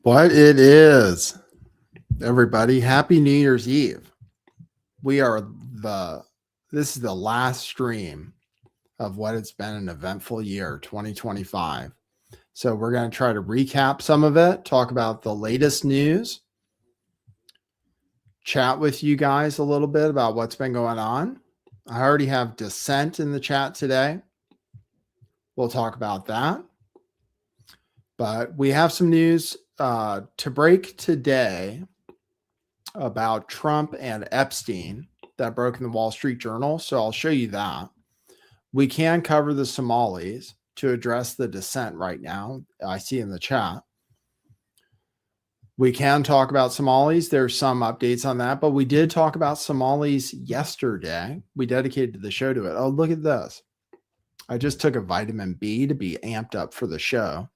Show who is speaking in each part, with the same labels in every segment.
Speaker 1: What it is, everybody. Happy New Year's Eve. This is the last stream of what it's been an eventful year, 2025. So we're going to try to recap some of it, talk about the latest news, chat with you guys a little bit about what's been going on. I already have dissent in the chat today. We'll talk about that. But we have some news to break today about Trump and Epstein that broke in the Wall Street Journal. So I'll show you that. We can cover the Somalis to address the dissent right now. I see in the chat. We can talk about Somalis. There's some updates on that, but we did talk about Somalis yesterday. We dedicated the show to it. Oh, look at this. I just took a vitamin B to be amped up for the show.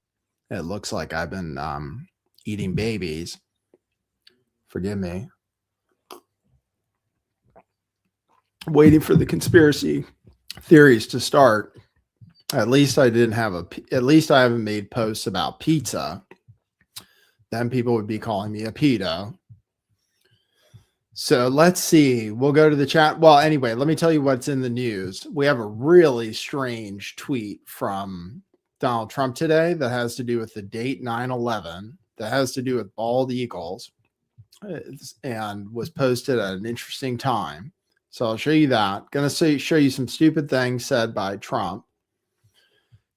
Speaker 1: It looks like I've been eating babies. Forgive me. Waiting for the conspiracy theories to start. At least I haven't made posts about pizza. Then people would be calling me a pedo. So let's see. We'll go to the chat. Well, anyway, let me tell you what's in the news. We have a really strange tweet from Donald Trump today that has to do with the date 9/11, that has to do with bald eagles, and was posted at an interesting time. So I'll show you that. Going to show you some stupid things said by Trump.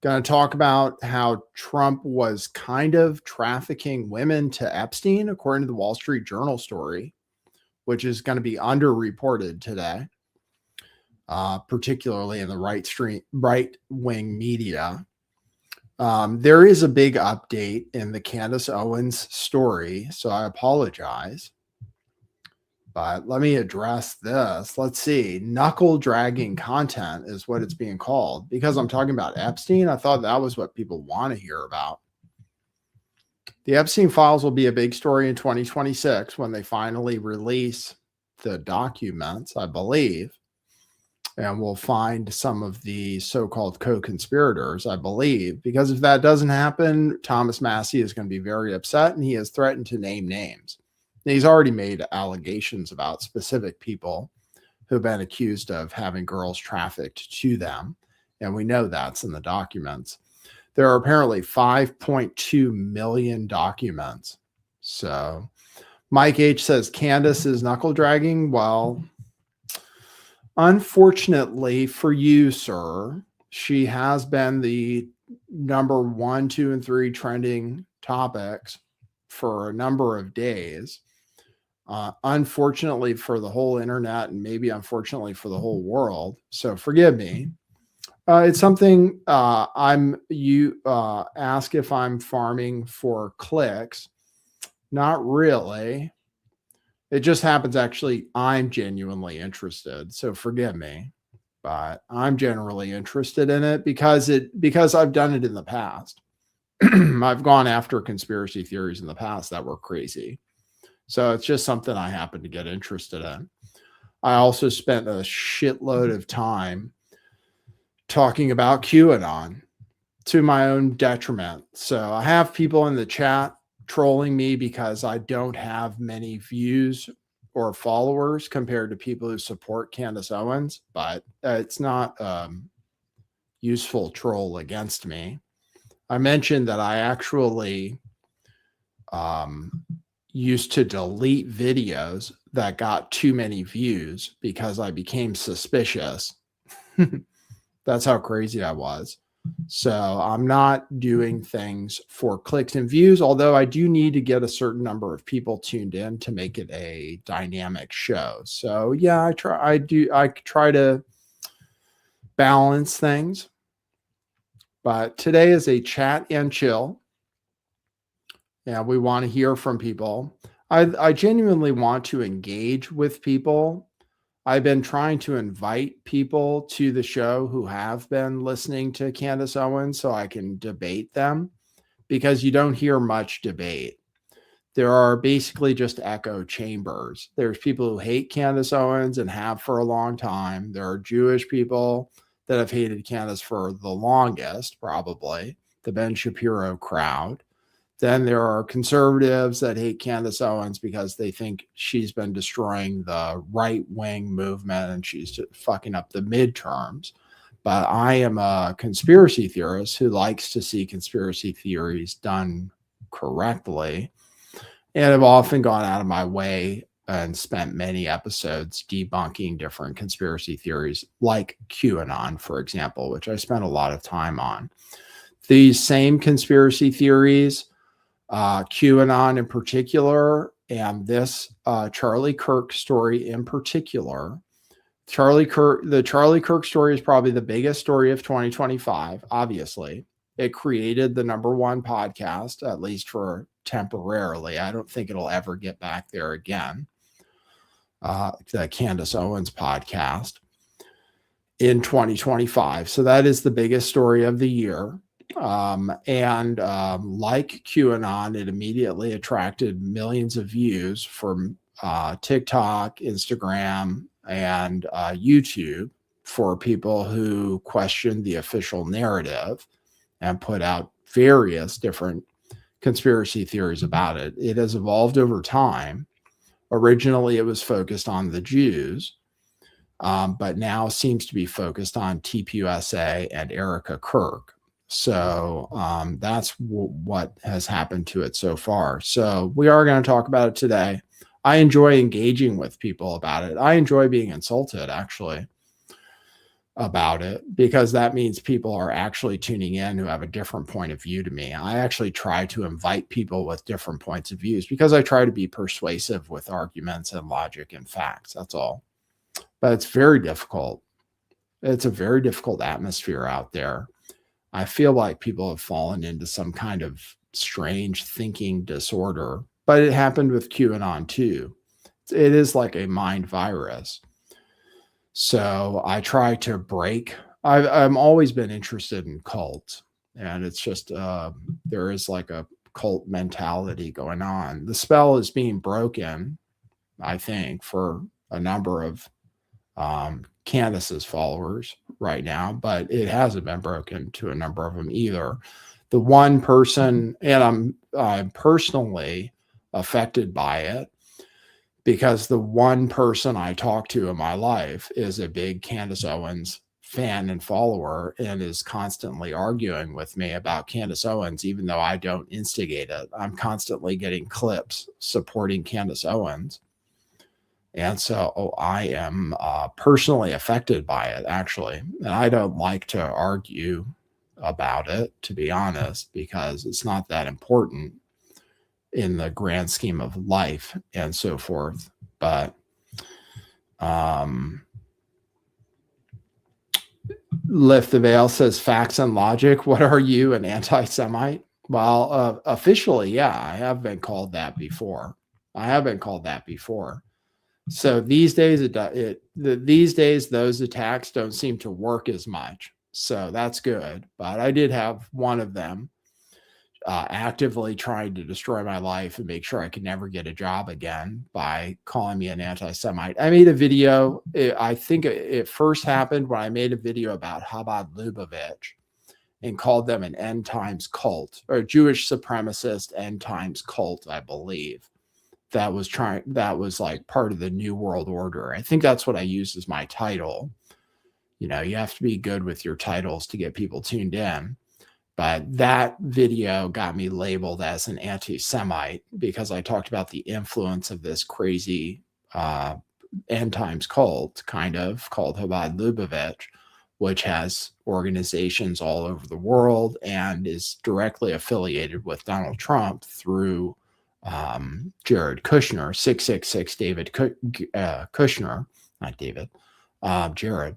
Speaker 1: Going to talk about how Trump was kind of trafficking women to Epstein, according to the Wall Street Journal story, which is going to be underreported today, particularly in the right-wing media. There is a big update in the Candace Owens story, so I apologize. But let me address this. Let's see. Knuckle dragging content is what it's being called. Because I'm talking about Epstein, I thought that was what people want to hear about. The Epstein files will be a big story in 2026 when they finally release the documents, I believe. And we'll find some of the so-called co-conspirators, I believe. Because if that doesn't happen, Thomas Massie is going to be very upset, and he has threatened to name names. He's already made allegations about specific people who've been accused of having girls trafficked to them. And we know that's in the documents. There are apparently 5.2 million documents. So Mike H says Candace is knuckle dragging. Well, unfortunately for you, sir, she has been the number 1, 2, and 3 trending topics for a number of days. Unfortunately for the whole internet, and maybe unfortunately for the whole world. So forgive me. It's something you ask if I'm farming for clicks. Not really. It just happens actually I'm genuinely interested. So forgive me, but I'm generally interested in it because I've done it in the past. I've gone after conspiracy theories in the past that were crazy. So it's just something I happen to get interested in. I also spent a shitload of time talking about QAnon to my own detriment. So I have people in the chat trolling me because I don't have many views or followers compared to people who support Candace Owens, but it's not useful troll against me. I mentioned that I actually used to delete videos that got too many views because I became suspicious. That's how crazy I was. So I'm not doing things for clicks and views, although I do need to get a certain number of people tuned in to make it a dynamic show. So yeah, I try to balance things. But today is a chat and chill. Yeah, we want to hear from people. I genuinely want to engage with people. I've been trying to invite people to the show who have been listening to Candace Owens so I can debate them, because you don't hear much debate. There are basically just echo chambers. There's people who hate Candace Owens and have for a long time. There are Jewish people that have hated Candace for the longest, probably, the Ben Shapiro crowd. Then there are conservatives that hate Candace Owens because they think she's been destroying the right-wing movement and she's fucking up the midterms. But I am a conspiracy theorist who likes to see conspiracy theories done correctly, and have often gone out of my way and spent many episodes debunking different conspiracy theories, like QAnon, for example, which I spent a lot of time on. These same conspiracy theories, QAnon in particular, and this Charlie Kirk story in particular. The Charlie Kirk story is probably the biggest story of 2025, obviously. It created the #1 podcast, at least for temporarily. I don't think it'll ever get back there again. The Candace Owens podcast in 2025. So that is the biggest story of the year. Like QAnon, it immediately attracted millions of views from TikTok, Instagram, and YouTube for people who questioned the official narrative and put out various different conspiracy theories about it. It has evolved over time. Originally, it was focused on the Jews, but now seems to be focused on TPUSA and Erica Kirk. So that's what has happened to it so far. So we are going to talk about it today. I enjoy engaging with people about it. I enjoy being insulted, actually, about it, because that means people are actually tuning in who have a different point of view to me. I actually try to invite people with different points of views because I try to be persuasive with arguments and logic and facts. That's all. But it's very difficult. It's a very difficult atmosphere out there. I feel like people have fallen into some kind of strange thinking disorder, but it happened with QAnon too. It is like a mind virus. So I try to break. I've always been interested in cults, and it's just there is like a cult mentality going on. The spell is being broken, I think, for a number of Candace's followers right now, but it hasn't been broken to a number of them either. The one person, and I'm personally affected by it, because the one person I talk to in my life is a big Candace Owens fan and follower and is constantly arguing with me about Candace Owens, even though I don't instigate it. I'm constantly getting clips supporting Candace Owens. And so I am personally affected by it, actually. And I don't like to argue about it, to be honest, because it's not that important in the grand scheme of life and so forth. But Lift the Veil says facts and logic. What are you, an anti-Semite? Well, officially, yeah, I have been called that before. So these days, those attacks don't seem to work as much. So that's good. But I did have one of them actively trying to destroy my life and make sure I could never get a job again by calling me an anti-Semite. I made a video. I think it first happened when I made a video about Chabad Lubavitch and called them an end times cult, or a Jewish supremacist end times cult, I believe. That was like part of the New World Order. I think that's what I used as my title. You know, you have to be good with your titles to get people tuned in. But that video got me labeled as an anti-Semite because I talked about the influence of this crazy end times cult, kind of, called Chabad Lubavitch, which has organizations all over the world and is directly affiliated with Donald Trump through Jared Kushner, 666 David Kushner, not David, Jared.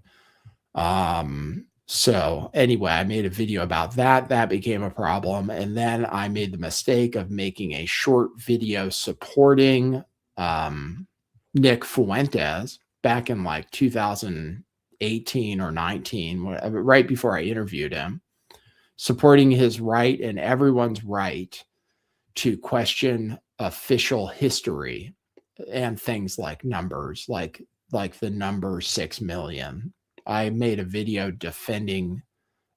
Speaker 1: So anyway, I made a video about that. That became a problem. And then I made the mistake of making a short video supporting Nick Fuentes back in like 2018 or 19, whatever, right before I interviewed him, supporting his right and everyone's right to question official history and things like numbers, like the number 6 million. I made a video defending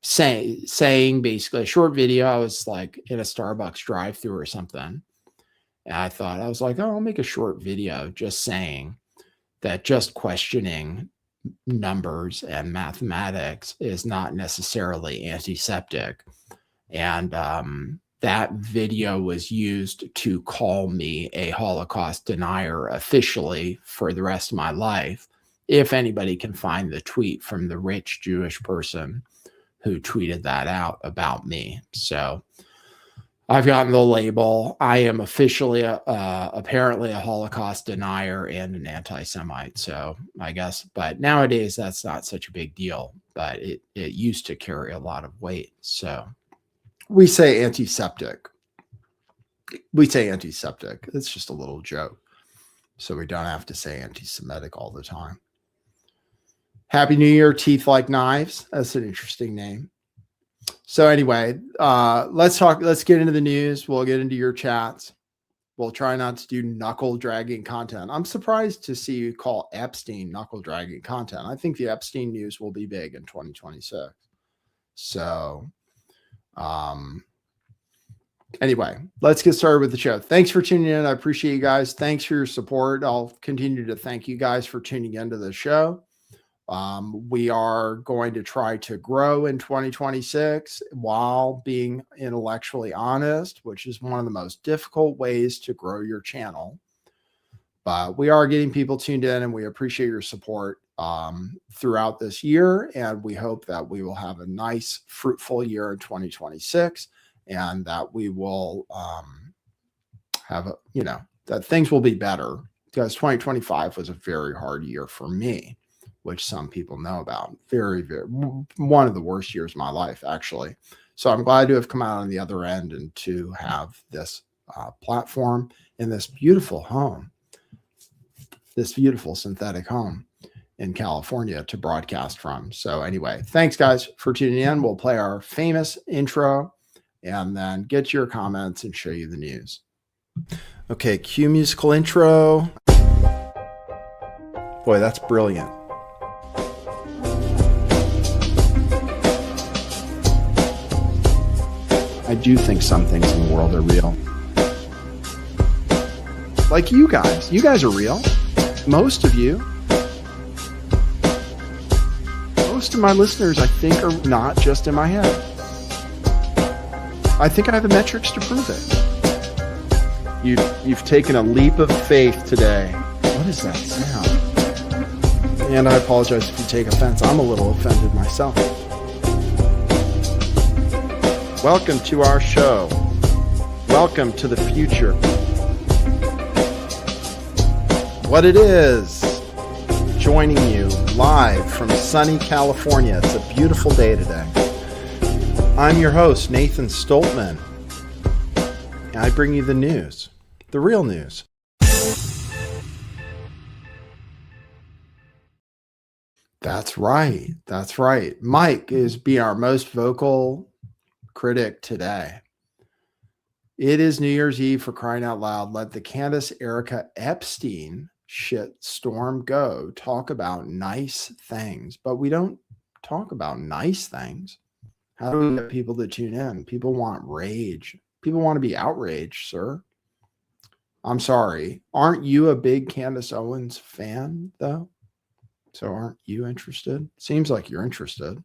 Speaker 1: saying basically a short video. I was like in a Starbucks drive-thru or something. And I was like, oh, I'll make a short video just saying that just questioning numbers and mathematics is not necessarily antiseptic. And that video was used to call me a Holocaust denier officially for the rest of my life. If anybody can find the tweet from the rich Jewish person who tweeted that out about me. So I've gotten the label. I am officially apparently a Holocaust denier and an anti-Semite. So I guess, but nowadays that's not such a big deal, but it used to carry a lot of weight. So we say antiseptic. We say antiseptic. It's just a little joke. So we don't have to say anti-Semitic all the time. Happy New Year, Teeth Like Knives. That's an interesting name. So anyway, let's get into the news. We'll get into your chats. We'll try not to do knuckle dragging content. I'm surprised to see you call Epstein knuckle dragging content. I think the Epstein news will be big in 2026. So anyway, let's get started with the show. Thanks for tuning in. I appreciate you guys. Thanks for your support. I'll continue to thank you guys for tuning into the show. We are going to try to grow in 2026 while being intellectually honest, which is one of the most difficult ways to grow your channel. But we are getting people tuned in, and we appreciate your support throughout this year. And we hope that we will have a nice, fruitful year in 2026, and that we will that things will be better, because 2025 was a very hard year for me, which some people know about. Very, very, one of the worst years of my life, actually. So I'm glad to have come out on the other end and to have this platform in this beautiful home, this beautiful synthetic home in California to broadcast from. So anyway, thanks guys for tuning in. We'll play our famous intro and then get to your comments and show you the news. Okay, cue musical intro. Boy, that's brilliant. I do think some things in the world are real. Like you guys. You guys are real. Most of you. Most of my listeners, I think, are not just in my head. I think I have the metrics to prove it. You've taken a leap of faith today. What is that sound? And I apologize if you take offense. I'm a little offended myself. Welcome to our show. Welcome to the future. What it is, joining you live from sunny California. It's a beautiful day today. I'm your host, Nathan Stoltman. And I bring you the news, the real news. That's right. That's right. Mike is being our most vocal critic today. It is New Year's Eve, for crying out loud. Let the Candace Epstein shit storm go. Talk about nice things, but we don't talk about nice things. How do we get people to tune in? People want rage. People want to be outraged, sir. I'm sorry. Aren't you a big Candace Owens fan, though? So aren't you interested? Seems like you're interested.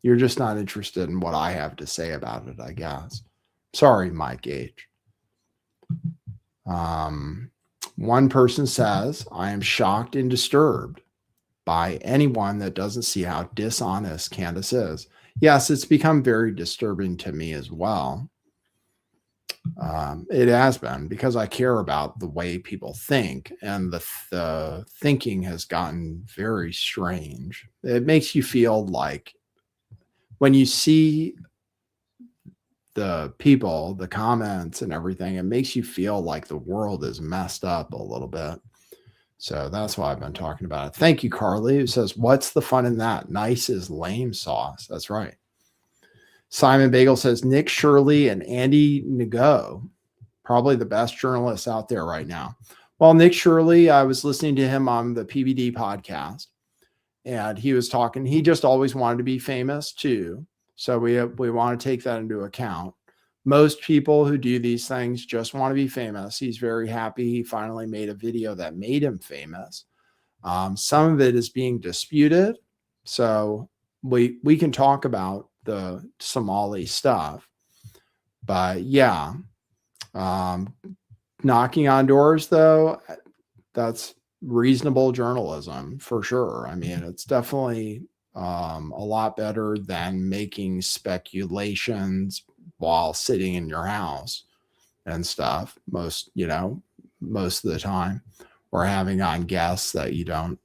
Speaker 1: You're just not interested in what I have to say about it, I guess. Sorry, Mike H. One person says, I am shocked and disturbed by anyone that doesn't see how dishonest Candace is. Yes, it's become very disturbing to me as well. It has been, because I care about the way people think, and the thinking has gotten very strange. It makes you feel like, when you see the people, the comments and everything, it makes you feel like the world is messed up a little bit. So that's why I've been talking about it. Thank you, Carly, who says, what's the fun in that? Nice is lame sauce. That's right. Simon Bagel says, Nick Shirley and Andy Ngo, probably the best journalists out there right now. Well, Nick Shirley, I was listening to him on the PBD podcast, and he was talking. He just always wanted to be famous too. So we want to take that into account. Most people who do these things just want to be famous. He's very happy he finally made a video that made him famous. Some of it is being disputed. So we can talk about the Somali stuff. But yeah, knocking on doors, though, that's reasonable journalism for sure. I mean, it's definitely a lot better than making speculations while sitting in your house and stuff. Most of the time, or having on guests that you don't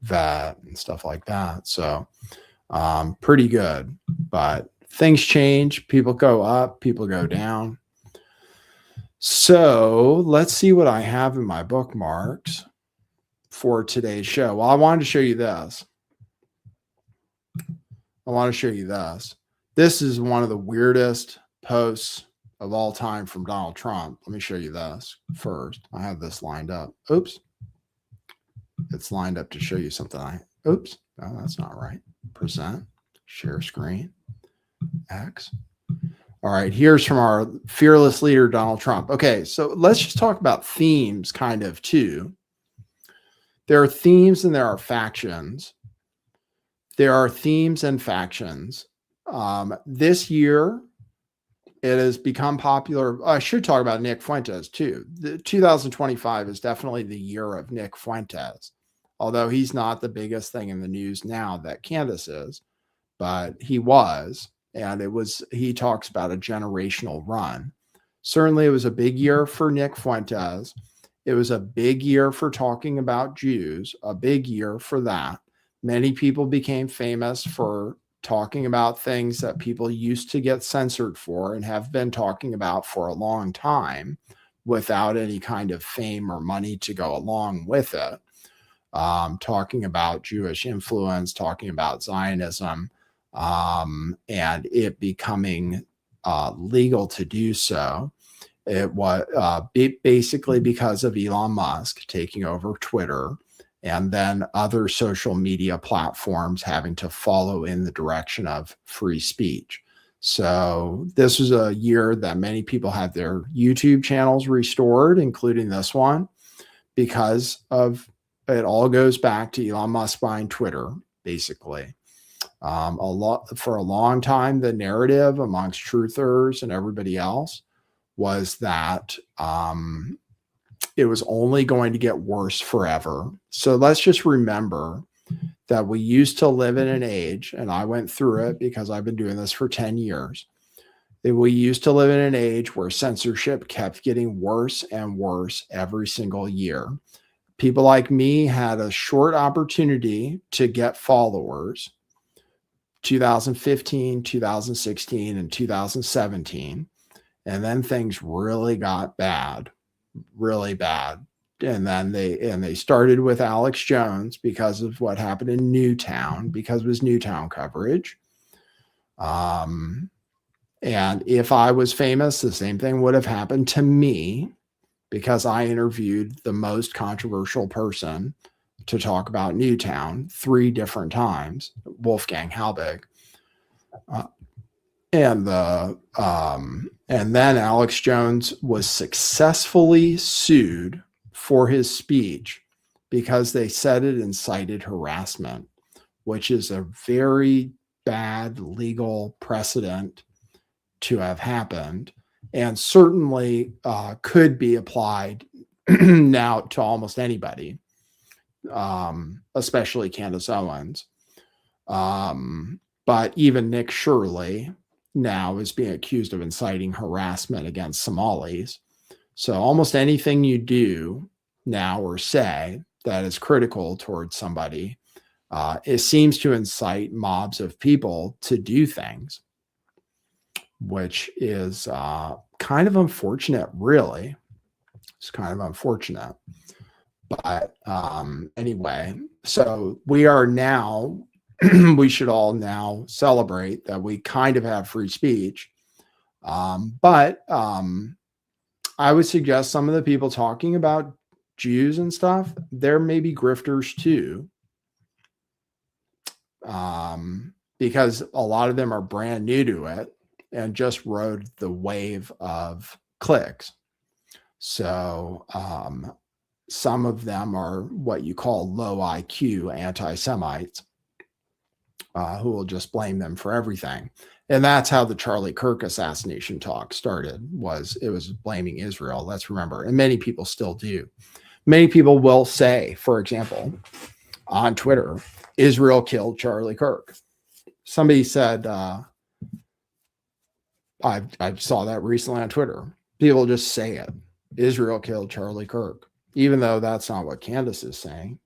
Speaker 1: vet and stuff like that. So pretty good. But things change. People go up, people go down. So let's see what I have in my bookmarks for today's show. Well, I wanted to show you this. This is one of the weirdest posts of all time from Donald Trump. Let me show you this first. I have this lined up. Oops. It's lined up to show you something. Oops. No, that's not right. Present, share screen, X. All right. Here's from our fearless leader, Donald Trump. Okay. So let's just talk about themes kind of too. There are themes and there are factions. There are themes and factions. This year, it has become popular. I should talk about Nick Fuentes too. 2025 is definitely the year of Nick Fuentes, although he's not the biggest thing in the news now that Candace is, but he was. And he talks about a generational run. Certainly, it was a big year for Nick Fuentes. It was a big year for talking about Jews, a big year for that. Many people became famous for talking about things that people used to get censored for and have been talking about for a long time without any kind of fame or money to go along with it. Talking about Jewish influence, talking about Zionism, and it becoming legal to do so. It was basically because of Elon Musk taking over Twitter and then other social media platforms having to follow in the direction of free speech. So this was a year that many people had their YouTube channels restored, including this one, because of it all goes back to Elon Musk buying Twitter, basically. For a long time, the narrative amongst truthers and everybody else was that it was only going to get worse forever. So let's just remember that we used to live in an age, and I went through it because I've been doing this for 10 years, that we used to live in an age where censorship kept getting worse and worse every single year. People like me had a short opportunity to get followers, 2015, 2016, and 2017. And then things really got bad, really bad. And then they started with Alex Jones because of what happened in Newtown, because it was Newtown coverage. And if I was famous, the same thing would have happened to me because I interviewed the most controversial person to talk about Newtown 3 different times, Wolfgang Halbig. And then Alex Jones was successfully sued for his speech because they said it incited harassment, which is a very bad legal precedent to have happened, and certainly could be applied now to almost anybody, especially Candace Owens. But even Nick Shirley now is being accused of inciting harassment against Somalis. So almost anything you do now or say that is critical towards somebody, it seems to incite mobs of people to do things, which is kind of unfortunate, really. It's kind of unfortunate. But anyway, so we are now, we should all now celebrate that we kind of have free speech. But I would suggest some of the people talking about Jews and stuff, there may be grifters too. because a lot of them are brand new to it and just rode the wave of clicks. So some of them are what you call low IQ anti-Semites who will just blame them for everything. And that's how the Charlie Kirk assassination talk started, it was blaming Israel. Let's remember. And many people still do. Many people will say, for example, on Twitter, Israel killed Charlie Kirk. Somebody said, I saw that recently on Twitter. People just say it. Israel killed Charlie Kirk, even though that's not what Candace is saying.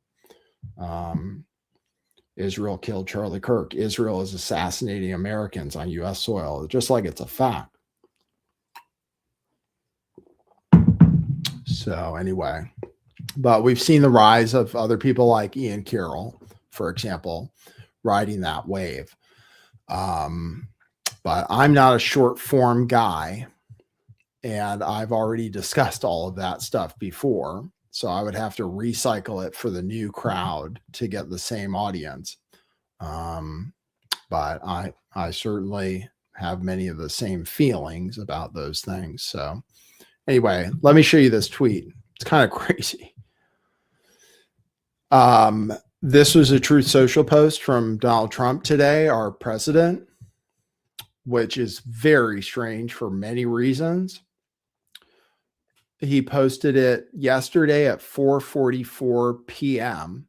Speaker 1: Israel killed Charlie Kirk. Israel is assassinating Americans on U.S. soil, just like it's a fact. So anyway, but we've seen the rise of other people like Ian Carroll, for example, riding that wave. But I'm not a short form guy, and I've already discussed all of that stuff before. So I would have to recycle it for the new crowd to get the same audience. But I certainly have many of the same feelings about those things. So anyway, let me show you this tweet. It's kind of crazy. This was a Truth Social post from Donald Trump today, our president, which is very strange for many reasons. He posted it yesterday at 4:44 p.m.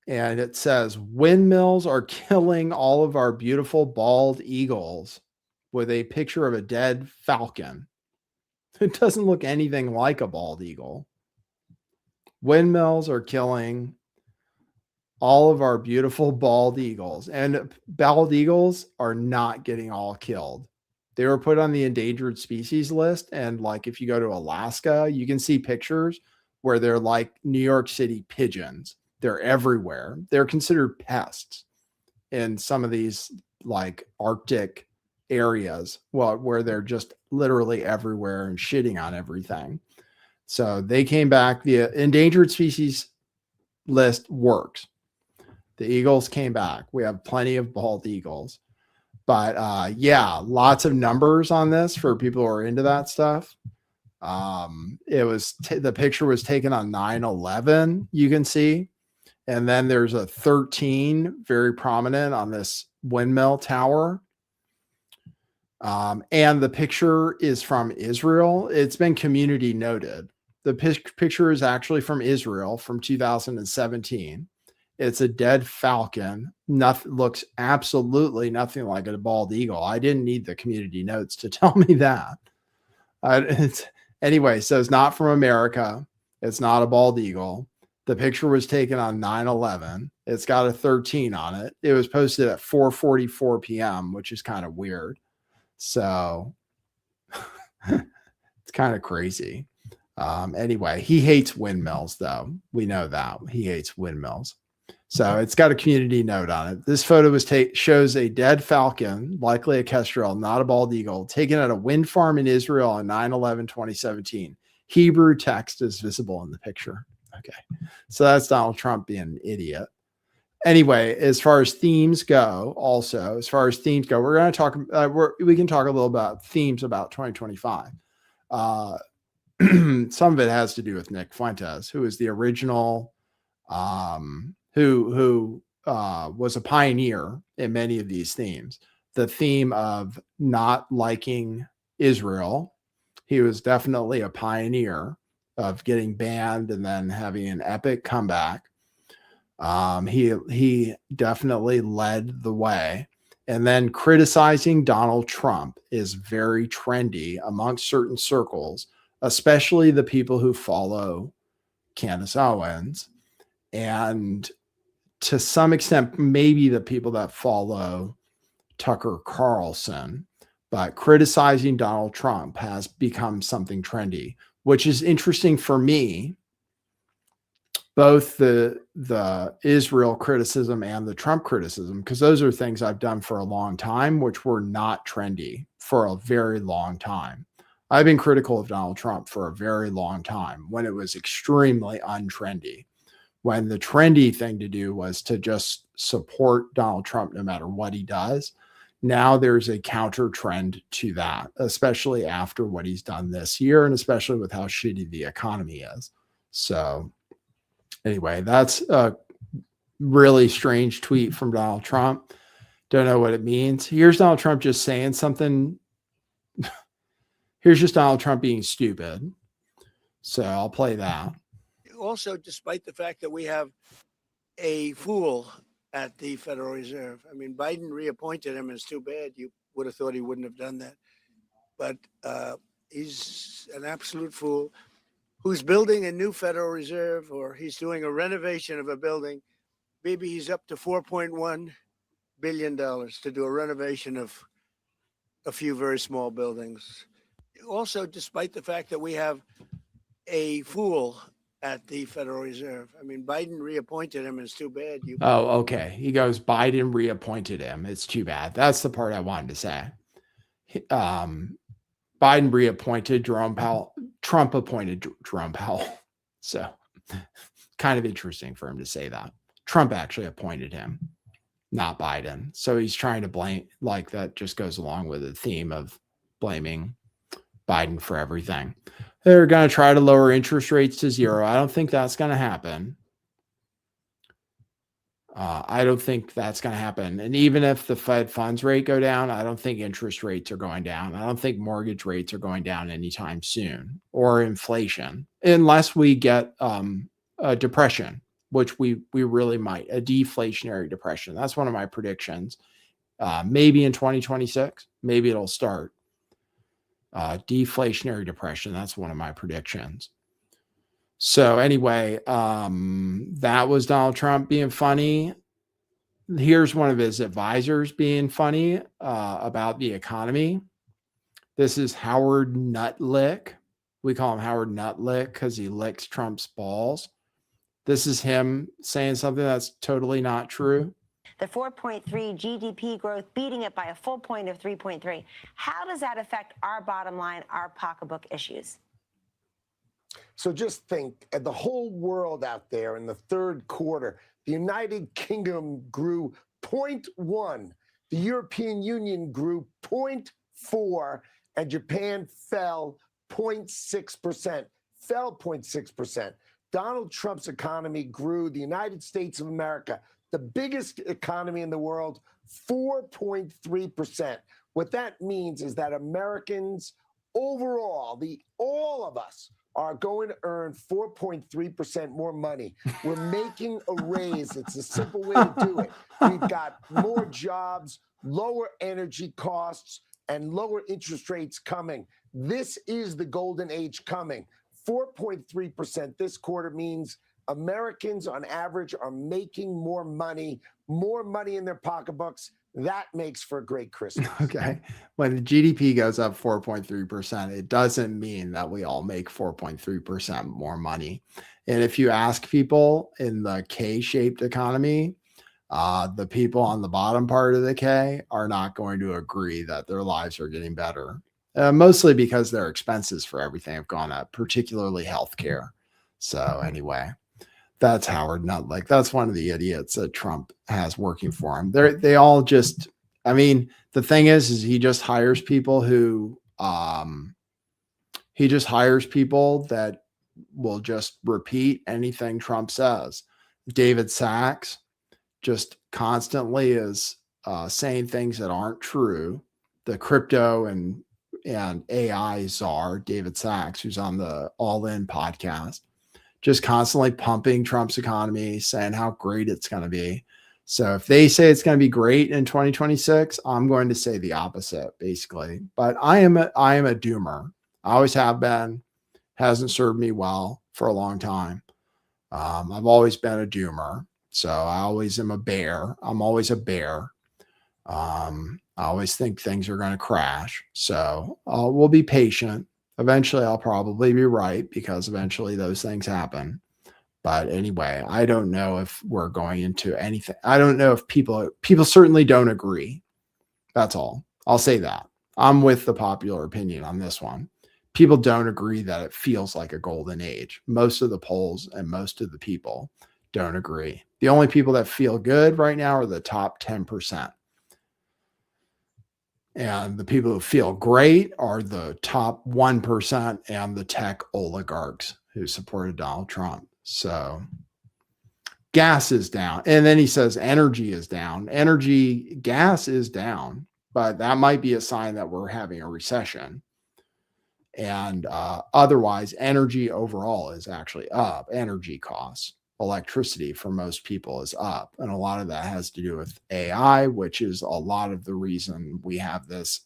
Speaker 1: And it says, windmills are killing all of our beautiful bald eagles, with a picture of a dead falcon. It doesn't look anything like a bald eagle. Windmills are killing all of our beautiful bald eagles. And bald eagles are not getting all killed. They were put on the endangered species list. And like, if you go to Alaska, you can see pictures where they're like New York City pigeons. They're everywhere. They're considered pests in some of these like Arctic areas, where they're just literally everywhere and shitting on everything. So they came back. The endangered species list works. The eagles came back. We have plenty of bald eagles. But yeah, lots of numbers on this for people who are into that stuff. It was the picture was taken on 9/11, you can see. And then there's a 13 very prominent on this windmill tower. And the picture is from Israel. It's been community noted. The picture is actually from Israel from 2017. It's a dead falcon. Nothing looks absolutely nothing like a bald eagle. I didn't need the community notes to tell me that. Anyway, so it's not from America. It's not a bald eagle. The picture was taken on 9/11. It's got a 13 on it. It was posted at 4:44 p.m., which is kind of weird. So it's kind of crazy. Anyway, he hates windmills, though. We know that. He hates windmills. So it's got a community note on it. This photo shows a dead falcon, likely a kestrel, not a bald eagle, taken at a wind farm in Israel on 9/11/2017. Hebrew text is visible in the picture. Okay. So that's Donald Trump being an idiot. Anyway, as far as themes go, we're going to talk, we can talk a little about themes about 2025. Some of it has to do with Nick Fuentes, who is the original, who was a pioneer in many of these themes. The theme of not liking Israel. He was definitely a pioneer of getting banned and then having an epic comeback. He definitely led the way. And then criticizing Donald Trump is very trendy amongst certain circles, especially the people who follow Candace Owens, and to some extent, maybe the people that follow Tucker Carlson. But criticizing Donald Trump has become something trendy, which is interesting for me. Both the Israel criticism and the Trump criticism, because those are things I've done for a long time, which were not trendy for a very long time. I've been critical of Donald Trump for a very long time when it was extremely untrendy. when the trendy thing to do was to just support Donald Trump no matter what he does. Now there's a counter trend to that, especially after what he's done this year, and especially with how shitty the economy is. So anyway, that's a really strange tweet from Donald Trump. Don't know what it means. Here's Donald Trump just saying something. Here's just Donald Trump being stupid. So I'll play that.
Speaker 2: Also, despite the fact that we have a fool at the Federal Reserve. I mean, Biden reappointed him. It's too bad. You would have thought he wouldn't have done that. But he's an absolute fool who's building a new Federal Reserve, or he's doing a renovation of a building. Maybe he's up to $4.1 billion to do a renovation of a few very small buildings. Also, despite the fact that we have a fool at the Federal Reserve. I mean, Biden reappointed him. It's too bad.
Speaker 1: Oh, okay. He goes, Biden reappointed him. It's too bad. That's the part I wanted to say. Biden reappointed Jerome Powell. Trump appointed Jerome Powell. So kind of interesting for him to say that. Trump actually appointed him, not Biden. So he's trying to blame, like that just goes along with the theme of blaming Biden for everything. They're going to try to lower interest rates to zero. I don't think that's going to happen. I don't think that's going to happen. And even if the Fed funds rate go down, I don't think interest rates are going down. I don't think mortgage rates are going down anytime soon, or inflation, unless we get a depression, which we really might, a deflationary depression. That's one of my predictions. Maybe in 2026, maybe it'll start. Deflationary depression. That's one of my predictions. So anyway, that was Donald Trump being funny. Here's one of his advisors being funny about the economy. This is Howard Nutlick. We call him Howard Nutlick because he licks Trump's balls. This is him saying something that's totally not true.
Speaker 3: The 4.3 GDP growth, beating it by a full point of 3.3. How does that affect our bottom line, our pocketbook issues?
Speaker 4: So just think, the whole world out there in the third quarter, the United Kingdom grew 0.1, the European Union grew 0.4, and Japan fell 0.6%, fell 0.6%. Donald Trump's economy grew, the United States of America, the biggest economy in the world, 4.3%. What that means is that Americans overall, all of us, are going to earn 4.3% more money. We're making a raise. It's a simple way to do it. We've got more jobs, lower energy costs, and lower interest rates coming. This is the golden age coming. 4.3% this quarter means Americans on average are making more money in their pocketbooks. That makes for a great Christmas.
Speaker 1: Okay. When the GDP goes up 4.3%, it doesn't mean that we all make 4.3% more money. And if you ask people in the K-shaped economy, the people on the bottom part of the K are not going to agree that their lives are getting better. Mostly because their expenses for everything have gone up, particularly healthcare. So anyway, that's Howard Nutlick. That's one of the idiots that Trump has working for him. They all just, I mean, the thing is he just hires people who, he just hires people that will just repeat anything Trump says. David Sachs just constantly is saying things that aren't true. The crypto and AI czar, David Sachs, who's on the All In podcast, just constantly pumping Trump's economy, saying how great it's going to be. So if they say it's going to be great in 2026, I'm going to say the opposite, basically. But I am a doomer. I always have been. Hasn't served me well for a long time. I've always been a doomer. So I always am a bear. I'm always a bear. I always think things are going to crash. So we'll be patient. Eventually, I'll probably be right because eventually those things happen. But anyway, I don't know if we're going into anything. I don't know if people certainly don't agree. That's all. I'll say that. I'm with the popular opinion on this one. People don't agree that it feels like a golden age. Most of the polls and most of the people don't agree. The only people that feel good right now are the top 10%. And the people who feel great are the top 1% and the tech oligarchs who supported Donald Trump. So gas is down. And then he says energy is down. Gas is down, but that might be a sign that we're having a recession. And otherwise, energy overall is actually up. Energy costs, electricity for most people is up. And a lot of that has to do with AI, which is a lot of the reason we have this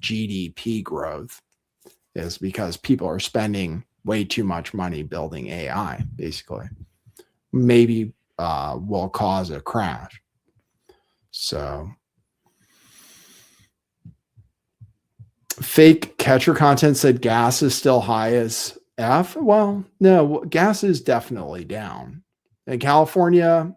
Speaker 1: GDP growth, is because people are spending way too much money building AI, basically. Maybe will cause a crash. So fake catcher content said gas is still high as F. Well, no, gas is definitely down. In California,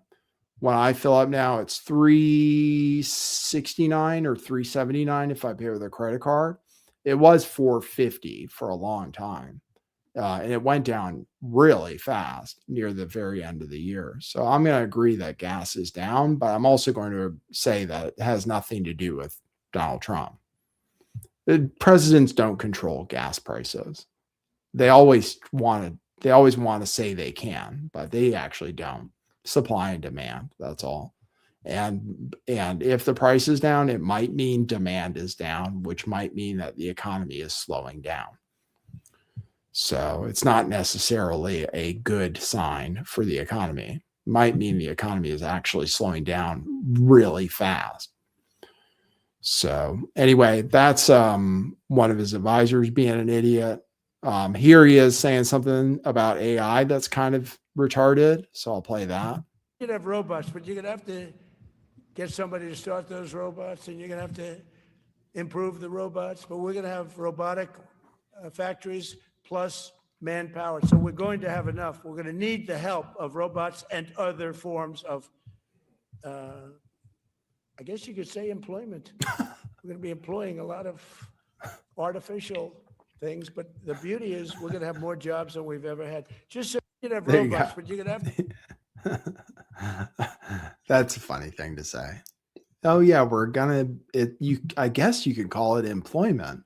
Speaker 1: when I fill up now, it's $3.69 or $3.79 if I pay with a credit card. It was $4.50 for a long time. And it went down really fast near the very end of the year. So I'm going to agree that gas is down, but I'm also going to say that it has nothing to do with Donald Trump. The presidents don't control gas prices. They always want to say they can, but they actually don't. Supply and demand, that's all. And if the price is down, it might mean demand is down, which might mean that the economy is slowing down. So it's not necessarily a good sign for the economy. It might mean the economy is actually slowing down really fast. So anyway, that's one of his advisors being an idiot. Here he is saying something about AI that's kind of retarded. So I'll play that.
Speaker 2: You could have robots, but you're going to have to get somebody to start those robots, and you're going to have to improve the robots. But we're going to have robotic factories plus manpower. So we're going to have enough. We're going to need the help of robots and other forms of, I guess you could say, employment. We're going to be employing a lot of artificial things, but the beauty is we're going to have more jobs than we've ever had. Just so you can have robots, but you're going to have to.
Speaker 1: That's a funny thing to say. Oh yeah, we're gonna. I guess you could call it employment.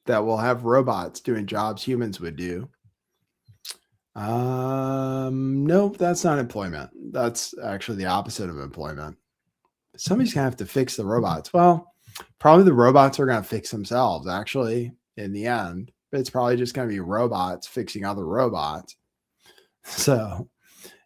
Speaker 1: That will have robots doing jobs humans would do. Nope, that's not employment. That's actually the opposite of employment. Somebody's gonna have to fix the robots. Well, probably the robots are gonna fix themselves. Actually, in the end, it's probably just gonna be robots fixing other robots. So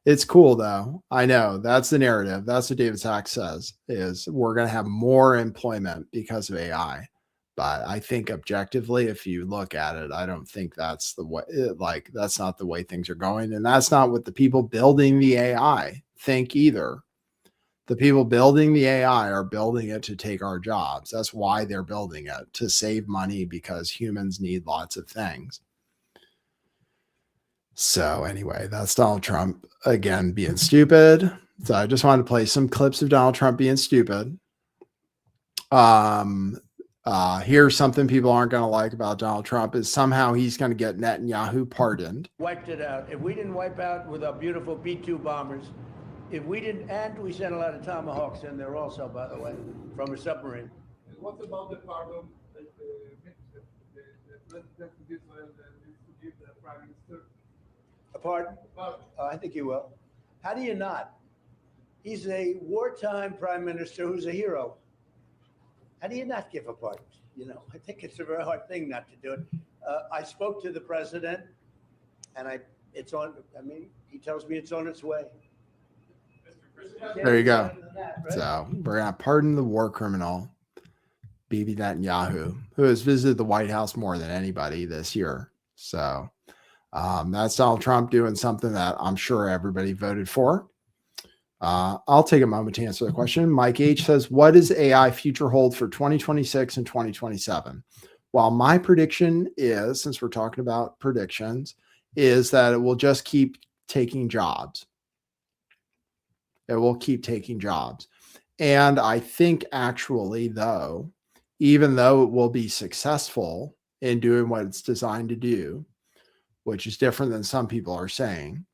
Speaker 1: it's cool though. I know that's the narrative. That's what David Sachs says, is we're going to have more employment because of AI. But I think objectively, if you look at it, I don't think that's the way, that's not the way things are going. And that's not what the people building the AI think either. The people building the AI are building it to take our jobs. That's why they're building it, to save money, because humans need lots of things. So anyway, that's Donald Trump again being stupid. So I just wanted to play some clips of Donald Trump being stupid. Here's something people aren't going to like about Donald Trump is somehow he's going to get Netanyahu pardoned.
Speaker 2: Wiped it out. If we didn't wipe out with our beautiful B-2 bombers, if we didn't, and we sent a lot of Tomahawks in there also, by the way, from a submarine.
Speaker 5: And what about the pardon that the president of Israel needs to give the prime minister?
Speaker 2: A pardon? I think he will. How do you not? He's a wartime prime minister who's a hero. How do you not give a pardon? You know, I think it's a very hard thing not to do it. I spoke to the president, and it's on. I mean, he tells me it's on its way.
Speaker 1: There you go. So we're going to pardon the war criminal, Bibi Netanyahu, who has visited the White House more than anybody this year. So that's Donald Trump doing something that I'm sure everybody voted for. I'll take a moment to answer the question. Mike H says, what does AI future hold for 2026 and 2027? Well, my prediction is, since we're talking about predictions, is that it will just keep taking jobs. It will keep taking jobs. And I think actually, though, even though it will be successful in doing what it's designed to do, which is different than some people are saying,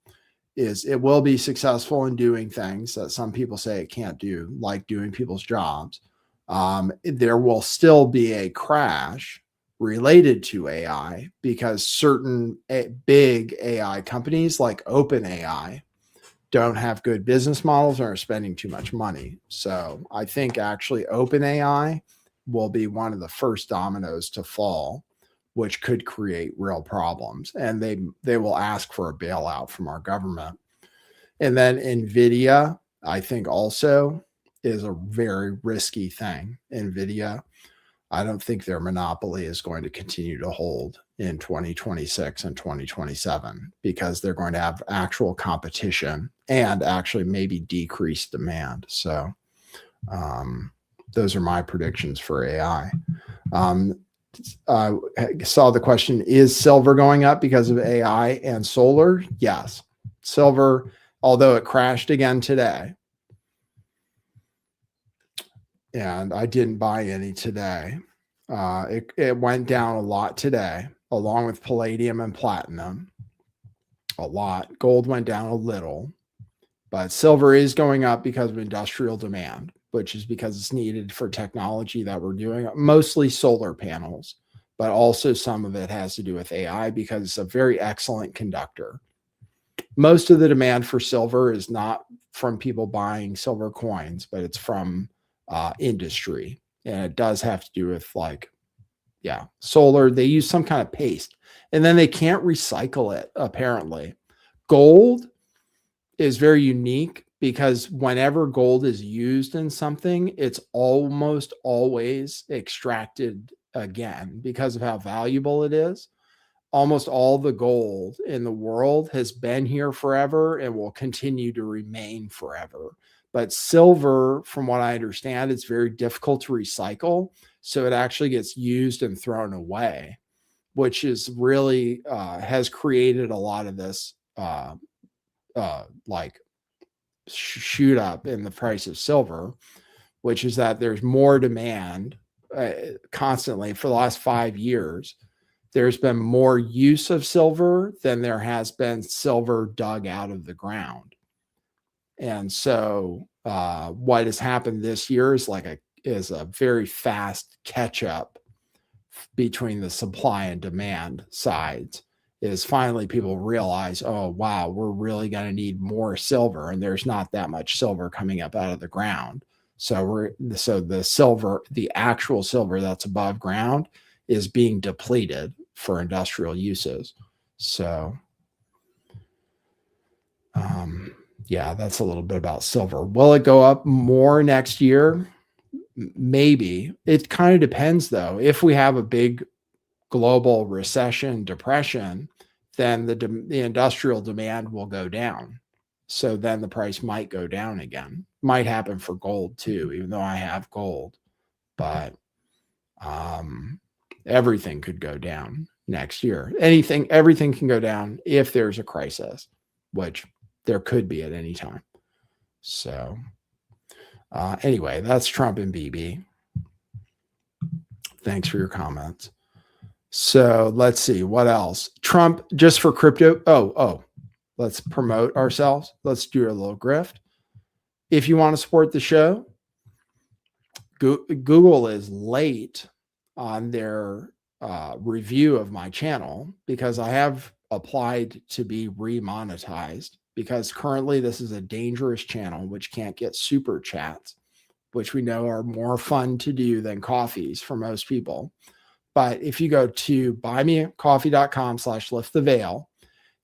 Speaker 1: is it will be successful in doing things that some people say it can't do, like doing people's jobs. There will still be a crash related to AI because certain big AI companies like OpenAI don't have good business models and are spending too much money. So I think actually OpenAI will be one of the first dominoes to fall, which could create real problems. And they will ask for a bailout from our government. And then NVIDIA, I think also is a very risky thing. NVIDIA, I don't think their monopoly is going to continue to hold in 2026 and 2027 because they're going to have actual competition and actually maybe decreased demand. So those are my predictions for AI. I saw the question, is silver going up because of AI and solar? Yes. Silver, although it crashed again today, and I didn't buy any today. It went down a lot today, along with palladium and platinum. A lot. Gold went down a little, but silver is going up because of industrial demand, which is because it's needed for technology that we're doing, mostly solar panels, but also some of it has to do with AI because it's a very excellent conductor. Most of the demand for silver is not from people buying silver coins, but it's from industry. And it does have to do with solar. They use some kind of paste and then they can't recycle it, apparently. Gold is very unique because whenever gold is used in something, it's almost always extracted again because of how valuable it is. Almost all the gold in the world has been here forever and will continue to remain forever. But silver, from what I understand, it's very difficult to recycle. So it actually gets used and thrown away, which is really has created a lot of this shoot up in the price of silver, which is that there's more demand constantly for the last 5 years. There's been more use of silver than there has been silver dug out of the ground. And so what has happened this year is a very fast catch up between the supply and demand sides. Is finally people realize, oh, wow, we're really going to need more silver. And there's not that much silver coming up out of the ground. So the silver, the actual silver that's above ground is being depleted for industrial uses. So, that's a little bit about silver. Will it go up more next year? Maybe. It kind of depends, though. If we have a big global recession, depression, then the industrial demand will go down. So then the price might go down again. Might happen for gold too, even though I have gold. But everything could go down next year. Everything can go down if there's a crisis, which there could be at any time. So anyway, that's Trump and BB. Thanks for your comments. So let's see what else. Trump just for crypto. Oh, let's promote ourselves. Let's do a little grift. If you want to support the show, Google is late on their review of my channel because I have applied to be remonetized because currently this is a dangerous channel which can't get super chats, which we know are more fun to do than coffees for most people. But if you go to buymeacoffee.com/lifttheveil,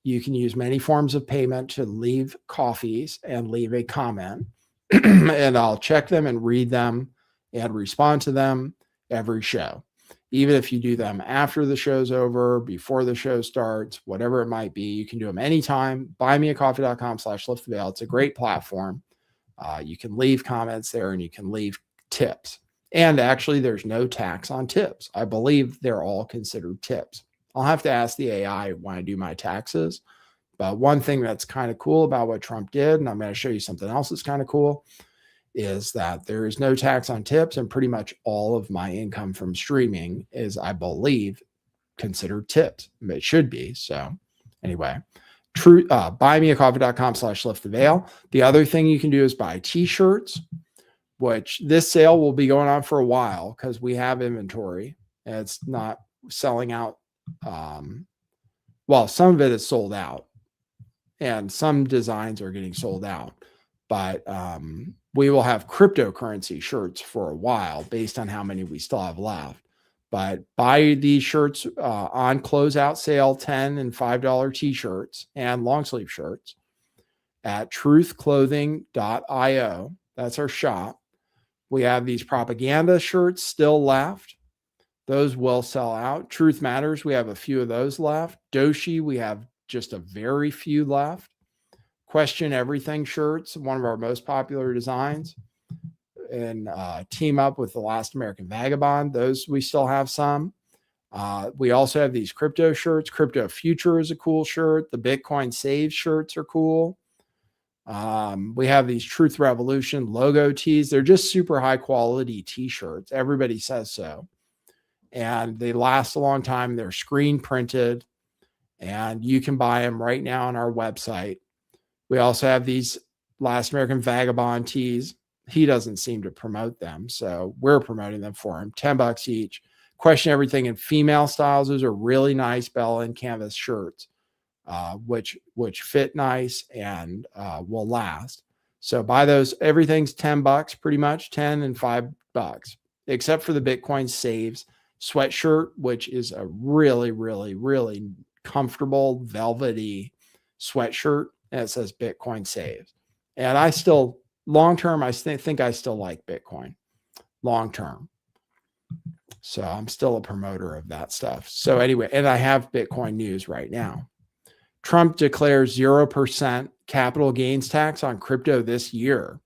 Speaker 1: you can use many forms of payment to leave coffees and leave a comment. And I'll check them and read them and respond to them every show. Even if you do them after the show's over, before the show starts, whatever it might be, you can do them anytime. Buymeacoffee.com/lifttheveil. It's a great platform. You can leave comments there and you can leave tips. And actually, there's no tax on tips. I believe they're all considered tips. I'll have to ask the AI when I do my taxes. But one thing that's kind of cool about what Trump did, and I'm going to show you something else that's kind of cool, is that there is no tax on tips. And pretty much all of my income from streaming is, I believe, considered tips. It should be. So anyway, buymeacoffee.com/lifttheveil. The other thing you can do is buy t-shirts, which this sale will be going on for a while because we have inventory and it's not selling out. Well, some of it is sold out and some designs are getting sold out, but we will have cryptocurrency shirts for a while based on how many we still have left. But buy these shirts on closeout sale, $10 and $5 t-shirts and long sleeve shirts at truthclothing.io. That's our shop. We have these propaganda shirts still left. Those will sell out. Truth Matters, we have a few of those left. Doshi, we have just a very few left. Question Everything shirts, one of our most popular designs. And Team Up with the Last American Vagabond. Those we still have some. We also have these crypto shirts. Crypto Future is a cool shirt. The Bitcoin Saves shirts are cool. We have these Truth Revolution logo tees. They're just super high quality t-shirts. Everybody says so. And they last a long time. They're screen printed and you can buy them right now on our website. We also have these Last American Vagabond tees. He doesn't seem to promote them, so we're promoting them for him. $10 each. Question Everything in female styles. Those are really nice Bella and canvas shirts, which fit nice and will last. So buy those. Everything's $10, pretty much 10 and $5, except for the Bitcoin Saves sweatshirt, which is a really, really, really comfortable velvety sweatshirt, and it says Bitcoin Saves. And I still. Long term, I think I still like Bitcoin long term. So I'm still a promoter of that stuff. So anyway, and I have Bitcoin news right now. Trump declares 0% capital gains tax on crypto this year,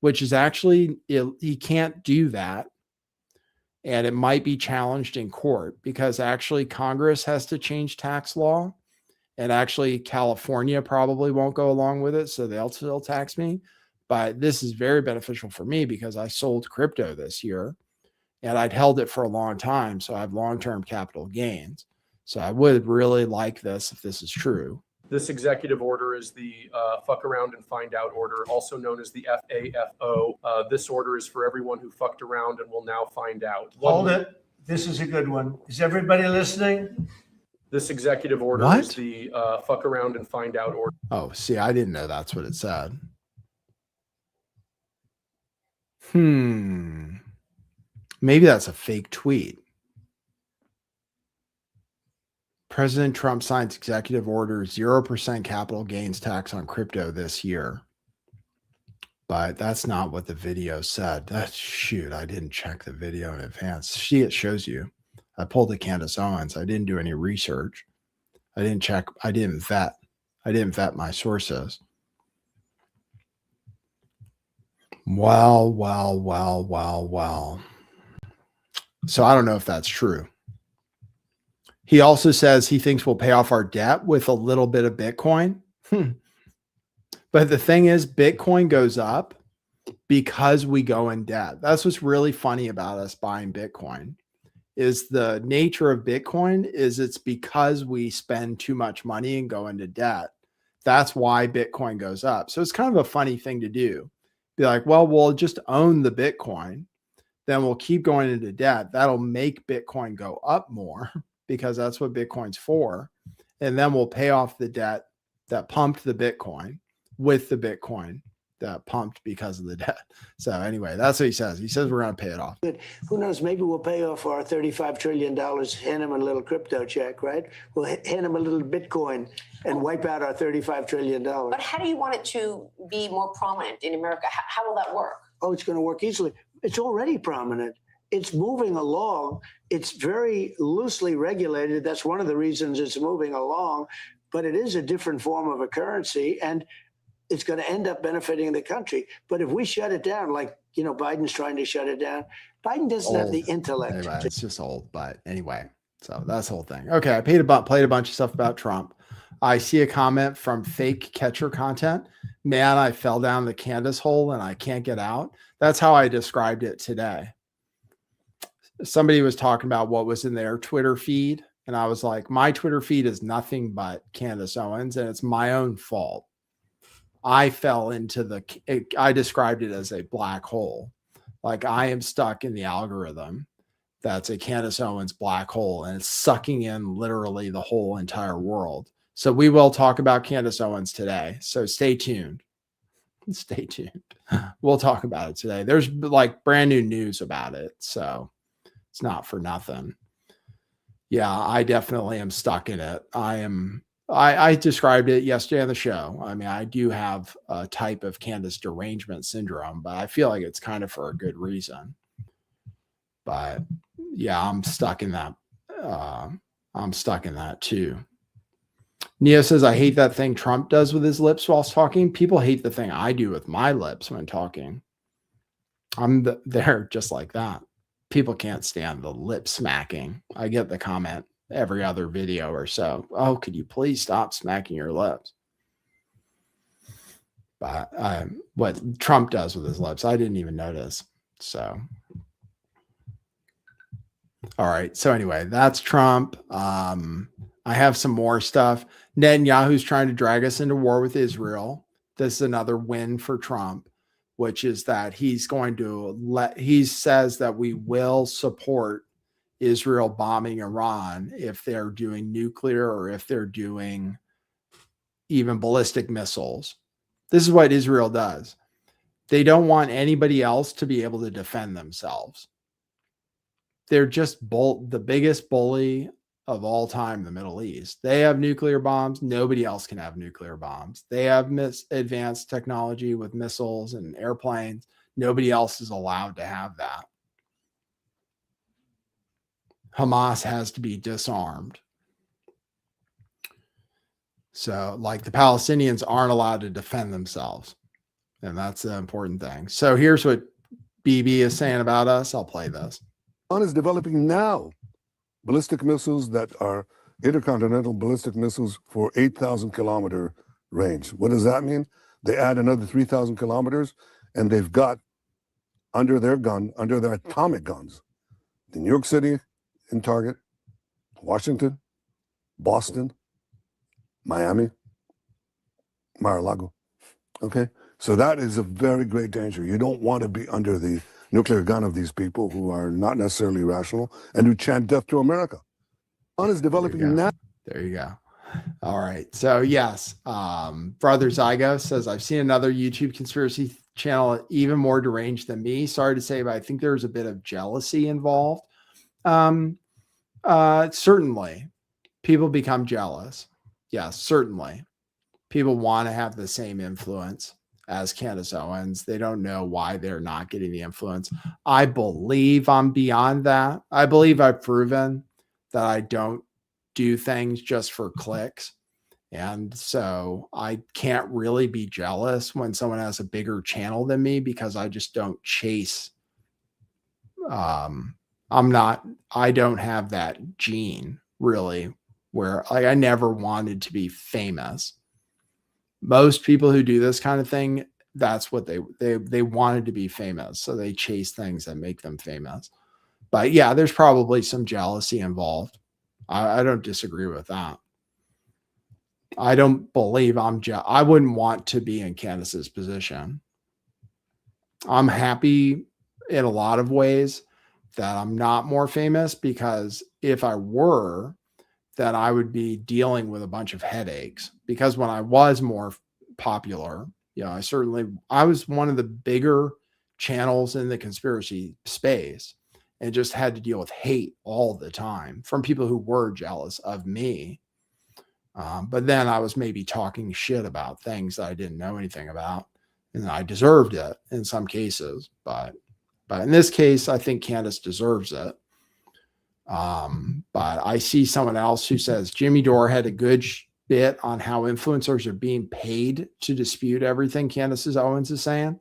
Speaker 1: which is actually, he can't do that. And it might be challenged in court because actually Congress has to change tax law. And actually California probably won't go along with it. So they'll still tax me. But this is very beneficial for me because I sold crypto this year and I'd held it for a long time. So I have long-term capital gains. So I would really like this if this is true.
Speaker 6: This executive order is the fuck around and find out order, also known as the FAFO. This order is for everyone who fucked around and will now find out.
Speaker 2: Hold it. This is a good one. Is everybody listening?
Speaker 6: This executive order is the fuck around and find out order.
Speaker 1: Oh, see, I didn't know that's what it said. Maybe that's a fake tweet. President Trump signs executive order 0% capital gains tax on crypto this year. But that's not what the video said. Shoot, I didn't check the video in advance. See, it shows you. I pulled the Candace Owens. I didn't do any research. I didn't check. I didn't vet my sources. Well. So I don't know if that's true. He also says he thinks we'll pay off our debt with a little bit of Bitcoin. But the thing is, Bitcoin goes up because we go in debt. That's what's really funny about us buying Bitcoin. Is the nature of Bitcoin is it's because we spend too much money and go into debt. That's why Bitcoin goes up. So it's kind of a funny thing to do. Be like, well, we'll just own the Bitcoin. Then we'll keep going into debt. That'll make Bitcoin go up more because that's what Bitcoin's for. And then we'll pay off the debt that pumped the Bitcoin with the Bitcoin that pumped because of the debt. So anyway, that's what he says. He says we're going to pay it off.
Speaker 2: Good. Who knows? Maybe we'll pay off our $35 trillion, hand him a little crypto check, right? We'll hand him a little Bitcoin and wipe out our $35 trillion.
Speaker 7: But how do you want it to be more prominent in America? How will that work?
Speaker 2: Oh, it's going to work easily. It's already prominent. It's moving along. It's very loosely regulated. That's one of the reasons it's moving along. But it is a different form of a currency, and it's going to end up benefiting the country. But if we shut it down, like, you know, Biden's trying to shut it down, Biden doesn't have the intellect.
Speaker 1: Anyway, it's just old, but anyway, so that's the whole thing. Okay, I played a bunch of stuff about Trump. I see a comment from fake catcher content. Man, I fell down the Candace hole and I can't get out. That's how I described it today. Somebody was talking about what was in their Twitter feed, and And I was like, my Twitter feed is nothing but Candace Owens, and it's my own fault. I fell into I described it as a black hole. Like I am stuck in the algorithm that's a Candace Owens black hole, and it's sucking in literally the whole entire world. So we will talk about Candace Owens today. So stay tuned. Stay tuned. We'll talk about it today. There's like brand new news about it. So it's not for nothing. Yeah, I definitely am stuck in it. I described it yesterday on the show. I mean, I do have a type of Candace derangement syndrome, but I feel like it's kind of for a good reason. But yeah, I'm stuck in that. I'm stuck in that too. Neo says, I hate that thing Trump does with his lips whilst talking. People hate the thing I do with my lips when talking. They're just like that. People can't stand the lip smacking. I get the comment every other video or so. Oh, could you please stop smacking your lips? But what Trump does with his lips, I didn't even notice. So, all right. So anyway, that's Trump. I have some more stuff. Netanyahu's trying to drag us into war with Israel. This is another win for Trump, which is that he's going to he says that we will support Israel bombing Iran if they're doing nuclear or if they're doing even ballistic missiles. This is what Israel does. They don't want anybody else to be able to defend themselves. They're just the biggest bully of all time in the Middle East. They have nuclear bombs. Nobody else can have nuclear bombs. They have advanced technology with missiles and airplanes. Nobody else is allowed to have that. Hamas has to be disarmed. So, like, the Palestinians aren't allowed to defend themselves. And that's the important thing. So here's what BB is saying about us. I'll play this.
Speaker 8: Iran is developing now ballistic missiles that are intercontinental ballistic missiles for 8,000 kilometer range. What does that mean? They add another 3,000 kilometers, and they've got under their atomic guns, the New York City in target, Washington, Boston, Miami, Mar-a-Lago. Okay? So that is a very great danger. You don't want to be under the nuclear gun of these people who are not necessarily rational and who chant death to America. Iran is developing now.
Speaker 1: There you go. All right. So yes, Brother Zygo says, I've seen another YouTube conspiracy channel even more deranged than me. Sorry to say, but I think there's a bit of jealousy involved. Certainly people become jealous. Yes, certainly people want to have the same influence as Candace Owens. They don't know why they're not getting the influence. I believe I'm beyond that. I believe I've proven that I don't do things just for clicks. And so I can't really be jealous when someone has a bigger channel than me because I just don't chase. I don't have that gene really where I never wanted to be famous. Most people who do this kind of thing, that's what they wanted to be famous. So they chase things that make them famous. But yeah, there's probably some jealousy involved. I don't disagree with that. I don't believe I wouldn't want to be in Candace's position. I'm happy in a lot of ways that I'm not more famous, because if I were, then I would be dealing with a bunch of headaches, because when I was more popular, I was one of the bigger channels in the conspiracy space and just had to deal with hate all the time from people who were jealous of me. But then I was maybe talking shit about things that I didn't know anything about, and I deserved it in some cases. But in this case, I think Candace deserves it. But I see someone else who says Jimmy Dore had a good bit on how influencers are being paid to dispute everything Candace Owens is saying.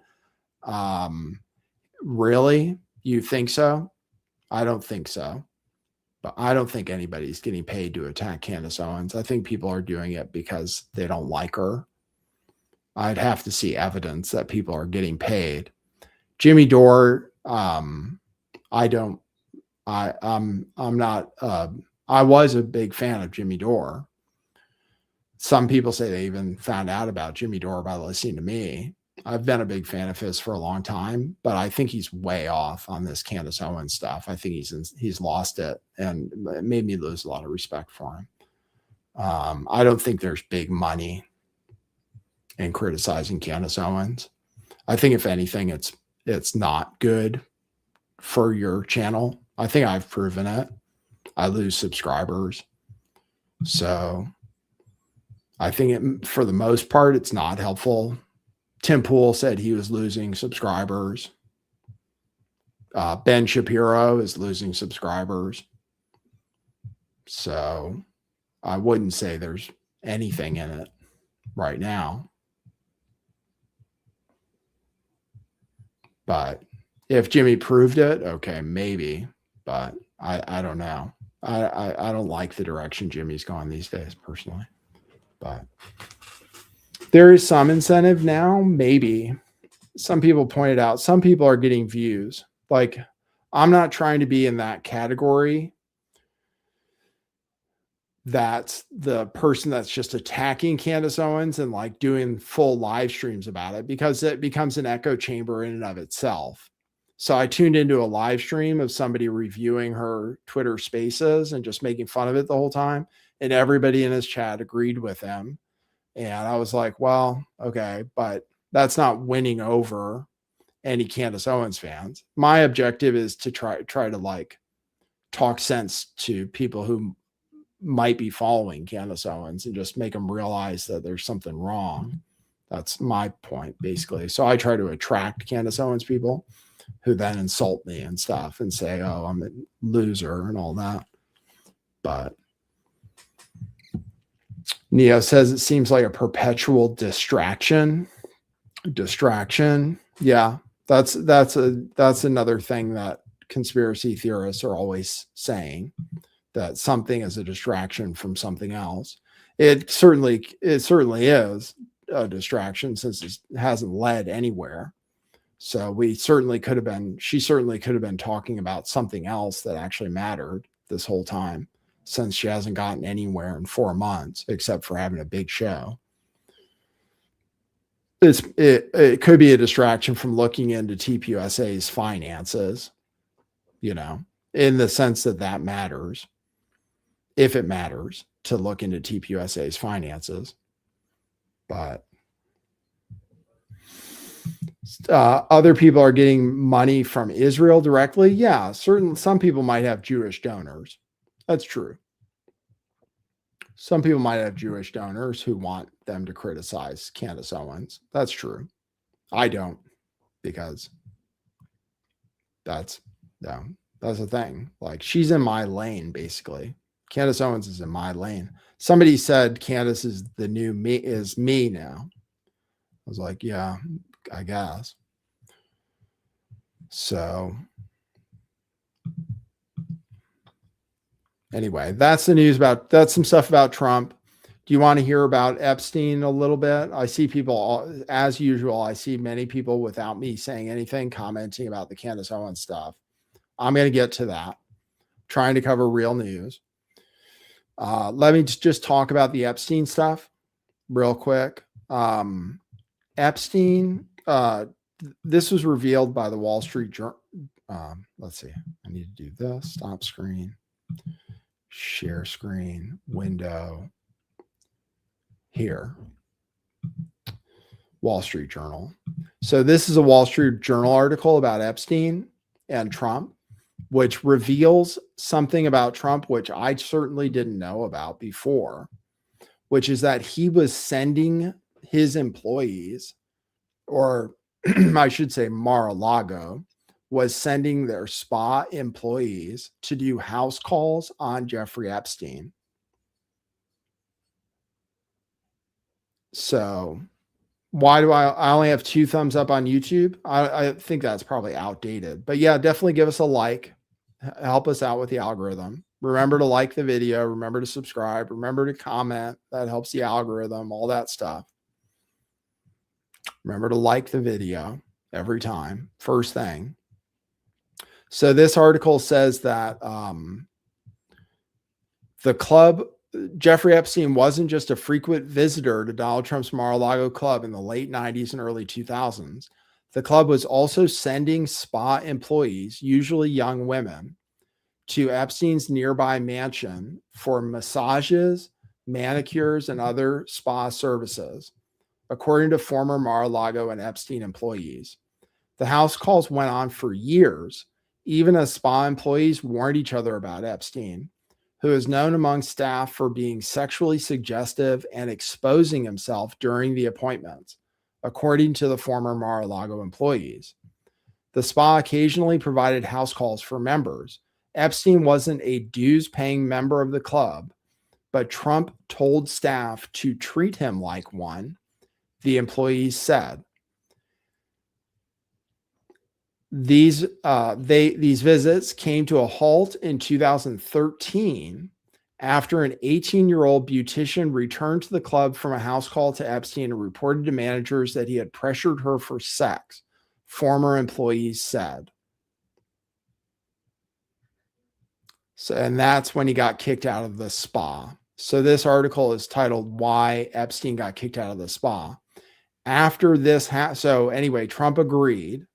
Speaker 1: Really? You think so? I don't think so. But I don't think anybody's getting paid to attack Candace Owens. I think people are doing it because they don't like her. I'd have to see evidence that people are getting paid. Jimmy Dore, I'm not I was a big fan of Jimmy Dore. Some people say they even found out about Jimmy Dore by listening to me. I've been a big fan of his for a long time, but I think he's way off on this Candace Owens stuff. I think he's lost it, and it made me lose a lot of respect for him. I don't think there's big money in criticizing Candace Owens. I think if anything, it's not good for your channel. I think I've proven it. I lose subscribers. So I think for the most part, it's not helpful. Tim Pool said he was losing subscribers. Ben Shapiro is losing subscribers. So I wouldn't say there's anything in it right now. But if Jimmy proved it, okay, maybe. But I don't know. I don't like the direction Jimmy's gone these days personally. But there is some incentive now, maybe. Some people pointed out, some people are getting views. Like, I'm not trying to be in that category. That's the person that's just attacking Candace Owens and like doing full live streams about it, because it becomes an echo chamber in and of itself. So I tuned into a live stream of somebody reviewing her Twitter Spaces and just making fun of it the whole time. And everybody in his chat agreed with him. And I was like, well, okay, but that's not winning over any Candace Owens fans. My objective is to try to like talk sense to people who might be following Candace Owens and just make them realize that there's something wrong. That's my point, basically. So I try to attract Candace Owens people who then insult me and stuff and say, oh, I'm a loser and all that. But Neo says it seems like a perpetual distraction. Yeah, that's another thing that conspiracy theorists are always saying, that something is a distraction from something else. It certainly is a distraction, since it hasn't led anywhere. So she certainly could have been talking about something else that actually mattered this whole time, since she hasn't gotten anywhere in 4 months, except for having a big show. It could be a distraction from looking into TPUSA's finances, in the sense that matters, if it matters to look into TPUSA's finances. But other people are getting money from Israel directly. Yeah, some people might have Jewish donors. That's true. Some people might have Jewish donors who want them to criticize Candace Owens. That's true. I don't, because that's the thing. Like, she's in my lane, basically. Candace Owens is in my lane. Somebody said Candace is the new me, is me now. I was like, yeah, I guess. So anyway, that's the news that's some stuff about Trump. Do you want to hear about Epstein a little bit? I see people, as usual, I see many people without me saying anything commenting about the Candace Owens stuff. I'm going to get to that. Trying to cover real news. Let me just talk about the Epstein stuff real quick. Epstein, this was revealed by the Wall Street Journal. Let's see. I need to do this. Stop screen. Share screen. Window. Here. Wall Street Journal. So this is a Wall Street Journal article about Epstein and Trump, which reveals something about Trump, which I certainly didn't know about before, which is that he was sending his employees, or I should say Mar-a-Lago, was sending their spa employees to do house calls on Jeffrey Epstein. So why do I only have 2 thumbs up on YouTube? I think that's probably outdated, but yeah, definitely give us a like. Help us out with the algorithm. Remember to like the video. Remember to subscribe. Remember to comment. That helps the algorithm, all that stuff. Remember to like the video every time. First thing. So this article says that The club, Jeffrey Epstein wasn't just a frequent visitor to Donald Trump's Mar-a-Lago club in the late 90s and early 2000s. The club was also sending spa employees, usually young women, to Epstein's nearby mansion for massages, manicures, and other spa services, according to former Mar-a-Lago and Epstein employees. The house calls went on for years, even as spa employees warned each other about Epstein, who is known among staff for being sexually suggestive and exposing himself during the appointments, according to the former Mar-a-Lago employees. The spa occasionally provided house calls for members. Epstein wasn't a dues-paying member of the club, but Trump told staff to treat him like one, the employees said. These visits came to a halt in 2013 after an 18-year-old beautician returned to the club from a house call to Epstein and reported to managers that he had pressured her for sex, former employees said. So, and that's when he got kicked out of the spa. So this article is titled "Why Epstein Got Kicked Out of the Spa." After this, so anyway, Trump agreed.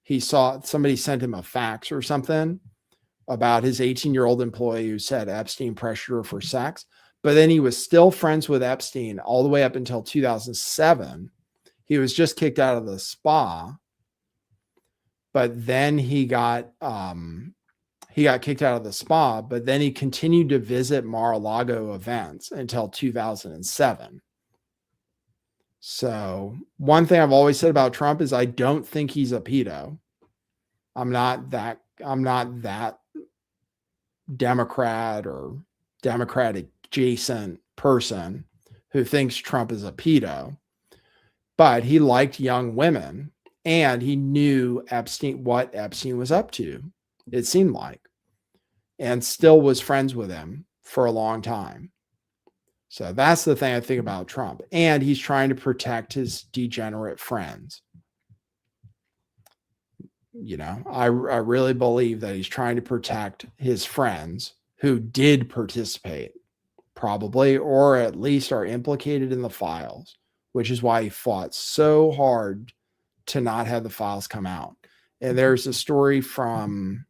Speaker 1: He saw somebody sent him a fax or something about his 18-year-old employee who said Epstein pressured her for sex. But then he was still friends with Epstein all the way up until 2007. He was just kicked out of the spa, but then he got kicked out of the spa. But then he continued to visit Mar-a-Lago events until 2007. So one thing I've always said about Trump is I don't think he's a pedo. I'm not that Democrat or Democratic adjacent person who thinks Trump is a pedo, but he liked young women and he knew what Epstein was up to, it seemed like, and still was friends with him for a long time. So that's the thing I think about Trump. And he's trying to protect his degenerate friends. You know, I really believe that he's trying to protect his friends who did participate, probably, or at least are implicated in the files, which is why he fought so hard to not have the files come out. And there's a story from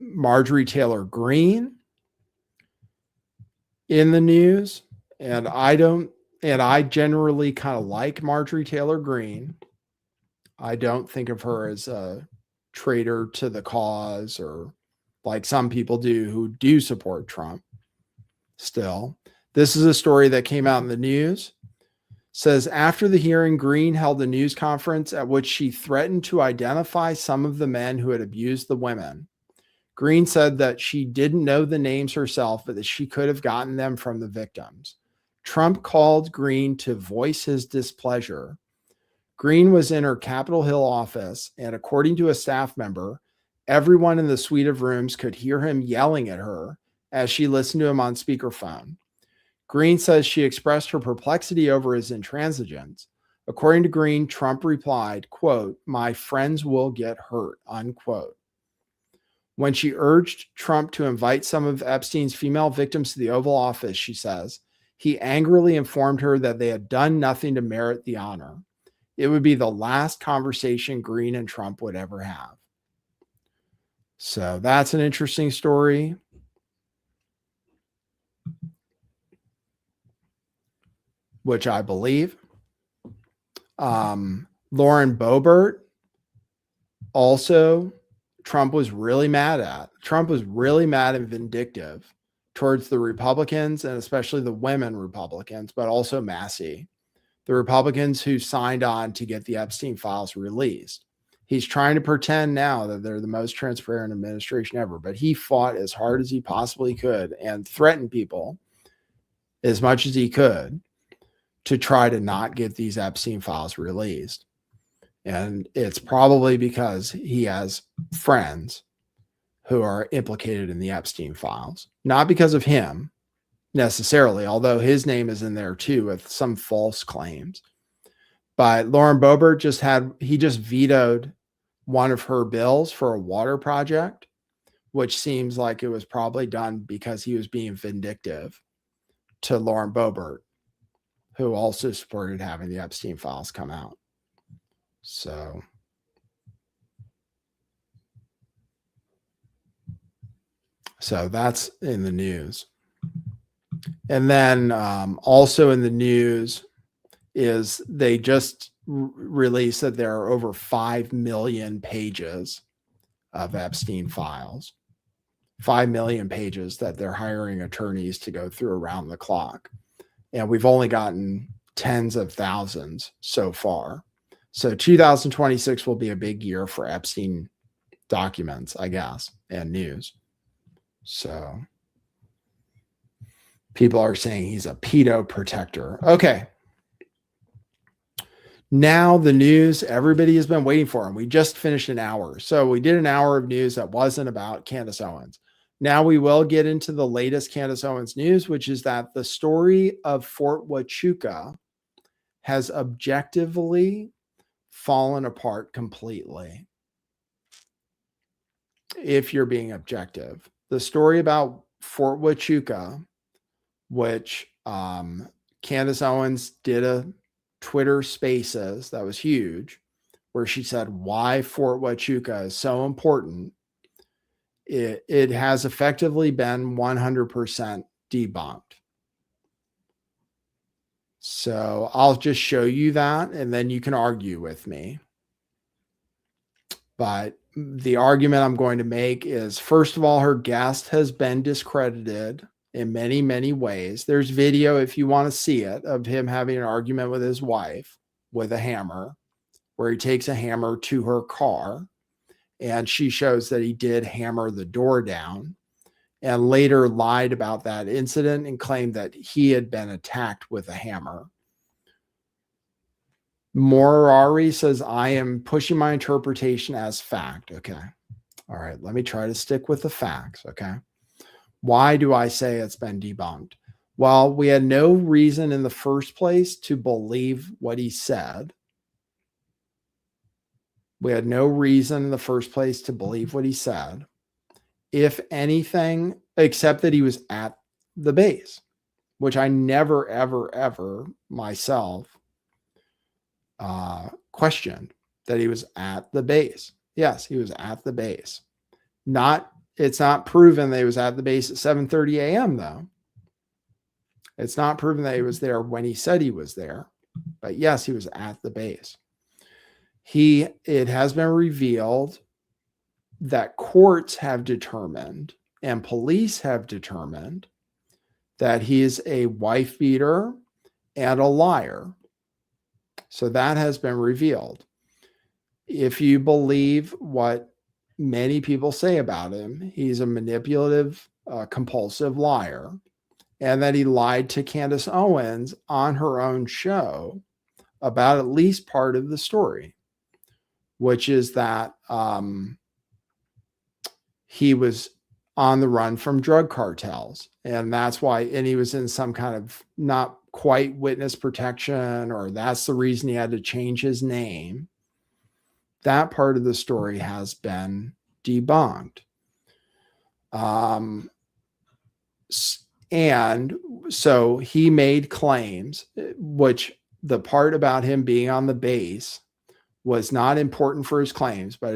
Speaker 1: Marjorie Taylor Greene in the news, and I generally kind of like Marjorie Taylor Greene. I don't think of her as a traitor to the cause or like some people do who do support Trump. Still, this is a story that came out in the news. Says after the hearing, Greene held a news conference at which she threatened to identify some of the men who had abused the women. Greene said that she didn't know the names herself, but that she could have gotten them from the victims. Trump called Greene to voice his displeasure. Greene was in her Capitol Hill office, and according to a staff member, everyone in the suite of rooms could hear him yelling at her as she listened to him on speakerphone. Greene says she expressed her perplexity over his intransigence. According to Greene, Trump replied, quote, "My friends will get hurt," unquote. When she urged Trump to invite some of Epstein's female victims to the Oval Office, she says, he angrily informed her that they had done nothing to merit the honor. It would be the last conversation Greene and Trump would ever have. So that's an interesting story. Which I believe. Lauren Boebert also Trump was really mad at. Trump was really mad and vindictive towards the Republicans and especially the women Republicans, but also Massey, the Republicans who signed on to get the Epstein files released. He's trying to pretend now that they're the most transparent administration ever, but he fought as hard as he possibly could and threatened people as much as he could to try to not get these Epstein files released. And it's probably because he has friends who are implicated in the Epstein files, not because of him necessarily, although his name is in there too with some false claims. But Lauren Boebert just vetoed one of her bills for a water project which seems like it was probably done because he was being vindictive to Lauren Boebert, who also supported having the Epstein files come out. So that's in the news. And then also in the news is they just released that there are over 5 million pages of Epstein files. 5 million pages that they're hiring attorneys to go through around the clock. And we've only gotten tens of thousands so far. So 2026 will be a big year for Epstein documents, I guess, and news. So people are saying he's a pedo protector. Okay. Now the news everybody has been waiting for, and we just finished an hour. So we did an hour of news that wasn't about Candace Owens. Now we will get into the latest Candace Owens news, which is that the story of Fort Huachuca has objectively fallen apart completely. If you're being objective, the story about Fort Huachuca, which Candace Owens did a Twitter Spaces that was huge, where she said why Fort Huachuca is so important. It has effectively been 100% debunked. So I'll just show you that, and then you can argue with me. But the argument I'm going to make is, first of all, her guest has been discredited in many, many ways. There's video, if you want to see it, of him having an argument with his wife with a hammer, where he takes a hammer to her car, and she shows that he did hammer the door down, and later lied about that incident and claimed that he had been attacked with a hammer. Morari says, I am pushing my interpretation as fact. Okay. All right. Let me try to stick with the facts. Okay. Why do I say it's been debunked? Well, we had no reason in the first place to believe what he said. We had no reason in the first place to believe what he said, if anything, except that he was at the base, which I never, ever, ever myself questioned that he was at the base. Yes, he was at the base. It's not proven that he was at the base at 7:30 a.m. though. It's not proven that he was there when he said he was there, but yes, he was at the base. It has been revealed that courts have determined and police have determined that he is a wife beater and a liar. So that has been revealed. If you believe what many people say about him, he's a manipulative, compulsive liar, and that he lied to Candace Owens on her own show about at least part of the story, which is that he was on the run from drug cartels. And that's why, and he was in some kind of not quite witness protection, or that's the reason he had to change his name. That part of the story has been debunked. And so he made claims, which the part about him being on the base was not important for his claims, but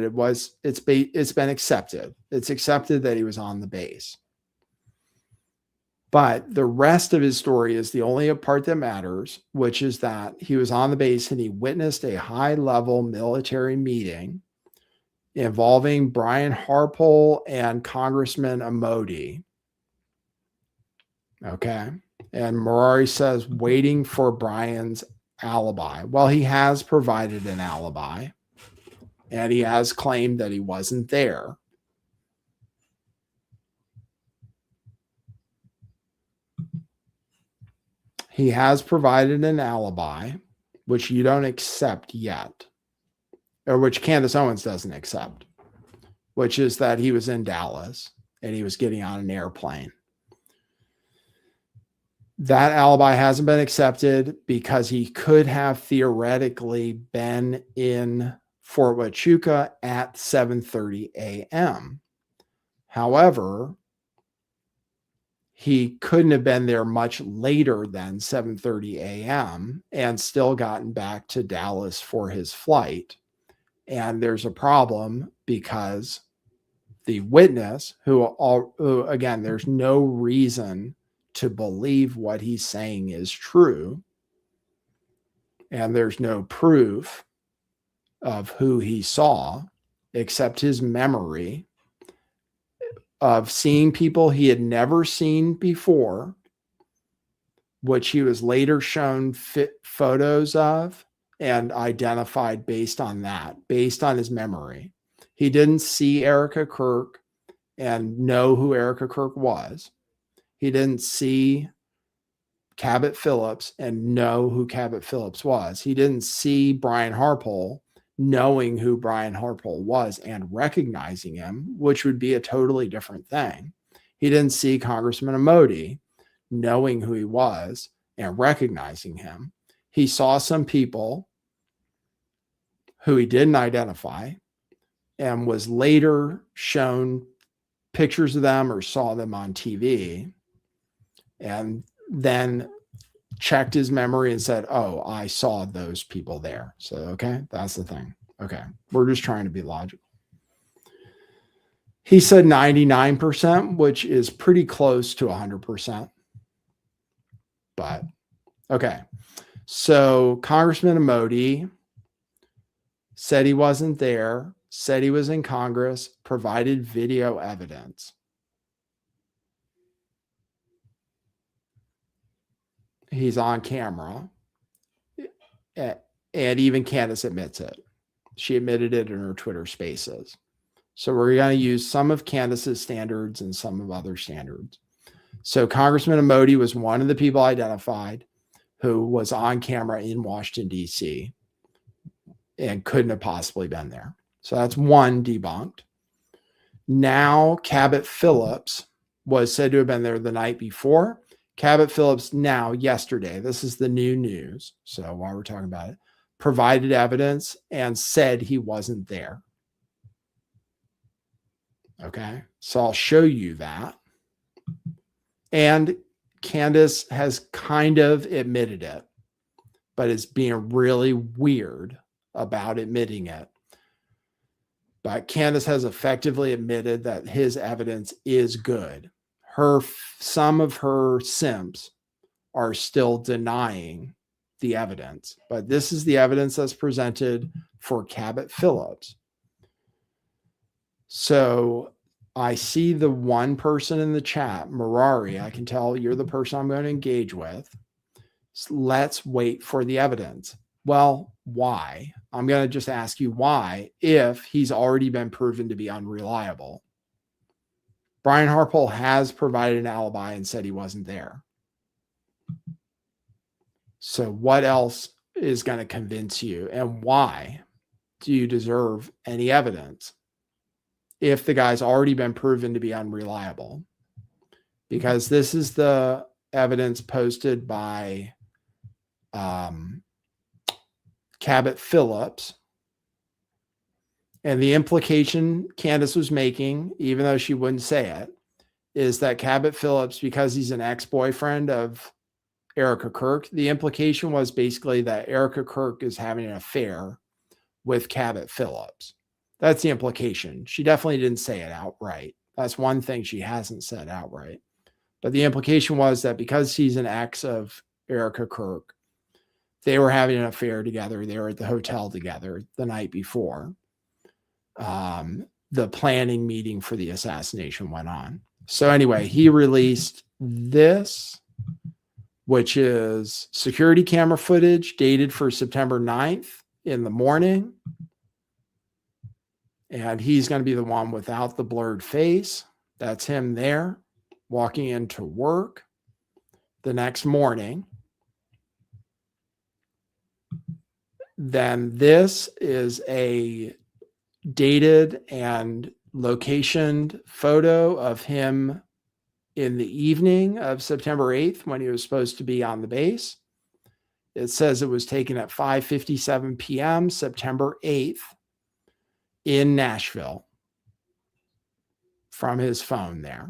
Speaker 1: it's been accepted. It's accepted that he was on the base. But the rest of his story is the only part that matters, which is that he was on the base and he witnessed a high-level military meeting involving Brian Harpole and Congressman Amodi. Okay. And Morari says, waiting for Brian's alibi. Well, he has provided an alibi, and he has claimed that he wasn't there. He has provided an alibi, which you don't accept yet, or which Candace Owens doesn't accept, which is that he was in Dallas and he was getting on an airplane. That alibi hasn't been accepted because he could have theoretically been in Fort Huachuca at 7:30 a.m. However, he couldn't have been there much later than 7:30 a.m. and still gotten back to Dallas for his flight. And there's a problem because the witness, who again, there's no reason to believe what he's saying is true, and there's no proof of who he saw except his memory of seeing people he had never seen before, which he was later shown photos of and identified based on that, based on his memory. He didn't see Erica Kirk and know who Erica Kirk was. He didn't see Cabot Phillips and know who Cabot Phillips was. He didn't see Brian Harpole knowing who Brian Harpole was and recognizing him, which would be a totally different thing. He didn't see Congressman Amodi knowing who he was and recognizing him. He saw some people who he didn't identify and was later shown pictures of them or saw them on TV, and then checked his memory and said, oh, I saw those people there. So, okay, that's the thing. Okay, we're just trying to be logical. He said 99%, which is pretty close to 100%. But, okay. So Congressman Amodi said he wasn't there, said he was in Congress, provided video evidence. He's on camera. And even Candace admits it. She admitted it in her Twitter spaces. So we're going to use some of Candace's standards and some of other standards. So Congressman Amodi was one of the people identified who was on camera in Washington, D.C. and couldn't have possibly been there. So that's one debunked. Now Cabot Phillips was said to have been there the night before. Cabot Phillips now, yesterday, this is the new news, so while we're talking about it, provided evidence and said he wasn't there. Okay, so I'll show you that. And Candace has kind of admitted it, but is being really weird about admitting it. But Candace has effectively admitted that his evidence is good. Some of her simps are still denying the evidence, but this is the evidence that's presented for Cabot Phillips. So I see the one person in the chat, Mirari. I can tell you're the person I'm going to engage with. So let's wait for the evidence. Well, why? I'm going to just ask you why, if he's already been proven to be unreliable. Brian Harpole has provided an alibi and said he wasn't there. So what else is going to convince you, and why do you deserve any evidence if the guy's already been proven to be unreliable? Because this is the evidence posted by Cabot Phillips. And the implication Candace was making, even though she wouldn't say it, is that Cabot Phillips, because he's an ex-boyfriend of Erica Kirk, the implication was basically that Erica Kirk is having an affair with Cabot Phillips. That's the implication. She definitely didn't say it outright. That's one thing she hasn't said outright. But the implication was that because he's an ex of Erica Kirk, they were having an affair together. They were at the hotel together the night before the planning meeting for the assassination went on. So anyway, he released this, which is security camera footage dated for September 9th in the morning. And he's going to be the one without the blurred face. That's him there walking into work the next morning. Then this is a dated and locationed photo of him in the evening of September 8th when he was supposed to be on the base. It says it was taken at 5:57 p.m. September 8th in Nashville. from his phone there.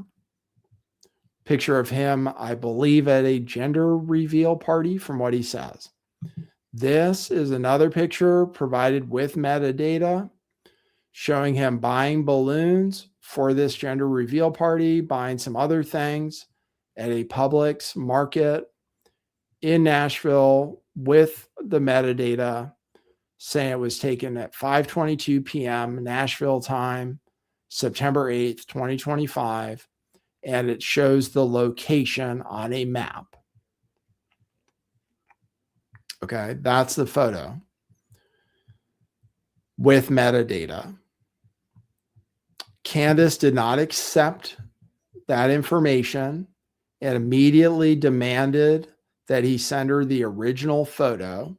Speaker 1: Picture of him, I believe, at a gender reveal party from what he says. This is another picture provided with metadata showing him buying balloons for this gender reveal party, buying some other things at a Publix market in Nashville with the metadata saying it was taken at 5:22 p.m. Nashville time, September 8th, 2025, and it shows the location on a map. Okay, that's the photo with metadata. Candace did not accept that information and immediately demanded that he send her the original photo,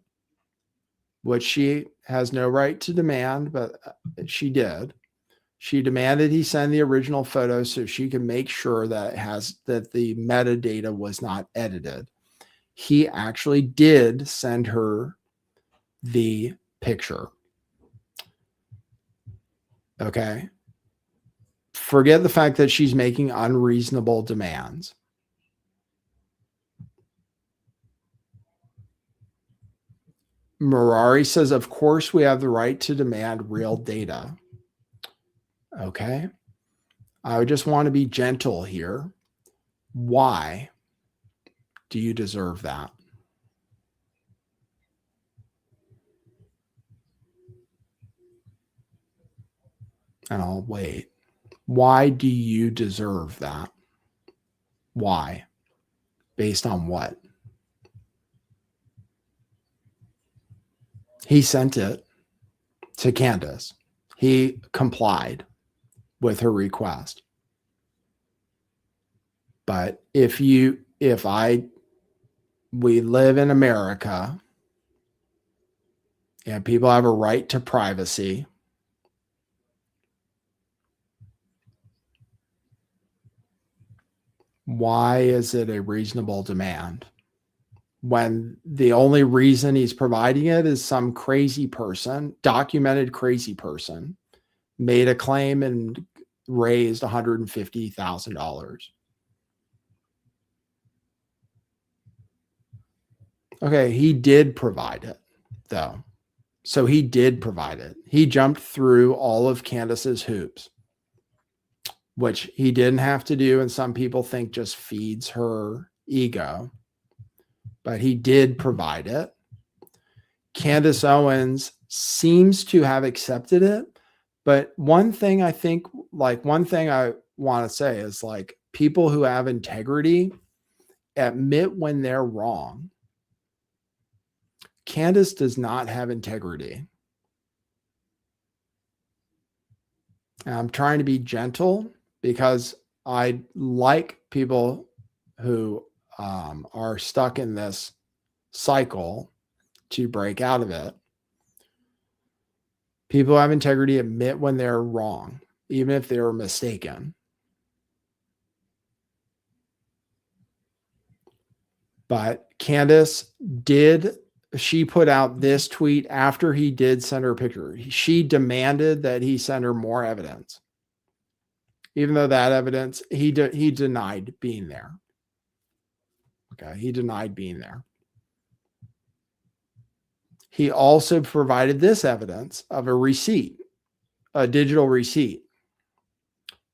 Speaker 1: which she has no right to demand, but she did. She demanded he send the original photo so she could make sure that that the metadata was not edited. He actually did send her the picture. Okay. Forget the fact that she's making unreasonable demands. Merari says, of course, we have the right to demand real data. Okay. I would just want to be gentle here. Why do you deserve that? And I'll wait. Why do you deserve that? Why? Based on what? He sent it to Candace. He complied with her request. But we live in America and people have a right to privacy. Why is it a reasonable demand when the only reason he's providing it is some crazy person, documented crazy person, made a claim and raised $150,000? Okay, he did provide it, though. So he did provide it. He jumped through all of Candace's hoops, which he didn't have to do, and some people think just feeds her ego. But he did provide it. Candace Owens seems to have accepted it. But one thing I want to say is, like, people who have integrity admit when they're wrong. Candace does not have integrity. And I'm trying to be gentle because I like people who are stuck in this cycle to break out of it. People who have integrity admit when they're wrong, even if they were mistaken. But Candace she put out this tweet after he did send her a picture. She demanded that he send her more evidence. Even though that evidence, he denied being there. Okay, he denied being there. He also provided this evidence of a receipt, a digital receipt,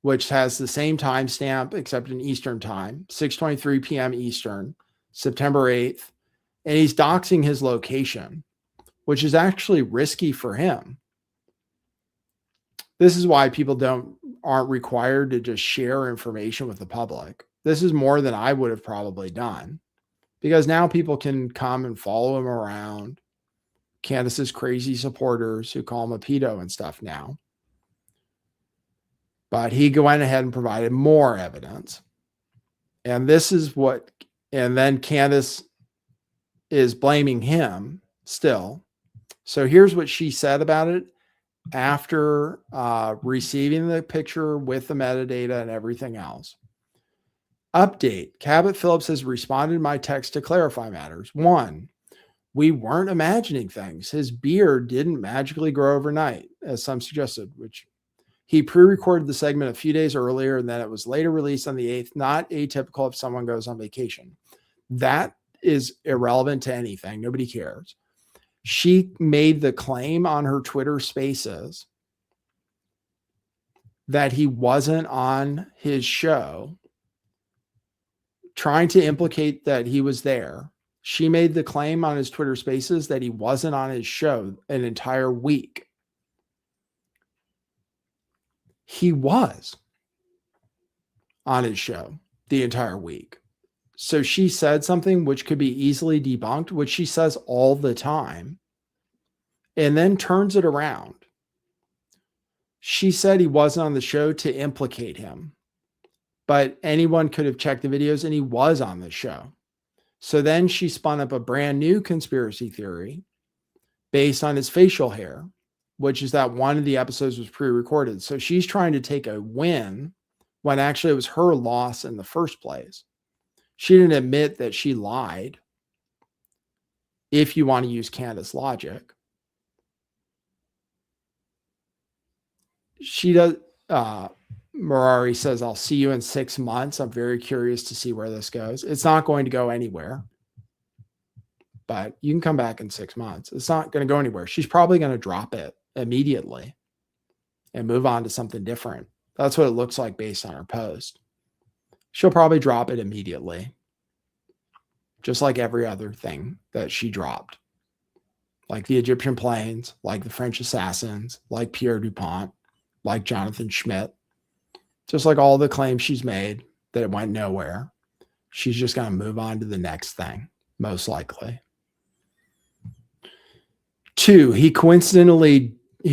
Speaker 1: which has the same timestamp except in Eastern time, 6:23 p.m. Eastern, September 8th. And he's doxing his location, which is actually risky for him. This is why people aren't required to just share information with the public. This is more than I would have probably done, because now people can come and follow him around. Candace's crazy supporters who call him a pedo and stuff now. But he went ahead and provided more evidence. And then Candace is blaming him still. So here's what she said about it after receiving the picture with the metadata and everything else. Update. Cabot Phillips has responded to my text to clarify matters. 1, we weren't imagining things. His beard didn't magically grow overnight, as some suggested, which He pre-recorded the segment a few days earlier, and then it was later released on the 8th. Not atypical if someone goes on vacation. That is irrelevant to anything. Nobody cares. She made the claim on her Twitter Spaces that he wasn't on his show, trying to implicate that he was there. She made the claim on his Twitter Spaces that he wasn't on his show an entire week. He was on his show the entire week. So she said something which could be easily debunked, which she says all the time, and then turns it around. She said he wasn't on the show to implicate him, but anyone could have checked the videos and he was on the show. So then she spun up a brand new conspiracy theory based on his facial hair, which is that one of the episodes was pre-recorded. So she's trying to take a win when actually it was her loss in the first place. She didn't admit that she lied, if you want to use Candace logic. She does. Merari says, I'll see you in 6 months. I'm very curious to see where this goes. It's not going to go anywhere, but you can come back in 6 months. It's not going to go anywhere. She's probably going to drop it immediately and move on to something different. That's what it looks like based on her post. She'll probably drop it immediately, just like every other thing that she dropped, like the Egyptian planes, like the French assassins, like Pierre Dupont, like Jonathan Schmidt, just like all the claims she's made that it went nowhere. She's just going to move on to the next thing, most likely. 2, he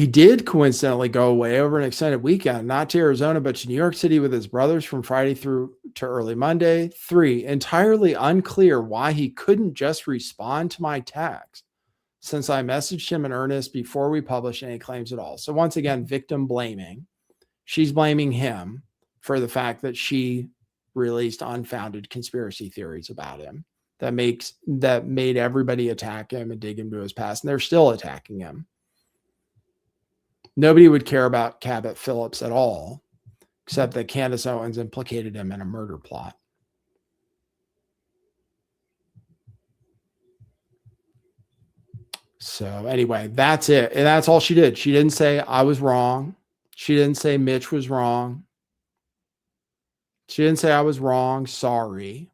Speaker 1: did coincidentally go away over an extended weekend, not to Arizona, but to New York City with his brothers from Friday through to early Monday. 3, entirely unclear why he couldn't just respond to my text, since I messaged him in earnest before we published any claims at all. So once again, victim blaming. She's blaming him for the fact that she released unfounded conspiracy theories about him that made everybody attack him and dig into his past. And they're still attacking him. Nobody would care about Cabot Phillips at all, except that Candace Owens implicated him in a murder plot. So anyway, that's it. And that's all she did. She didn't say I was wrong. She didn't say Mitch was wrong. She didn't say I was wrong. Sorry.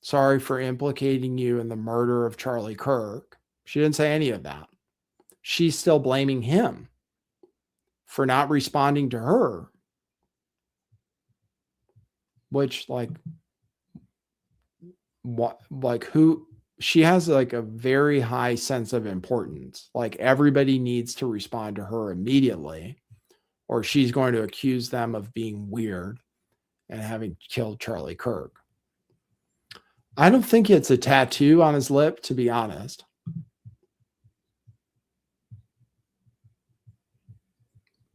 Speaker 1: Sorry for implicating you in the murder of Charlie Kirk. She didn't say any of that. She's still blaming him for not responding to her. Which, she has like a very high sense of importance. Like everybody needs to respond to her immediately, or she's going to accuse them of being weird and having killed Charlie Kirk. I don't think it's a tattoo on his lip, to be honest.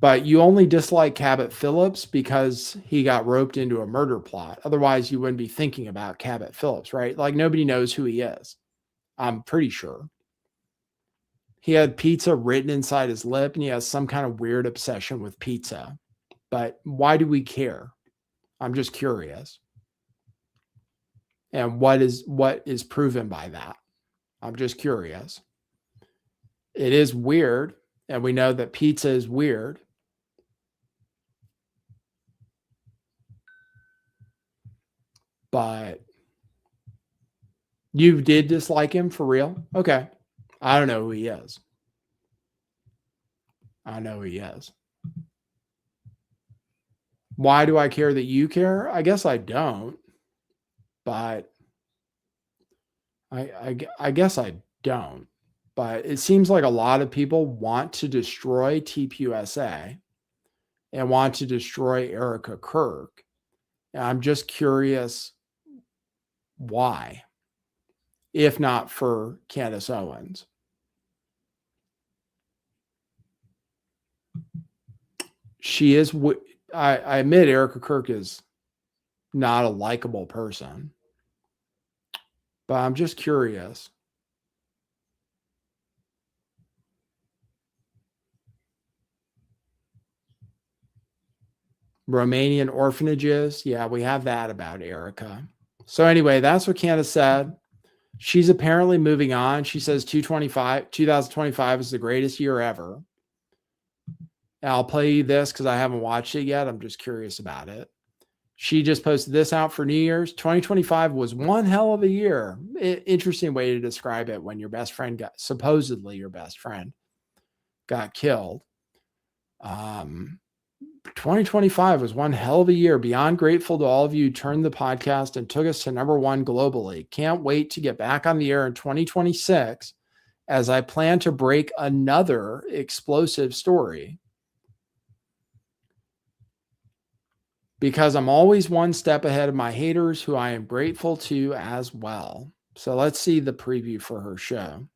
Speaker 1: But you only dislike Cabot Phillips because he got roped into a murder plot. Otherwise, you wouldn't be thinking about Cabot Phillips, right? Like nobody knows who he is. I'm pretty sure. He had pizza written inside his lip and he has some kind of weird obsession with pizza. But why do we care? I'm just curious. And what is proven by that? I'm just curious. It is weird, and we know that pizza is weird. But you did dislike him for real? Okay. I don't know who he is. I know who he is. Why do I care that you care? I guess I don't. But I guess I don't. But it seems like a lot of people want to destroy TPUSA and want to destroy Erica Kirk. And I'm just curious why, if not for Candace Owens. She is, I admit Erica Kirk is not a likable person, but I'm just curious. Romanian orphanages. Yeah, we have that about Erica. So anyway, that's what Candace said. She's apparently moving on. She says 2025 is the greatest year ever. And I'll play you this because I haven't watched it yet. I'm just curious about it. She just posted this out for New Year's. 2025 was one hell of a year. Interesting way to describe it when your best friend supposedly your best friend got killed. 2025 was one hell of a year. Beyond grateful to all of you who turned the podcast and took us to #1 globally. Can't wait to get back on the air in 2026 as I plan to break another explosive story. Because I'm always one step ahead of my haters, who I am grateful to as well. So let's see the preview for her show.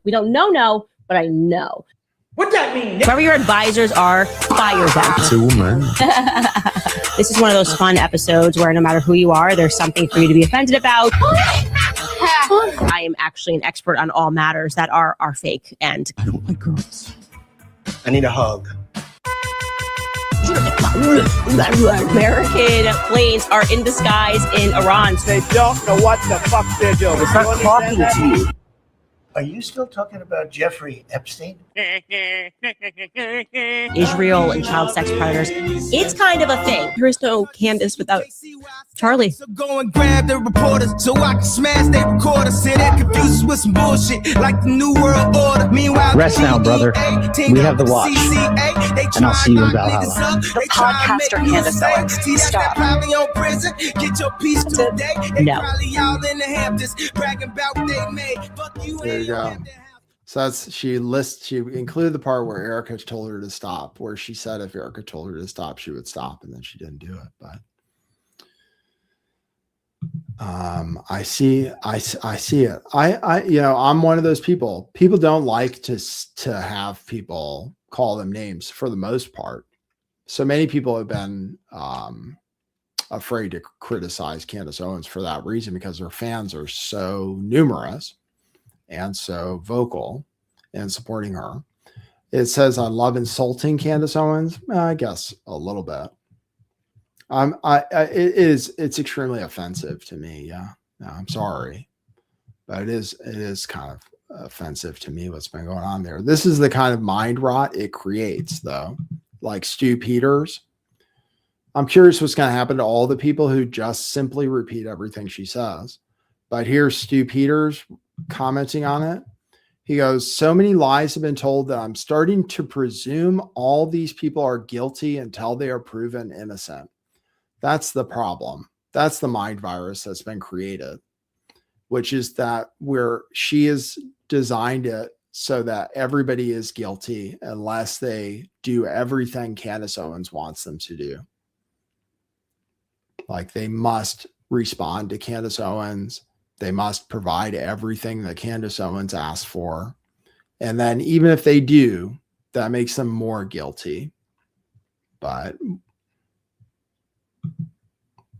Speaker 9: We don't know, but I know.
Speaker 5: What that mean?
Speaker 9: Whoever your advisors are, fire them.
Speaker 10: It's a woman.
Speaker 9: This is one of those fun episodes where no matter who you are, there's something for you to be offended about. I am actually an expert on all matters that are fake. And
Speaker 10: I don't like girls. I need a hug.
Speaker 9: American planes are in disguise in Iran.
Speaker 2: They don't know what the fuck they're doing.
Speaker 10: It's not talking to you.
Speaker 2: Are you still talking about Jeffrey Epstein?
Speaker 9: Israel and child sex predators. It's kind of a thing. There is no Candace without Charlie.
Speaker 11: So go and grab the reporters so I can smash their recorders. Sit there confused with some bullshit like the New World Order. Meanwhile,
Speaker 10: Rest now, brother. We have the watch. And I'll see you in Valhalla.
Speaker 11: The podcaster Candace Owens. Stop.
Speaker 9: No.
Speaker 1: There you go. So that's she included the part where Erica told her to stop, where she said if Erica told her to stop, she would stop, and then she didn't do it. But I see it. I'm one of those people. People don't like to have people call them names for the most part. So many people have been afraid to criticize Candace Owens for that reason, because her fans are so numerous and so vocal in supporting her. It says, I love insulting Candace Owens. I guess a little bit. It's extremely offensive to me. Yeah. No, I'm sorry, but it is kind of offensive to me what's been going on there. This is the kind of mind rot it creates, though. Like Stu Peters. I'm curious what's going to happen to all the people who just simply repeat everything she says. But here's Stu Peters commenting on it. He goes, so many lies have been told that I'm starting to presume all these people are guilty until they are proven innocent. That's the problem. That's the mind virus that's been created, which is that where she has designed it so that everybody is guilty unless they do everything Candace Owens wants them to do. Like they must respond to Candace Owens. They must provide everything that Candace Owens asked for. And then even if they do, that makes them more guilty. But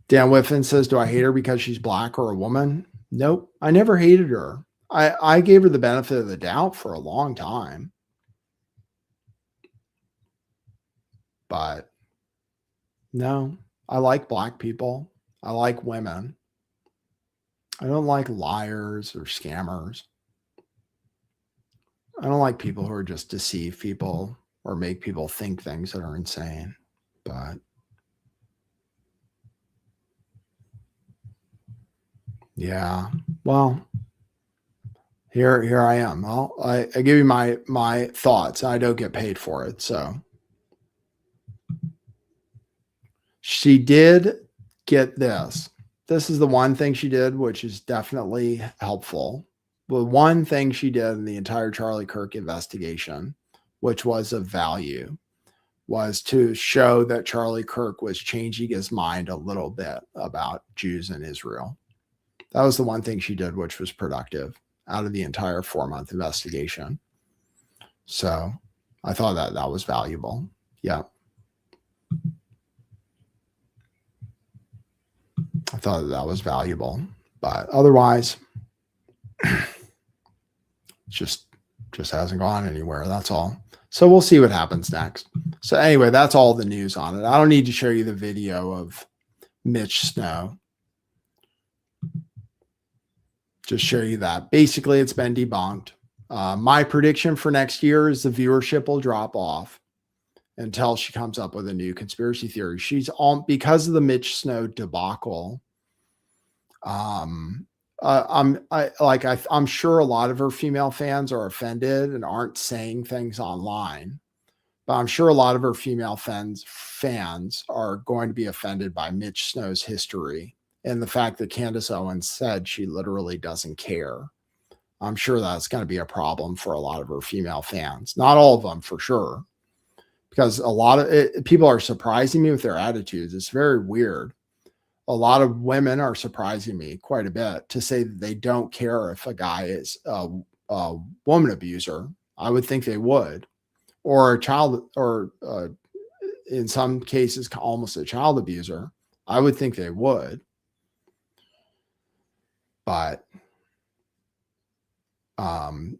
Speaker 1: Dan Whiffen says, do I hate her because she's black or a woman? Nope. I never hated her. I gave her the benefit of the doubt for a long time. But no, I like black people. I like women. I don't like liars or scammers. I don't like people who are just deceive people or make people think things that are insane. But yeah, well, here I am. Well, I give you my thoughts. I don't get paid for it. So she did get this. This is the one thing she did, which is definitely helpful. The one thing she did in the entire Charlie Kirk investigation, which was of value, was to show that Charlie Kirk was changing his mind a little bit about Jews in Israel. That was the one thing she did, which was productive out of the entire 4-month investigation. So I thought that was valuable. Yeah. I thought that was valuable, but otherwise, just hasn't gone anywhere. That's all. So we'll see what happens next. So anyway, that's all the news on it. I don't need to show you the video of Mitch Snow. Just show you that. Basically, it's been debunked. My prediction for next year is the viewership will drop off until she comes up with a new conspiracy theory. She's on because of the Mitch Snow debacle. I'm sure a lot of her female fans are offended and aren't saying things online, but I'm sure a lot of her female fans are going to be offended by Mitch Snow's history and the fact that Candace Owens said she literally doesn't care. I'm sure that's going to be a problem for a lot of her female fans. Not all of them, for sure, because a lot of people are surprising me with their attitudes. It's very weird. A lot of women are surprising me quite a bit to say that they don't care if a guy is a woman abuser. I would think they would, or a child, or in some cases, almost a child abuser. I would think they would, but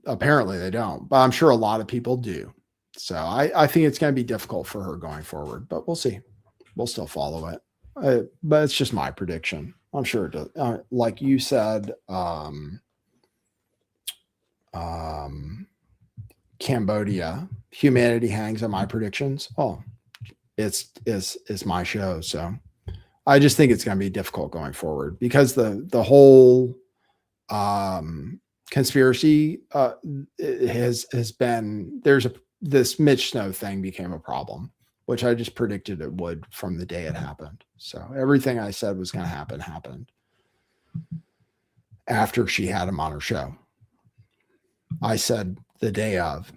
Speaker 1: apparently they don't. But I'm sure a lot of people do. So I think it's going to be difficult for her going forward, but we'll see. We'll still follow it. But it's just my prediction. I'm sure it does. Like you said, Cambodia, humanity hangs on my predictions. Oh, it's my show. So I just think it's going to be difficult going forward because the whole conspiracy has been this Mitch Snow thing became a problem, which I just predicted it would from the day it happened. So everything I said was going to happen happened after she had him on her show. I said the day of,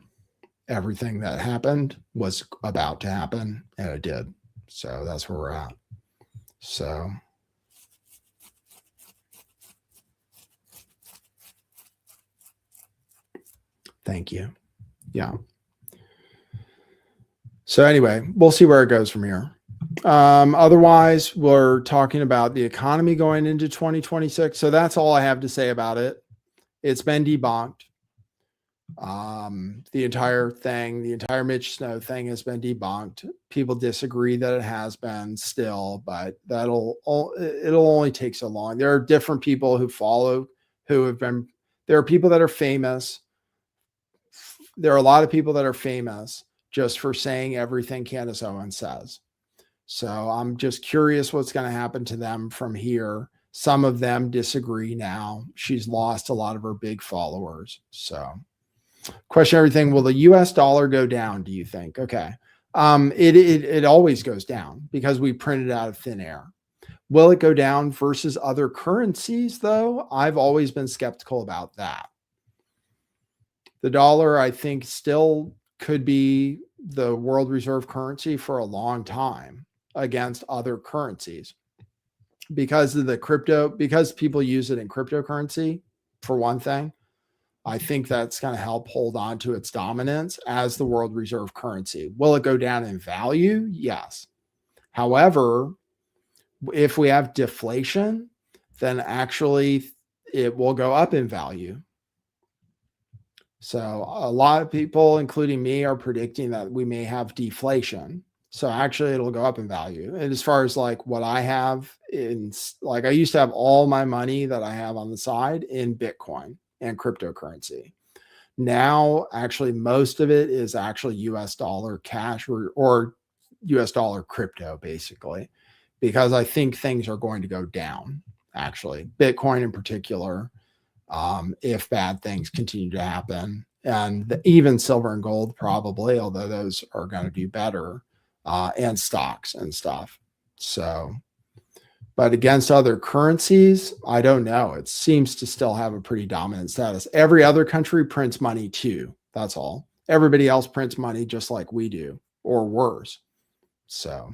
Speaker 1: everything that happened was about to happen, and it did. So that's where we're at. So thank you. Yeah. So anyway, we'll see where it goes from here. Otherwise, we're talking about the economy going into 2026. So that's all I have to say about it. It's been debunked. The entire thing, the entire Mitch Snow thing has been debunked. People disagree that it has been still, but it'll only take so long. There are different people who follow, there are people that are famous. There are a lot of people that are famous just for saying everything Candace Owens says. So I'm just curious what's going to happen to them from here. Some of them disagree now. She's lost a lot of her big followers. So question everything. Will the US dollar go down, do you think? Okay. It always goes down because we print it out of thin air. Will it go down versus other currencies, though? I've always been skeptical about that. The dollar, I think, still could be the world reserve currency for a long time against other currencies because of the crypto, because people use it in cryptocurrency, for one thing. I think that's going to help hold on to its dominance as the world reserve currency. Will it go down in value? Yes. However, if we have deflation, then actually it will go up in value. So a lot of people, including me, are predicting that we may have deflation. So actually it'll go up in value. And as far as like what I have in, like I used to have all my money that I have on the side in Bitcoin and cryptocurrency. Now, actually, most of it is actually US dollar cash or US dollar crypto, basically, because I think things are going to go down, actually. Bitcoin in particular, if bad things continue to happen, and even silver and gold probably, although those are going to do better, and stocks and stuff. So, but against other currencies, I don't know. It seems to still have a pretty dominant status. Every other country prints money too. That's all. Everybody else prints money just like we do, or worse. So.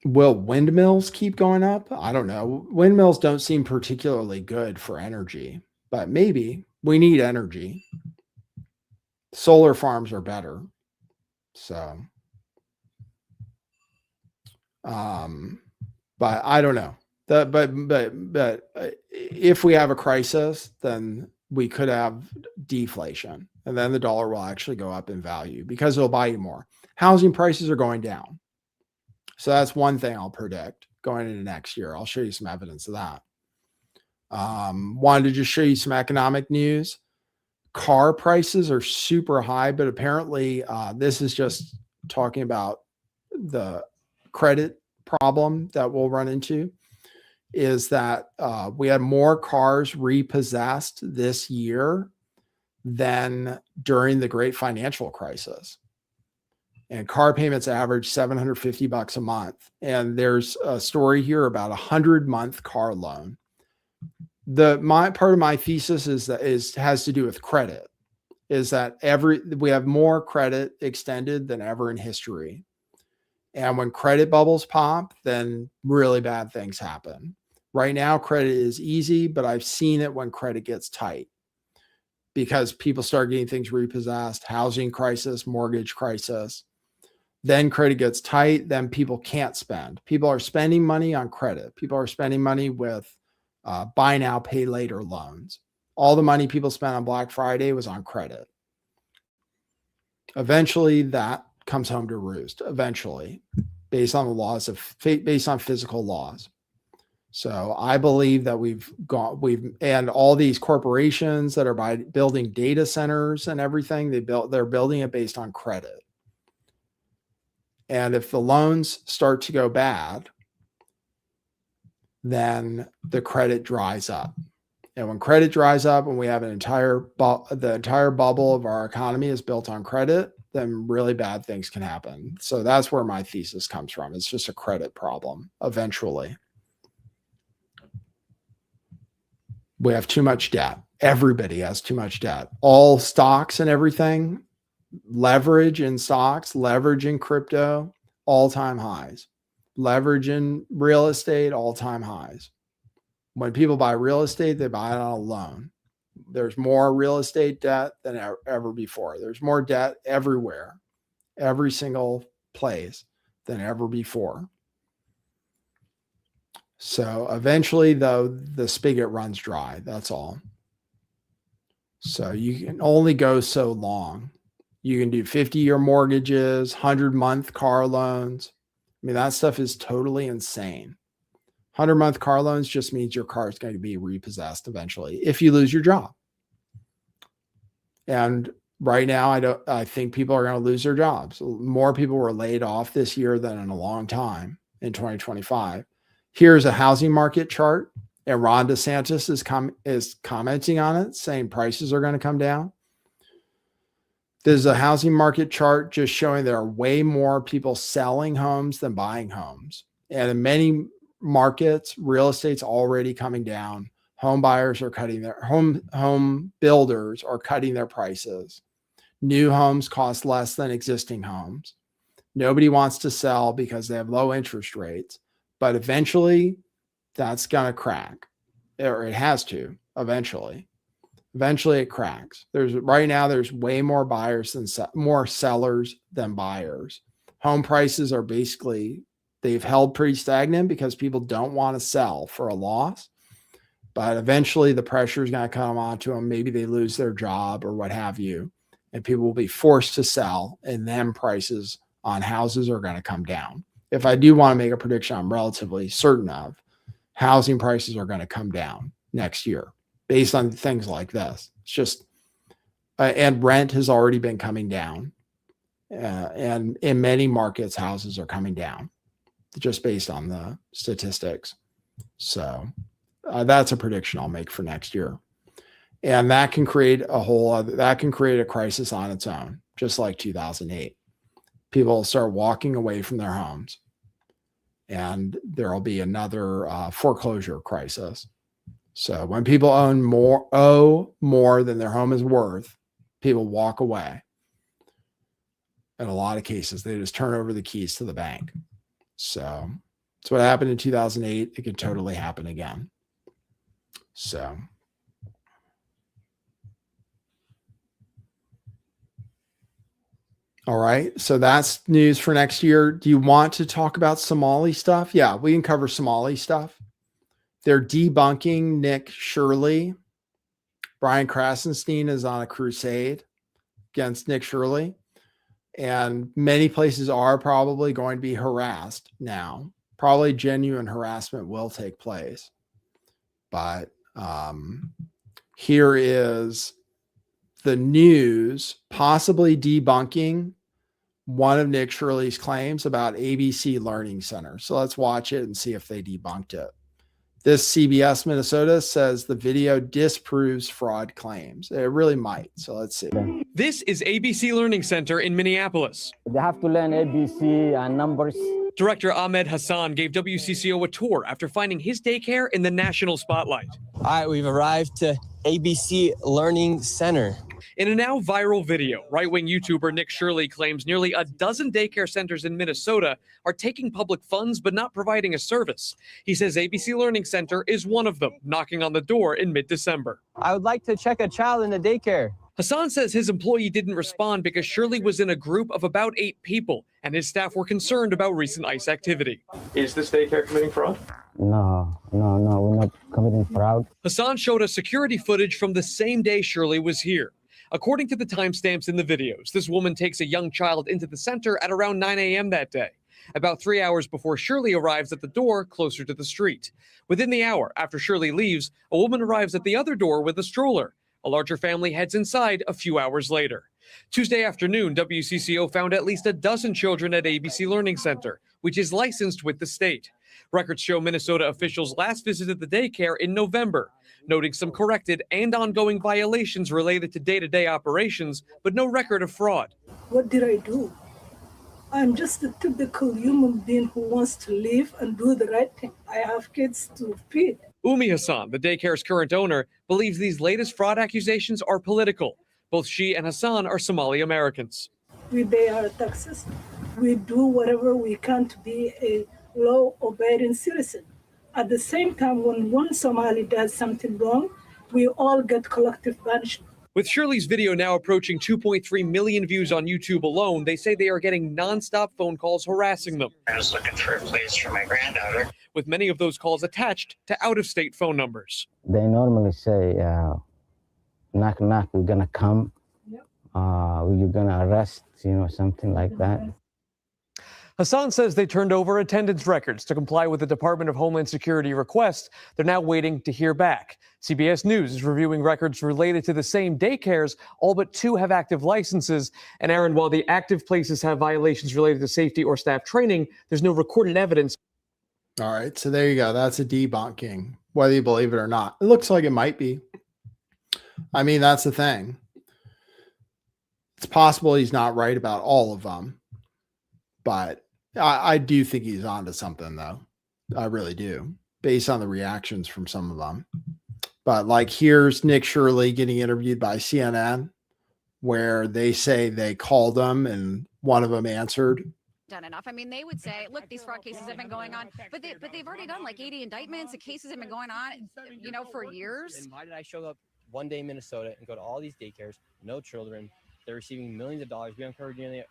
Speaker 1: Will windmills keep going up? I don't know. Windmills don't seem particularly good for energy, but maybe we need energy. Solar farms are better. So, but I don't know. But if we have a crisis, then we could have deflation, and then the dollar will actually go up in value because it'll buy you more. Housing prices are going down. So that's one thing I'll predict going into next year. I'll show you some evidence of that. Wanted to just show you some economic news. Car prices are super high, but apparently this is just talking about the credit problem that we'll run into, is that we had more cars repossessed this year than during the great financial crisis. And car payments average $750 a month. And there's a story here about a 100-month car loan. My part of my thesis has to do with credit, is that we have more credit extended than ever in history. And when credit bubbles pop, then really bad things happen. Right now, credit is easy, but I've seen it when credit gets tight because people start getting things repossessed, housing crisis, mortgage crisis. Then credit gets tight, then people can't spend. People are spending money on credit. People are spending money with buy now, pay later loans. All the money people spent on Black Friday was on credit. Eventually, that comes home to roost. Eventually, based on the laws based on physical laws. So I believe that and all these corporations that are building data centers and everything, they're building it based on credit. And if the loans start to go bad, then the credit dries up. And when credit dries up and we have the entire bubble of our economy is built on credit, then really bad things can happen. So that's where my thesis comes from. It's just a credit problem eventually. We have too much debt. Everybody has too much debt. All stocks and everything, leverage in stocks, leverage in crypto, all-time highs. Leverage in real estate, all-time highs. When people buy real estate, they buy it on a loan. There's more real estate debt than ever before. There's more debt everywhere, every single place than ever before. So eventually, though, the spigot runs dry. That's all. So you can only go so long. You can do 50-year mortgages, 100-month car loans. I mean, that stuff is totally insane. 100-month car loans just means your car is going to be repossessed eventually if you lose your job. And right now, I think people are going to lose their jobs. More people were laid off this year than in a long time in 2025. Here's a housing market chart, and Ron DeSantis is commenting on it, saying prices are going to come down. There's a housing market chart just showing there are way more people selling homes than buying homes. And in many markets, real estate's already coming down. Home buyers are cutting their home builders are cutting their prices. New homes cost less than existing homes. Nobody wants to sell because they have low interest rates, but eventually that's going to crack, or it has to eventually. Eventually it cracks. Right now there's way more buyers than more sellers than buyers. Home prices are they've held pretty stagnant because people don't want to sell for a loss. But eventually the pressure is going to come onto them. Maybe they lose their job or what have you, and people will be forced to sell, and then prices on houses are going to come down. If I do want to make a prediction I'm relatively certain of, housing prices are going to come down next year based on things like this. It's just, and rent has already been coming down. And in many markets, houses are coming down just based on the statistics. So that's a prediction I'll make for next year. And that can create a crisis on its own, just like 2008. People will start walking away from their homes, and there'll be another foreclosure crisis. So when people owe more than their home is worth, people walk away. In a lot of cases, they just turn over the keys to the bank. So that's what happened in 2008. It could totally happen again. So. All right. So that's news for next year. Do you want to talk about Somali stuff? Yeah, we can cover Somali stuff. They're debunking Nick Shirley. Brian Krasenstein is on a crusade against Nick Shirley. And many places are probably going to be harassed now. Probably genuine harassment will take place. But here is the news possibly debunking one of Nick Shirley's claims about ABC Learning Center. So let's watch it and see if they debunked it. This CBS Minnesota says the video disproves fraud claims. It really might. So let's see.
Speaker 12: This is ABC Learning Center in Minneapolis.
Speaker 10: They have to learn ABC and numbers.
Speaker 12: Director Ahmed Hassan gave WCCO a tour after finding his daycare in the national spotlight.
Speaker 13: All right, we've arrived to ABC Learning Center.
Speaker 12: In a now viral video, right-wing YouTuber Nick Shirley claims nearly a dozen daycare centers in Minnesota are taking public funds but not providing a service. He says ABC Learning Center is one of them, knocking on the door in mid-December.
Speaker 13: I would like to check a child in the daycare.
Speaker 12: Hassan says his employee didn't respond because Shirley was in a group of about 8 people, and his staff were concerned about recent ICE activity.
Speaker 6: Is this daycare committing fraud?
Speaker 10: No, we're not committing fraud.
Speaker 12: Hassan showed us security footage from the same day Shirley was here. According to the timestamps in the videos, this woman takes a young child into the center at around 9 a.m. that day, about 3 hours before Shirley arrives at the door closer to the street. Within the hour after Shirley leaves, a woman arrives at the other door with a stroller. A larger family heads inside a few hours later. Tuesday afternoon, WCCO found at least a dozen children at ABC Learning Center, which is licensed with the state. Records show Minnesota officials last visited the daycare in November, noting some corrected and ongoing violations related to day-to-day operations, but no record of fraud.
Speaker 14: What did I do? I'm just a typical human being who wants to live and do the right thing. I have kids to feed.
Speaker 12: Umi Hassan, the daycare's current owner, believes these latest fraud accusations are political. Both she and Hassan are Somali Americans.
Speaker 14: We pay our taxes. We do whatever we can to be a law-abiding citizen. At the same time, when one Somali does something wrong, we all get collective punishment.
Speaker 12: With Shirley's video now approaching 2.3 million views on YouTube alone, they say they are getting nonstop phone calls harassing them.
Speaker 15: I was looking for a place for my granddaughter.
Speaker 12: With many of those calls attached to out-of-state phone numbers.
Speaker 10: They normally say, knock, knock, we're going to come. Yep. You're going to arrest, something like that.
Speaker 12: Hassan says they turned over attendance records to comply with the Department of Homeland Security request. They're now waiting to hear back. CBS News is reviewing records related to the same daycares. All but 2 have active licenses. And Aaron, while the active places have violations related to safety or staff training, there's no recorded evidence.
Speaker 1: All right. So there you go. That's a debunking, whether you believe it or not. It looks like it might be. I mean, that's the thing. It's possible he's not right about all of them, but I do think he's onto something, though. I really do, based on the reactions from some of them. But like, here's Nick Shirley getting interviewed by CNN, where they say they called him and one of them answered.
Speaker 16: Done enough. I mean, they would say, look, these fraud cases have been going on, but they've already done like 80 indictments. The cases have been going on, for years.
Speaker 13: And why did I show up one day in Minnesota and go to all these daycares, no children, they're receiving millions of dollars. We uncovered nearly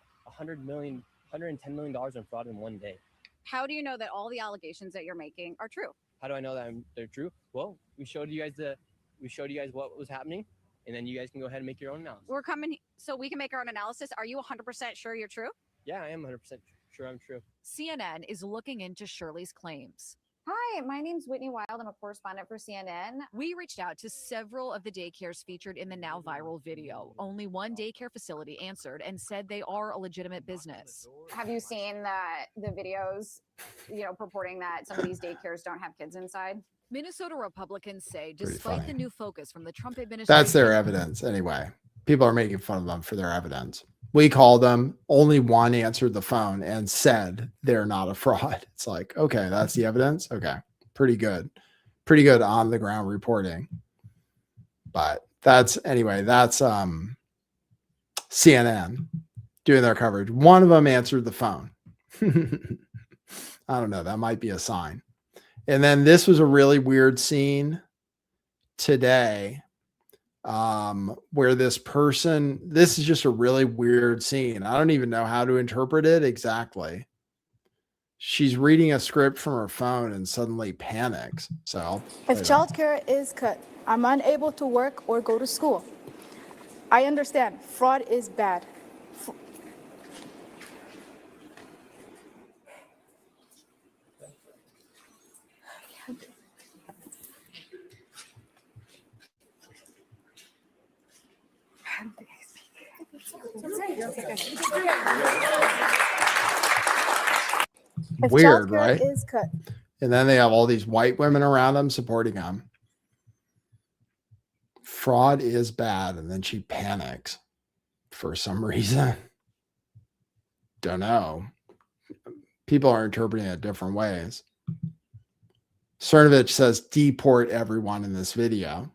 Speaker 13: $110 million in fraud in one day.
Speaker 16: How do you know that all the allegations that you're making are true?
Speaker 13: How do I know that they're true? Well, we showed you guys what was happening, and then you guys can go ahead and make your own analysis.
Speaker 16: We're coming so we can make our own analysis. Are you 100% sure you're true?
Speaker 13: Yeah, I am 100% sure I'm true.
Speaker 17: CNN is looking into Shirley's claims.
Speaker 18: Hi, my name's Whitney Wild. I'm a correspondent for CNN.
Speaker 17: We reached out to several of the daycares featured in the now viral video. Only one daycare facility answered and said they are a legitimate business.
Speaker 18: Have you seen the videos, purporting that some of these daycares don't have kids inside?
Speaker 17: Minnesota Republicans say, despite the new focus from the Trump administration,
Speaker 1: that's their evidence anyway. People are making fun of them for their evidence. We called them. Only one answered the phone and said they're not a fraud. It's like, okay, that's the evidence. Okay, pretty good on the ground reporting. But that's CNN doing their coverage. One of them answered the phone. I don't know. That might be a sign. And then this was a really weird scene today. Where this is just a really weird scene. I don't even know how to interpret it exactly. She's reading a script from her phone and suddenly panics. So
Speaker 19: If childcare is cut, I'm unable to work or go to school. I understand fraud is bad. If
Speaker 1: weird,
Speaker 19: childcare
Speaker 1: right?
Speaker 19: is cut.
Speaker 1: And then they have all these white women around them supporting them. Fraud is bad. And then she panics for some reason. Don't know. People are interpreting it different ways. Cernovich says deport everyone in this video.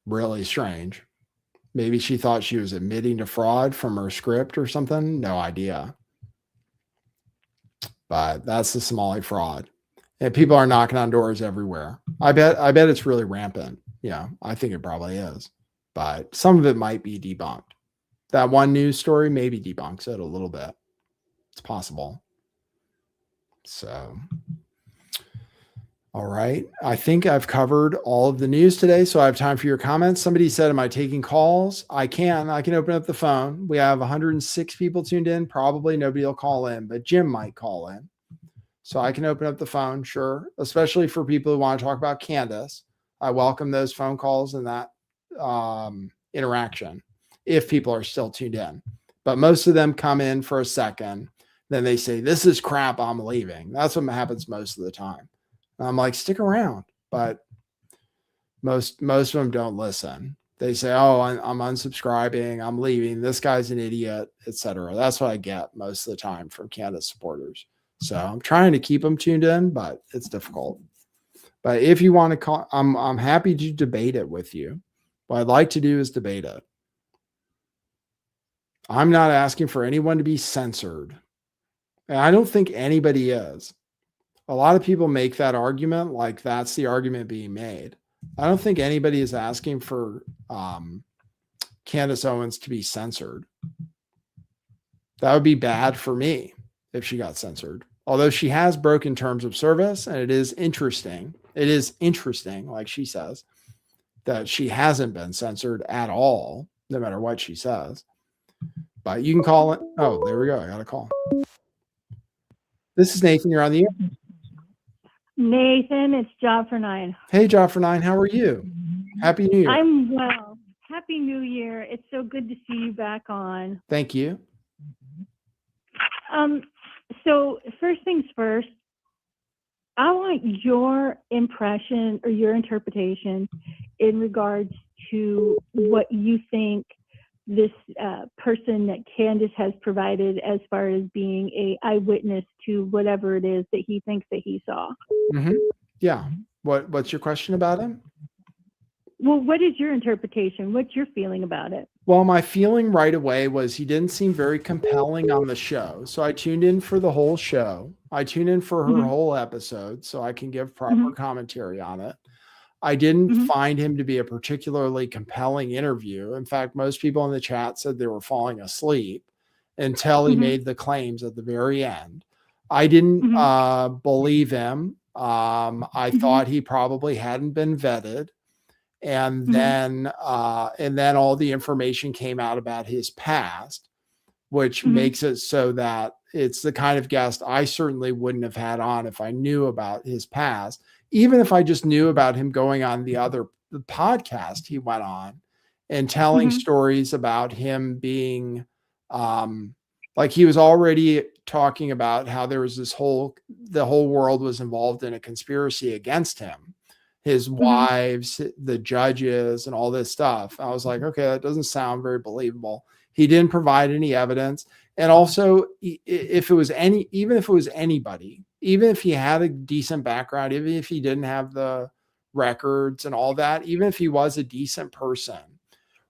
Speaker 1: Really strange. Maybe she thought she was admitting to fraud from her script or something. No idea. But that's the Somali fraud. And people are knocking on doors everywhere. I bet it's really rampant. Yeah, I think it probably is. But some of it might be debunked. That one news story maybe debunks it a little bit. It's possible. So, all right. I think I've covered all of the news today, so I have time for your comments. Somebody said, am I taking calls? I can open up the phone. We have 106 people tuned in. Probably nobody will call in, but Jim might call in. So I can open up the phone, sure, especially for people who want to talk about Candace. I welcome those phone calls and that interaction if people are still tuned in. But most of them come in for a second. Then they say, this is crap, I'm leaving. That's what happens most of the time. And I'm like, stick around. But most of them don't listen. They say, oh, I'm unsubscribing, I'm leaving, this guy's an idiot, etc. That's what I get most of the time from Candace supporters. So I'm trying to keep them tuned in, but it's difficult. But if you want to call, I'm happy to debate it with you. What I'd like to do is debate it. I'm not asking for anyone to be censored. And I don't think anybody is. A lot of people make that argument like that's the argument being made. I don't think anybody is asking for Candace Owens to be censored. That would be bad for me if she got censored. Although she has broken terms of service, and it is interesting. It is interesting, like she says, that she hasn't been censored at all, no matter what she says. But you can call it. Oh, there we go. I got a call. This is Nathan. You're on the air.
Speaker 20: Nathan, it's Job for 9.
Speaker 1: Hey, Job for 9. How are you? Happy New Year.
Speaker 20: I'm well. Happy New Year. It's so good to see you back on.
Speaker 1: Thank you.
Speaker 20: So first things first, I want your impression or your interpretation in regards to what you think this person that Candace has provided as far as being a eyewitness to whatever it is that he thinks that he saw.
Speaker 1: Mm-hmm. Yeah. What's your question about him?
Speaker 20: Well, what is your interpretation? What's your feeling about it?
Speaker 1: Well, my feeling right away was he didn't seem very compelling on the show. So I tuned in for the whole show. I tuned in for her whole episode so I can give proper commentary on it. I didn't find him to be a particularly compelling interview. In fact, most people in the chat said they were falling asleep until he made the claims at the very end. I didn't believe him. I thought he probably hadn't been vetted. And then all the information came out about his past, which makes it so that it's the kind of guest I certainly wouldn't have had on if I knew about his past. Even if I just knew about him going on the podcast he went on and telling stories about him being like he was already talking about how there was the whole world was involved in a conspiracy against him, his wives, the judges, and all this stuff. I was like, okay, that doesn't sound very believable. He didn't provide any evidence. And also, even if it was anybody, even if he had a decent background, even if he didn't have the records and all that, even if he was a decent person,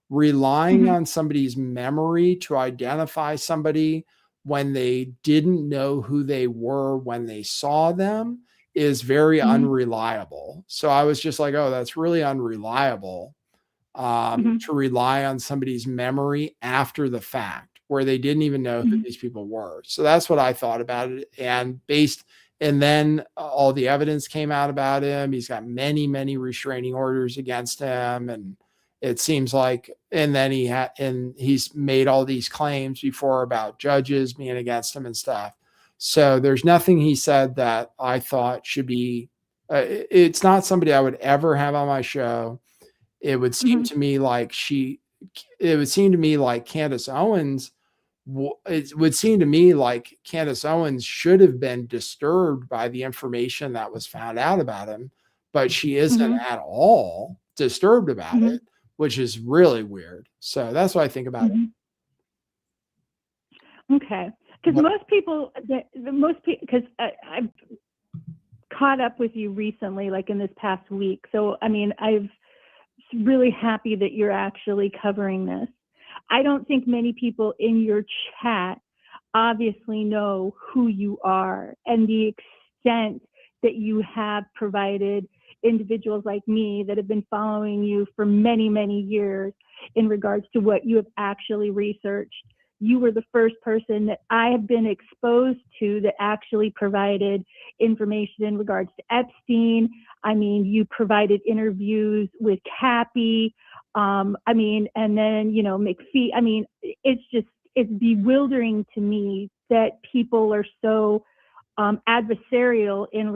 Speaker 1: relying on somebody's memory to identify somebody when they didn't know who they were when they saw them is very unreliable. So I was just like, oh, that's really unreliable to rely on somebody's memory after the fact. where they didn't even know who these people were. So that's what I thought about it. And then all the evidence came out about him. He's got many, many restraining orders against him. And it seems like, and then he's made all these claims before about judges being against him and stuff. So there's nothing he said that I thought should be, it's not somebody I would ever have on my show. It would seem to me like Candace Owens, it would seem to me like Candace Owens should have been disturbed by the information that was found out about him, but she isn't at all disturbed about it, which is really weird. So that's what I think about it.
Speaker 20: Okay. Because most people, because I've caught up with you recently, like in this past week. So, I mean, I'm really happy that you're actually covering this. I don't think many people in your chat obviously know who you are and the extent that you have provided individuals like me that have been following you for many, many years in regards to what you have actually researched. You were the first person that I have been exposed to that actually provided information in regards to Epstein. I mean, you provided interviews with Cappy. I mean, and then, you know, McPhee. I mean, it's bewildering to me that people are so adversarial in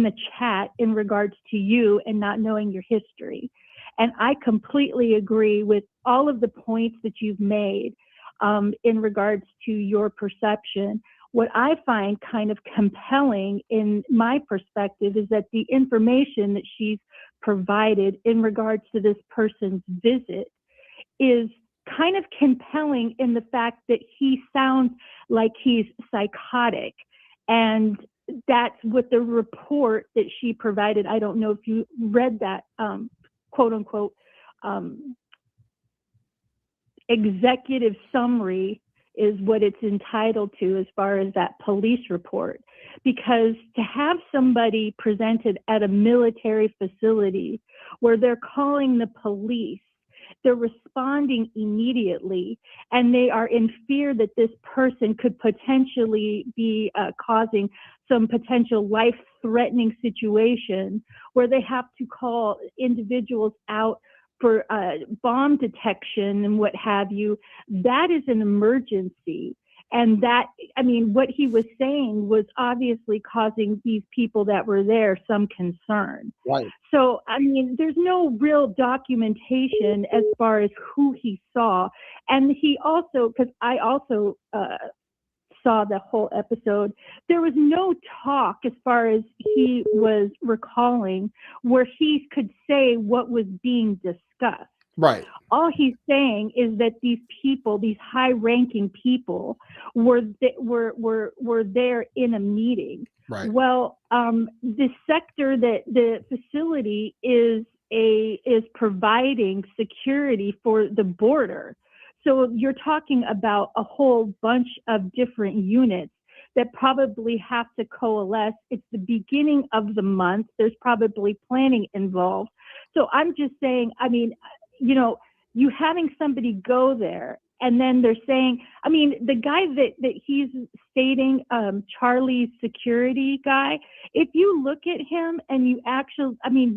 Speaker 20: the chat in regards to you and not knowing your history. And I completely agree with all of the points that you've made in regards to your perception. What I find kind of compelling in my perspective is that the information that she's provided in regards to this person's visit is kind of compelling in the fact that he sounds like he's psychotic. And that's what the report that she provided. I don't know if you read that quote unquote executive summary is what it's entitled to as far as that police report. Because to have somebody presented at a military facility where they're calling the police, they're responding immediately, and they are in fear that this person could potentially be causing some potential life-threatening situation where they have to call individuals out for bomb detection and what have you. That is an emergency. And that, I mean, what he was saying was obviously causing these people that were there some concern.
Speaker 1: Right.
Speaker 20: So, I mean, there's no real documentation as far as who he saw. And he also, because I also saw the whole episode, there was no talk as far as he was recalling where he could say what was being discussed.
Speaker 1: Right.
Speaker 20: All he's saying is that these people, these high-ranking people, were there in a meeting.
Speaker 1: Right.
Speaker 20: Well, the sector that the facility is providing security for the border. So you're talking about a whole bunch of different units that probably have to coalesce. It's the beginning of the month. There's probably planning involved. So I'm just saying, I mean, you know, you having somebody go there and then they're saying, I mean, the guy that he's stating, Charlie's security guy, if you look at him and you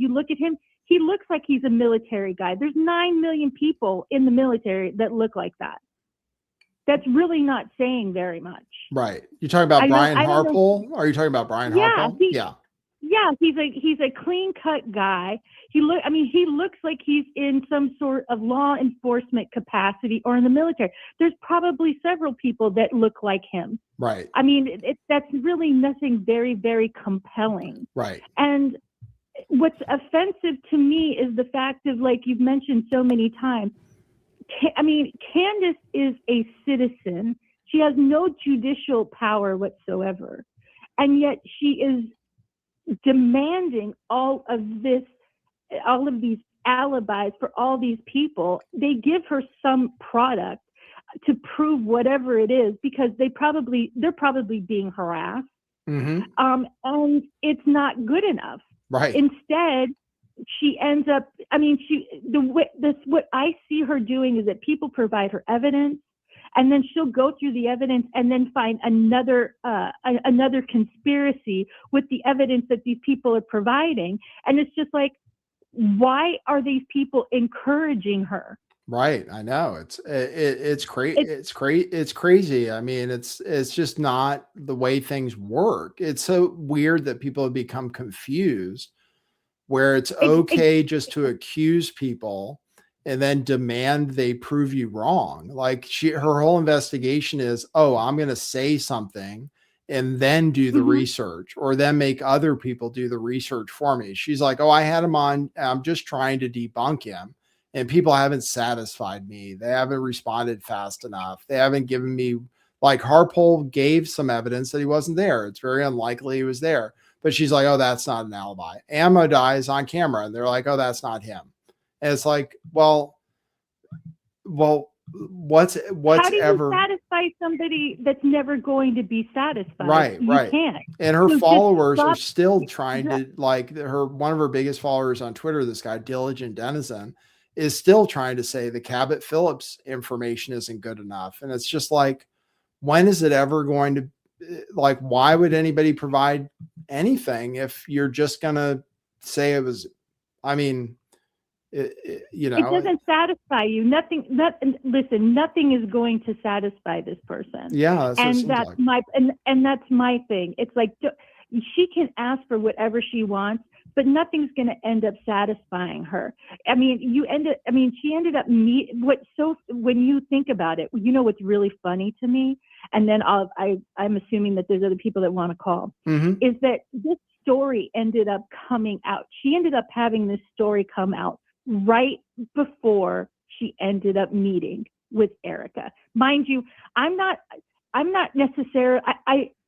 Speaker 20: look at him, he looks like he's a military guy. There's 9 million people in the military that look like that. That's really not saying very much.
Speaker 1: Right. You're talking about Brian Harpole? Are you talking about Brian Harpole?
Speaker 20: Yeah, he's a clean-cut guy. He looks like he's in some sort of law enforcement capacity or in the military. There's probably several people that look like him.
Speaker 1: Right.
Speaker 20: I mean, that's really nothing very, very compelling.
Speaker 1: Right.
Speaker 20: And what's offensive to me is the fact of, like you've mentioned so many times, I mean, Candace is a citizen. She has no judicial power whatsoever. And yet she is demanding all of these alibis for all these people. They give her some product to prove whatever it is because they're probably being harassed.
Speaker 1: Mm-hmm.
Speaker 20: And it's not good enough.
Speaker 1: Right.
Speaker 20: Instead, she ends up, I mean, what I see her doing is that people provide her evidence and then she'll go through the evidence and then find another another conspiracy with the evidence that these people are providing. And it's just like, why are these people encouraging her?
Speaker 1: Right. I know it's crazy. It's crazy. I mean, it's just not the way things work. It's so weird that people have become confused where it's okay just to accuse people and then demand they prove you wrong. Like her whole investigation is, oh, I'm going to say something and then do the research, or then make other people do the research for me. She's like, oh, I had him on. I'm just trying to debunk him. And people haven't satisfied me. They haven't responded fast enough. They haven't given me, like, Harpole gave some evidence that he wasn't there. It's very unlikely he was there. But she's like, oh, that's not an alibi. Ammo dies on camera. And they're like, oh, that's not him. And it's like, well, what's
Speaker 20: How do you
Speaker 1: ever
Speaker 20: satisfy somebody that's never going to be satisfied?
Speaker 1: right.
Speaker 20: You can't.
Speaker 1: And her
Speaker 20: So just
Speaker 1: followers are
Speaker 20: stop-
Speaker 1: still trying to, like, one of her biggest followers on Twitter, this guy Diligent Denizen, is still trying to say the Cabot Phillips information isn't good enough. And it's just like, when is it ever going to, like, why would anybody provide anything if you're just gonna say it was, I mean, you know,
Speaker 20: it doesn't satisfy you. Listen, nothing is going to satisfy this person.
Speaker 1: Yeah, that's what it
Speaker 20: and
Speaker 1: seems
Speaker 20: that's
Speaker 1: like.
Speaker 20: and that's my thing. It's like, she can ask for whatever she wants, but nothing's going to end up satisfying her. I mean, she ended up when you think about it, you know what's really funny to me, and then I'm assuming that there's other people that want to call, is that this story ended up coming out. She ended up having this story come out right before she ended up meeting with Erica. Mind you, I'm not necessarily,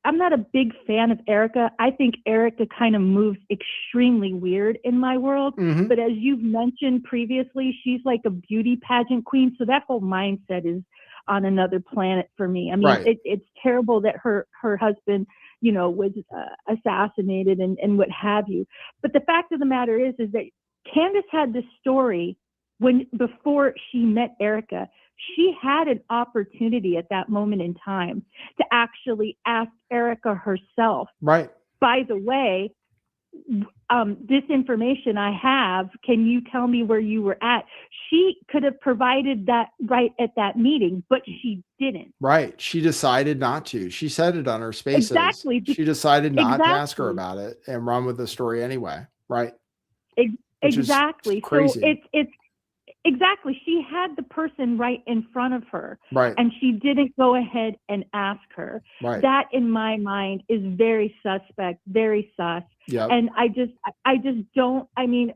Speaker 20: I'm not a big fan of Erica. I think Erica kind of moves extremely weird in my world. But as you've mentioned previously, she's like a beauty pageant queen. So that whole mindset is on another planet for me. I mean,
Speaker 1: Right.
Speaker 20: it's terrible that her husband, was assassinated and what have you. But the fact of the matter is that Candace had this story before she met Erica. She had an opportunity at that moment in time to actually ask Erica herself.
Speaker 1: Right.
Speaker 20: By the way, this information I have, can you tell me where you were at? She could have provided that right at that meeting, but she didn't.
Speaker 1: Right. She decided not to. She said it on her spaces.
Speaker 20: Exactly.
Speaker 1: She decided not to ask her
Speaker 20: Exactly.
Speaker 1: about it and run with the story anyway. Right. Which is
Speaker 20: Exactly.
Speaker 1: crazy.
Speaker 20: So it's exactly. She had the person right in front of her,
Speaker 1: Right.
Speaker 20: and she didn't go ahead and ask her.
Speaker 1: Right.
Speaker 20: That, in my mind, is very suspect, very sus.
Speaker 1: Yep.
Speaker 20: And I just don't. I mean,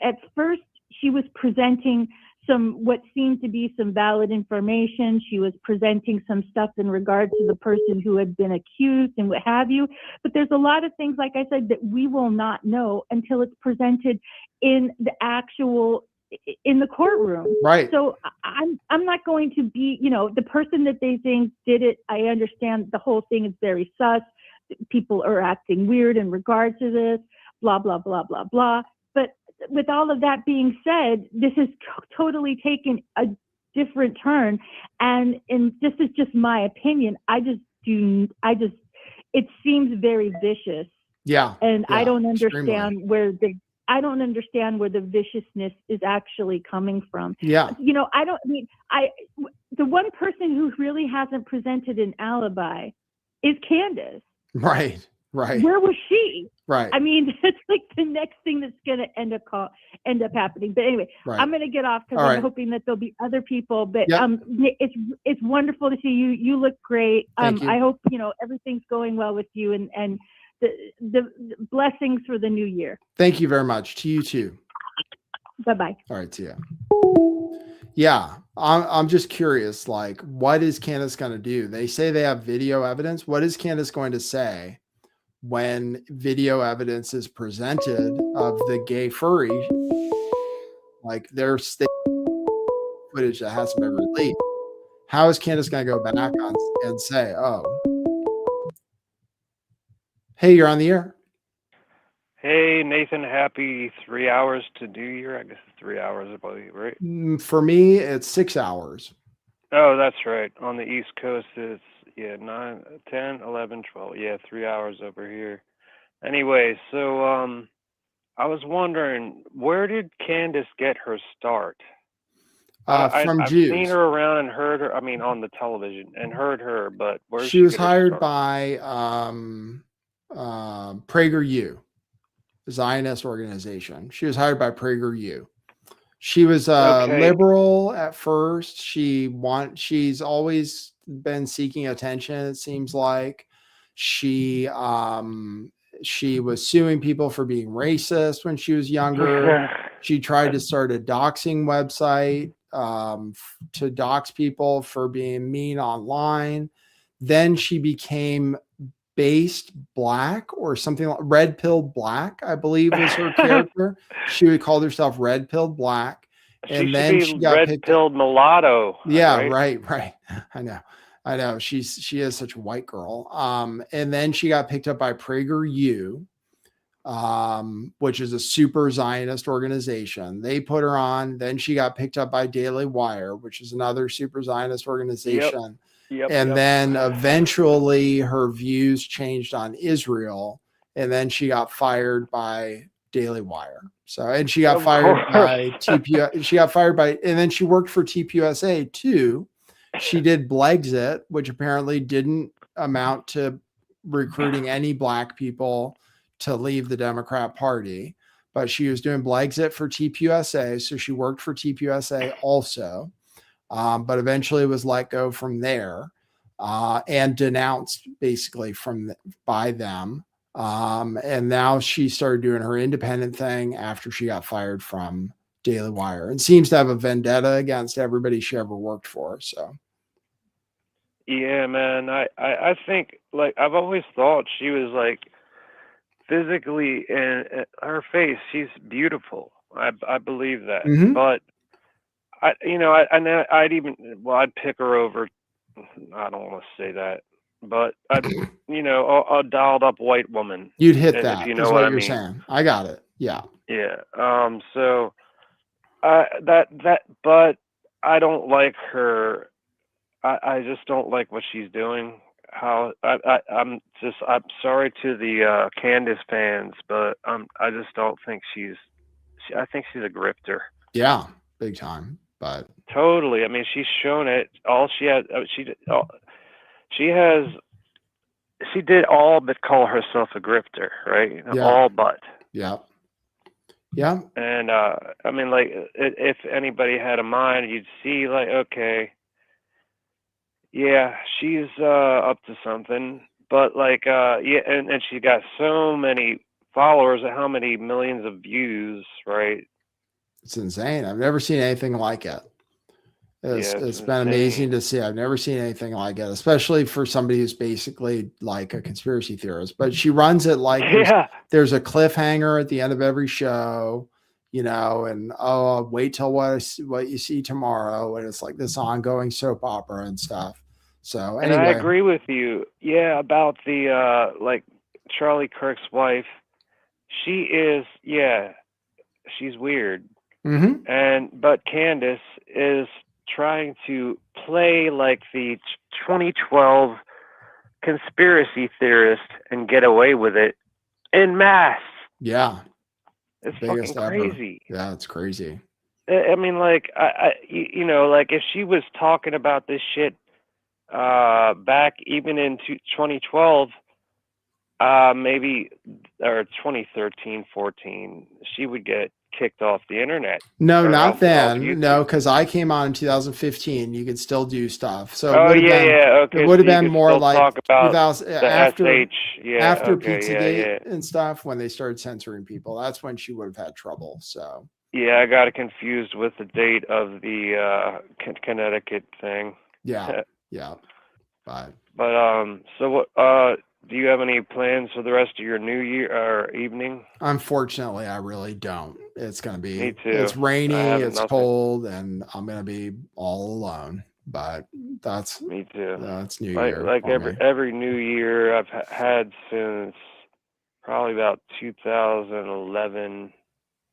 Speaker 20: at first she was presenting what seemed to be some valid information. She was presenting some stuff in regard to the person who had been accused and what have you. But there's a lot of things, like I said, that we will not know until it's presented in the courtroom.
Speaker 1: Right.
Speaker 20: So I'm not going to be, the person that they think did it. I understand the whole thing is very sus. People are acting weird in regard to this, blah, blah, blah, blah, blah. But with all of that being said, this has totally taken a different turn. And this is just my opinion. It seems very vicious.
Speaker 1: Yeah.
Speaker 20: And I don't
Speaker 1: extremely.
Speaker 20: understand where the viciousness is actually coming from.
Speaker 1: Yeah.
Speaker 20: The one person who really hasn't presented an alibi is Candace.
Speaker 1: Right. Right.
Speaker 20: Where was she?
Speaker 1: Right.
Speaker 20: I mean, it's like the next thing that's going to end up happening. But anyway,
Speaker 1: Right.
Speaker 20: I'm going to get off because
Speaker 1: All
Speaker 20: I'm
Speaker 1: right.
Speaker 20: hoping that there'll be other people. But
Speaker 1: Yep.
Speaker 20: it's wonderful to see you. You look great.
Speaker 1: Thank you.
Speaker 20: I hope everything's going well with you and the blessings for the new year.
Speaker 1: Thank you very much. To you too.
Speaker 20: Bye-bye.
Speaker 1: All right. See ya. Yeah. I'm just curious, like, what is Candace going to do? They say they have video evidence. What is Candace going to say when video evidence is presented of the gay furry, like their state footage that hasn't been released? How is Candace going to go back on and say, oh, hey, you're on the air?
Speaker 21: Hey, Nathan, happy 3 hours to New Year. I guess 3 hours, I believe, right?
Speaker 1: For me, it's 6 hours.
Speaker 21: Oh, that's right. On the East Coast, it's 9, 10, 11, 12. Yeah, 3 hours over here. Anyway, so I was wondering, where did Candace get her start?
Speaker 1: From
Speaker 21: I've seen
Speaker 1: Jews.
Speaker 21: her around and heard her. I mean, on the television and heard her, but where did
Speaker 1: She
Speaker 21: she
Speaker 1: was
Speaker 21: get her
Speaker 1: hired
Speaker 21: start?
Speaker 1: by PragerU, the Zionist organization. She was hired by PragerU. She was
Speaker 21: Okay.
Speaker 1: liberal at first. She's always been seeking attention, it seems like. She was suing people for being racist when she was younger. She tried to start a doxing website to dox people for being mean online. Then she became based black or something like red pilled black, I believe was her character. She would call herself red pilled black.
Speaker 21: She
Speaker 1: And
Speaker 21: should
Speaker 1: then
Speaker 21: be
Speaker 1: she got
Speaker 21: red
Speaker 1: picked up.
Speaker 21: pilled mulatto.
Speaker 1: Yeah,
Speaker 21: right?
Speaker 1: right. I know. She is such a white girl. And then she got picked up by PragerU, which is a super Zionist organization. They put her on. Then she got picked up by Daily Wire, which is another super Zionist organization.
Speaker 21: Yep.
Speaker 1: And then eventually her views changed on Israel. And then she got fired by Daily Wire. So, and she got
Speaker 21: Of
Speaker 1: fired
Speaker 21: course.
Speaker 1: by she got fired by, and then she worked for TPUSA too. She did Blexit, which apparently didn't amount to recruiting any black people to leave the Democrat Party, but she was doing Blexit for TPUSA. So she worked for TPUSA also. But eventually was let go from there and denounced basically by them. And now she started doing her independent thing after she got fired from Daily Wire and seems to have a vendetta against everybody she ever worked for. So,
Speaker 21: Yeah, man. I think, like, I've always thought she was, like, physically and her face, she's beautiful. I believe that.
Speaker 1: Mhm.
Speaker 21: But I'd pick her over. I don't want to say that, but a dolled up white woman.
Speaker 1: You'd hit
Speaker 21: if
Speaker 1: that,
Speaker 21: you
Speaker 1: is
Speaker 21: know what
Speaker 1: what
Speaker 21: I
Speaker 1: you're
Speaker 21: mean.
Speaker 1: saying. I got it. Yeah.
Speaker 21: Yeah. So but I don't like her. I just don't like what she's doing. I'm sorry to the Candace fans, but I just don't think I think she's a grifter.
Speaker 1: Yeah. Big time. But
Speaker 21: Totally. I mean, she's shown it. All she had, she did all but call herself a grifter, right?
Speaker 1: Yeah.
Speaker 21: All but.
Speaker 1: Yeah. Yeah.
Speaker 21: And I mean, like, if anybody had a mind, you'd see, like, okay, yeah, she's up to something. But, like, and she got so many followers, how many millions of views, right?
Speaker 1: It's insane. I've never seen anything like it. It's been amazing to see. I've never seen anything like it, especially for somebody who's basically like a conspiracy theorist. But she runs it like there's a cliffhanger at the end of every show, and wait till what you see tomorrow, and it's like this ongoing soap opera and stuff. So
Speaker 21: And I
Speaker 1: anyway,
Speaker 21: agree with you. Yeah, about the like Charlie Kirk's wife. She is, she's weird. But Candace is trying to play like the 2012 conspiracy theorist and get away with it en masse.
Speaker 1: Yeah,
Speaker 21: it's
Speaker 1: biggest
Speaker 21: fucking crazy.
Speaker 1: Ever. Yeah, it's crazy.
Speaker 21: I mean, like, like if she was talking about this shit back even in 2012, maybe, or 2013, 14, she would get kicked off the internet.
Speaker 1: No,
Speaker 21: or
Speaker 1: not
Speaker 21: off
Speaker 1: then. No, because I came on in 2015. You could still do stuff. So
Speaker 21: okay.
Speaker 1: It would have been more like
Speaker 21: talk about
Speaker 1: 2000
Speaker 21: the
Speaker 1: after
Speaker 21: SH,
Speaker 1: after
Speaker 21: okay,
Speaker 1: Pizzagate and stuff, when they started censoring people. That's when she would have had trouble. So
Speaker 21: yeah, I got it confused with the date of the Connecticut thing.
Speaker 1: Yeah. But
Speaker 21: so what? Do you have any plans for the rest of your New Year or evening?
Speaker 1: Unfortunately, I really don't. It's going to be,
Speaker 21: Me too.
Speaker 1: It's rainy, it's
Speaker 21: nothing.
Speaker 1: cold, and I'm going to be all alone. But that's
Speaker 21: me too.
Speaker 1: That's New
Speaker 21: Year. Like every New Year I've had since probably about 2011,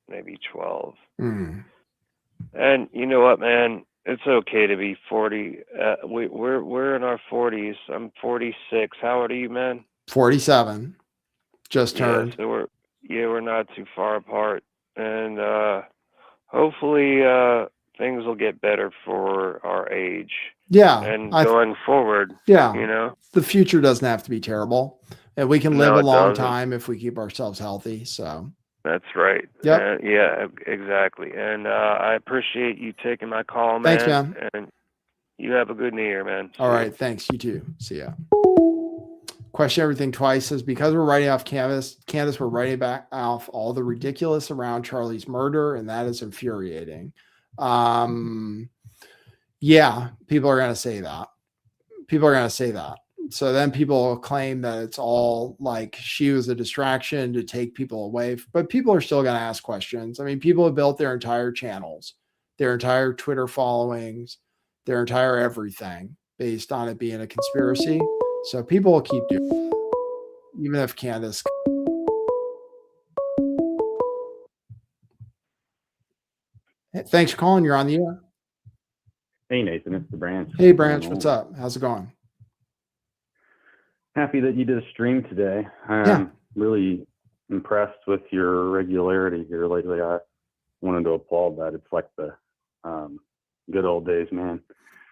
Speaker 21: maybe 12. And you know what, man? It's okay to be 40. We're in our 40s. I'm 46. How old are you, man?
Speaker 1: 47, just
Speaker 21: Yeah,
Speaker 1: turned.
Speaker 21: so we're not too far apart, and hopefully things will get better for our age.
Speaker 1: Yeah,
Speaker 21: And going forward,
Speaker 1: yeah,
Speaker 21: you know.
Speaker 1: the future doesn't have to be terrible, and we can live
Speaker 21: No,
Speaker 1: a
Speaker 21: it
Speaker 1: long
Speaker 21: doesn't.
Speaker 1: time if we keep ourselves healthy. So
Speaker 21: That's right.
Speaker 1: Yep.
Speaker 21: Yeah, exactly. And I appreciate you taking my call, man.
Speaker 1: Thanks, man.
Speaker 21: And you have a good New Year, man.
Speaker 1: All right, thanks. You too. See ya. Question everything twice says, because we're writing off Candace, we're writing back off all the ridiculous around Charlie's murder, and that is infuriating. Yeah, people are going to say that. So then people will claim that it's all like she was a distraction to take people away, but people are still going to ask questions. I mean, people have built their entire channels, their entire Twitter followings, their entire everything based on it being a conspiracy. So people will keep doing it, even if Candace. Hey, thanks for calling. You're on the air.
Speaker 3: Hey, Nathan, it's the Branch.
Speaker 1: Hey, Branch, what's up? How's it going?
Speaker 3: Happy that you did a stream today. I'm really impressed with your regularity here lately. I wanted to applaud that. It's like the good old days, man.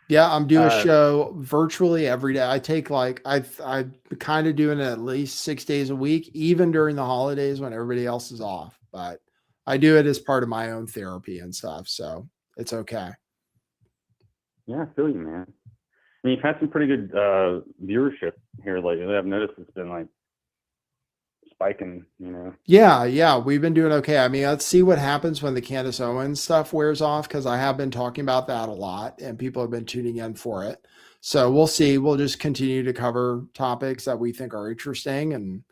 Speaker 1: Yeah, I'm doing a show virtually every day. I take I'm kind of doing it at least 6 days a week, even during the holidays when everybody else is off. But I do it as part of my own therapy and stuff, so it's okay.
Speaker 3: Yeah, I feel you, man. And you've had some pretty good viewership here lately. I've noticed it's been like spiking, you know.
Speaker 1: Yeah, we've been doing okay. I mean, let's see what happens when the Candace Owens stuff wears off, because I have been talking about that a lot and people have been tuning in for it. So we'll see. We'll just continue to cover topics that we think are interesting. And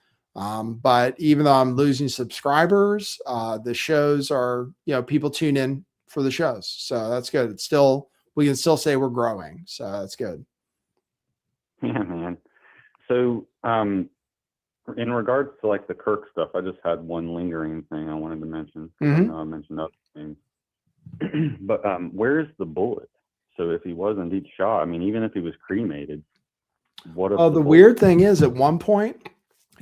Speaker 1: but even though I'm losing subscribers, the shows are, people tune in for the shows. So that's good. It's still, we can still say we're growing. So that's good.
Speaker 3: Yeah, man. So in regards to like the Kirk stuff, I just had one lingering thing I wanted to mention. I know I mentioned other things. But where's the bullet? So if he was indeed shot, I mean, even if he was cremated, what if
Speaker 1: the weird thing is, at one point,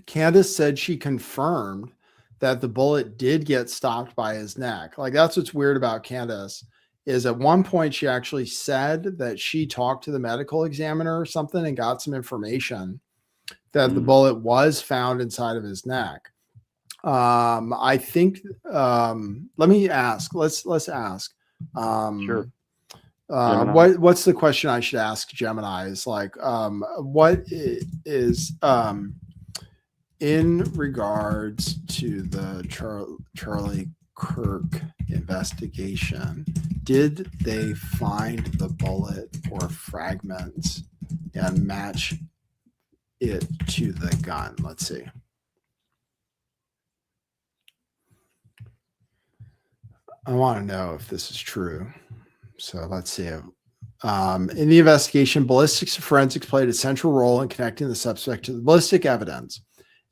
Speaker 1: Candace said she confirmed that the bullet did get stopped by his neck. Like, that's what's weird about Candace, is at one point she actually said that she talked to the medical examiner or something and got some information that the bullet was found inside of his neck. I think, let me ask, let's ask.
Speaker 3: Sure.
Speaker 1: What's the question I should ask Gemini is like, what is, in regards to the Charlie Kirk investigation, did they find the bullet or fragments and match it to the gun? Let's see. I want to know if this is true. So let's see. In the investigation, ballistics and forensics played a central role in connecting the suspect to the ballistic evidence.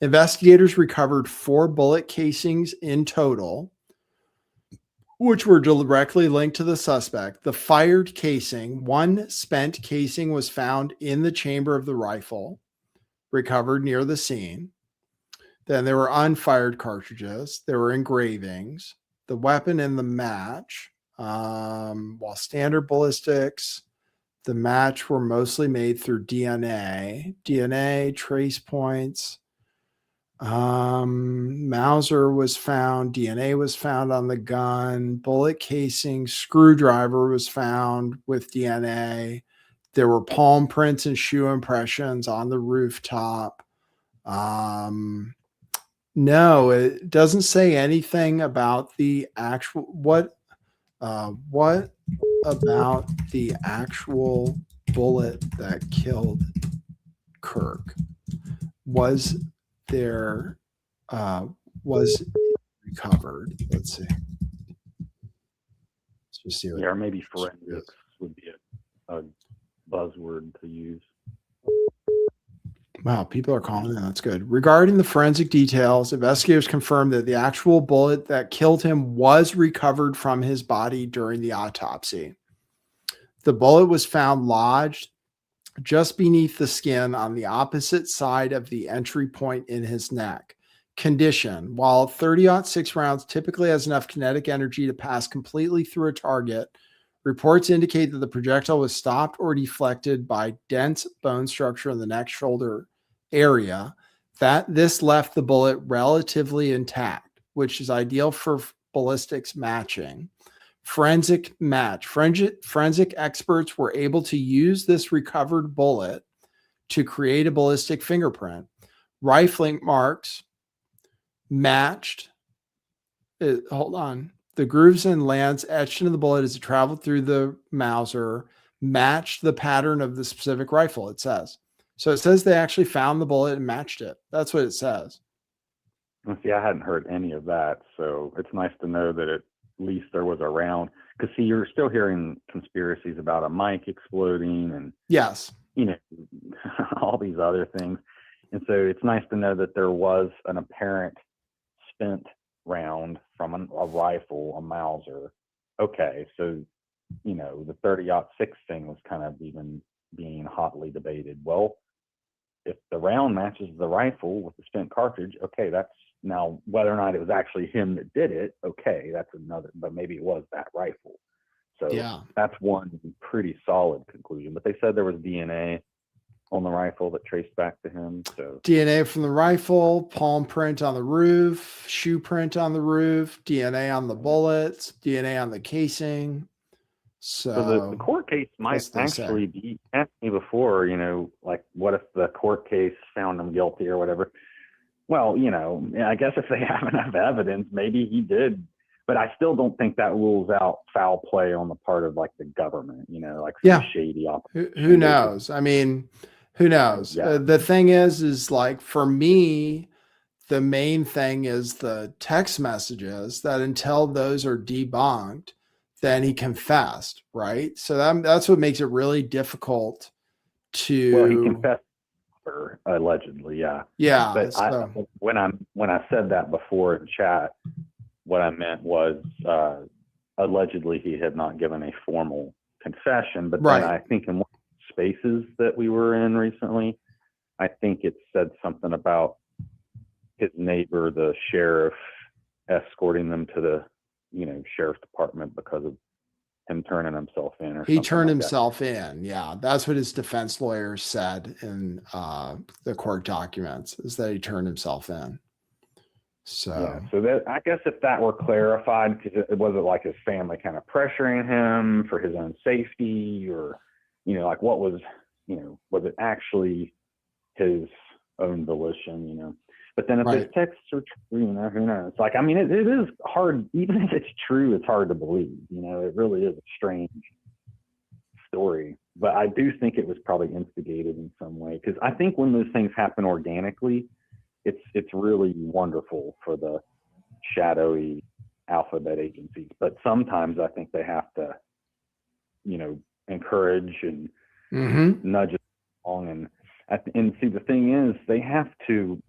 Speaker 1: Investigators recovered 4 bullet casings in total, which were directly linked to the suspect. The fired casing, 1 spent casing, was found in the chamber of the rifle, recovered near the scene. Then there were unfired cartridges. There were engravings, the weapon and the match. While standard ballistics, the match were mostly made through DNA, trace points. Mauser was found, DNA was found on the gun, bullet casing, screwdriver was found with DNA. There were palm prints and shoe impressions on the rooftop. No, it doesn't say anything about the actual, what about the actual bullet that killed Kirk? Was there, was it recovered? Let's see. Let's just see.
Speaker 3: Yeah, or maybe forensics would be a buzzword to use.
Speaker 1: Wow, people are calling in. That's good. Regarding the forensic details, investigators confirmed that the actual bullet that killed him was recovered from his body during the autopsy. The bullet was found lodged just beneath the skin on the opposite side of the entry point in his neck. Condition: while 30-06 rounds typically has enough kinetic energy to pass completely through a target, reports indicate that the projectile was stopped or deflected by dense bone structure in the neck shoulder area, that this left the bullet relatively intact, which is ideal for ballistics matching. Forensic match. Forensic experts were able to use this recovered bullet to create a ballistic fingerprint. Rifling marks matched. Hold on. The grooves and lands etched into the bullet as it traveled through the Mauser matched the pattern of the specific rifle, it says. So it says they actually found the bullet and matched it. That's what it says.
Speaker 3: Well, see, I hadn't heard any of that, so it's nice to know that at least there was a round. Because, see, you're still hearing conspiracies about a mic exploding and,
Speaker 1: yes,
Speaker 3: you know, all these other things. And so it's nice to know that there was an apparent spent round from a rifle, a Mauser. Okay, so, you know, the 30-06 thing was kind of even being hotly debated. Well, if the round matches the rifle with the spent cartridge, okay, that's now whether or not it was actually him that did it. Okay, that's another, but maybe it was that rifle. So
Speaker 1: yeah,
Speaker 3: that's one pretty solid conclusion. But they said there was DNA on the rifle that traced back to him. So
Speaker 1: DNA from the rifle, palm print on the roof, shoe print on the roof, DNA on the bullets, DNA on the casing. So
Speaker 3: the court case might actually be, asked me before, you know, like what if the court case found him guilty or whatever? Well, you know, I guess if they have enough evidence, maybe he did, but I still don't think that rules out foul play on the part of like the government, you know, like some shady
Speaker 1: who knows? I mean, who knows?
Speaker 3: Yeah.
Speaker 1: The thing is like for me, the main thing is the text messages that until those are debunked, then he confessed, right? So that's what makes it really difficult to.
Speaker 3: Well, he confessed allegedly, yeah.
Speaker 1: Yeah.
Speaker 3: But
Speaker 1: So.
Speaker 3: when I said that before in chat, what I meant was allegedly he had not given a formal confession. But then I think in one of the spaces that we were in recently, I think it said something about his neighbor, the sheriff, escorting them to the, you know, sheriff's department because of him turning himself in, or
Speaker 1: He
Speaker 3: something
Speaker 1: turned
Speaker 3: like
Speaker 1: himself in. Yeah, that's what his defense lawyers said in the court documents, is that he turned himself in. So
Speaker 3: yeah, so that, I guess if that were clarified, because it wasn't like his family kind of pressuring him for his own safety, or, you know, like what was, you know, was it actually his own volition, you know? But then if his texts are true, you know, who knows? Like, I mean, it is hard, even if it's true, it's hard to believe, you know, it really is a strange story. But I do think it was probably instigated in some way, because I think when those things happen organically, it's really wonderful for the shadowy alphabet agencies. But sometimes I think they have to, you know, encourage and nudge it along. And see, the thing is, they have to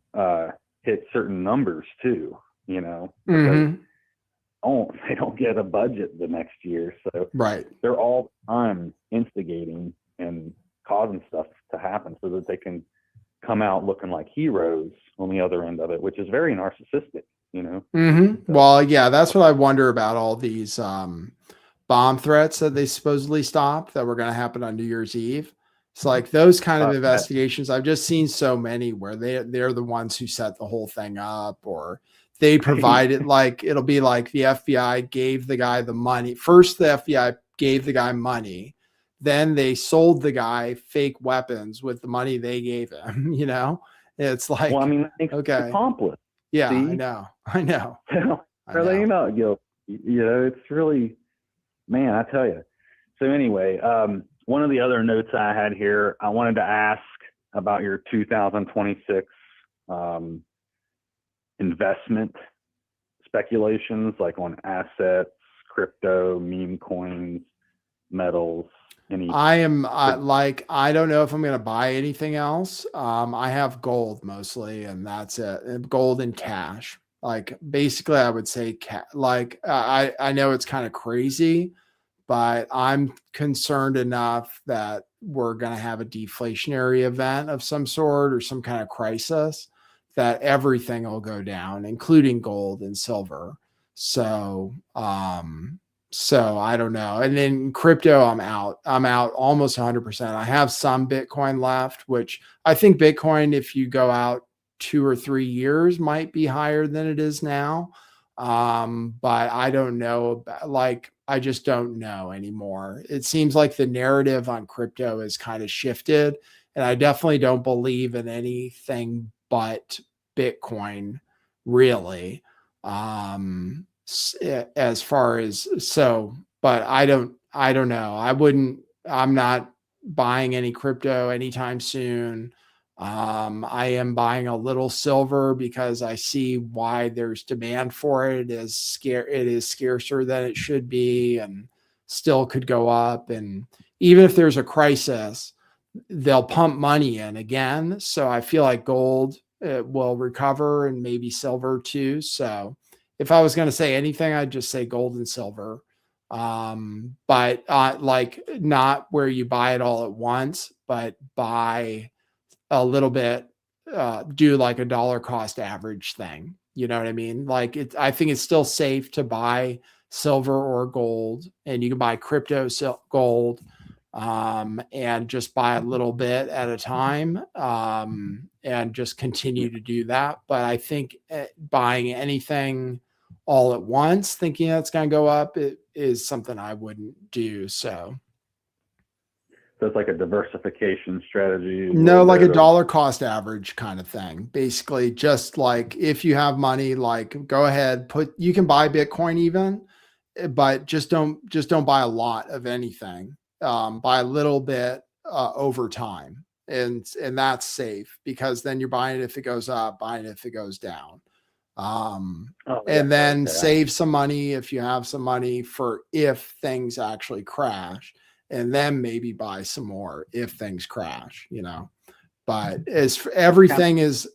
Speaker 3: hit certain numbers too, you know, because they don't get a budget the next year. So they're all the time instigating and causing stuff to happen so that they can come out looking like heroes on the other end of it, which is very narcissistic, you know?
Speaker 1: Well, yeah, that's what I wonder about all these bomb threats that they supposedly stopped that were going to happen on New Year's Eve. It's like those kind of investigations. I've just seen so many where they're the ones who set the whole thing up, or they provided, like, it'll be like the FBI gave the guy the money. First, the FBI gave the guy money. Then they sold the guy fake weapons with the money they gave him, you know? It's like,
Speaker 3: well, I mean,
Speaker 1: okay.
Speaker 3: Accomplice.
Speaker 1: Yeah,
Speaker 3: See?
Speaker 1: I know.
Speaker 3: Are they not guilty? You know, it's really, man, I tell you. So anyway, one of the other notes I had here, I wanted to ask about your 2026 investment speculations, like on assets, crypto, meme coins, metals.
Speaker 1: I am I don't know if I'm going to buy anything else. I have gold mostly, and that's it. Gold and cash. Like basically, I would say like I know it's kind of crazy, but I'm concerned enough that we're going to have a deflationary event of some sort or some kind of crisis that everything will go down, including gold and silver. So, so I don't know. And then crypto, I'm out almost 100%. I have some Bitcoin left, which I think Bitcoin, if you go out 2 or 3 years, might be higher than it is now. But I don't know about, like, I just don't know anymore. It seems like the narrative on crypto is kind of shifted, and I definitely don't believe in anything but Bitcoin, really. As far as so, but I don't know. I'm not buying any crypto anytime soon. I am buying a little silver because I see why there's demand for it. It is scarcer than it should be and still could go up. And even if there's a crisis, they'll pump money in again. So I feel like gold will recover and maybe silver too. So if I was going to say anything, I'd just say gold and silver. But like not where you buy it all at once, but buy a little bit, do like a dollar cost average thing. You know what I mean? Like I think it's still safe to buy silver or gold, and you can buy crypto gold, and just buy a little bit at a time, and just continue to do that. But I think buying anything all at once, thinking that's going to go up, it is something I wouldn't do. So
Speaker 3: it's like a diversification strategy.
Speaker 1: No, like a dollar cost average kind of thing. Basically, just like if you have money, like go ahead, you can buy Bitcoin even, but just don't buy a lot of anything. Buy a little bit over time. And that's safe because then you're buying it if it goes up, buying it if it goes down. And then save some money if you have some money for if things actually crash, and then maybe buy some more if things crash, you know. But as for everything is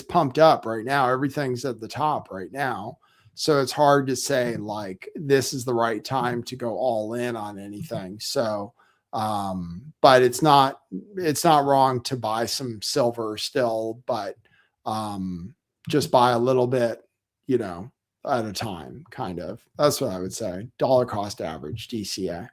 Speaker 1: pumped up right now, everything's at the top right now. So it's hard to say like this is the right time to go all in on anything. So but it's not wrong to buy some silver still, but just buy a little bit, you know, at a time, kind of. That's what I would say. Dollar cost average, DCA.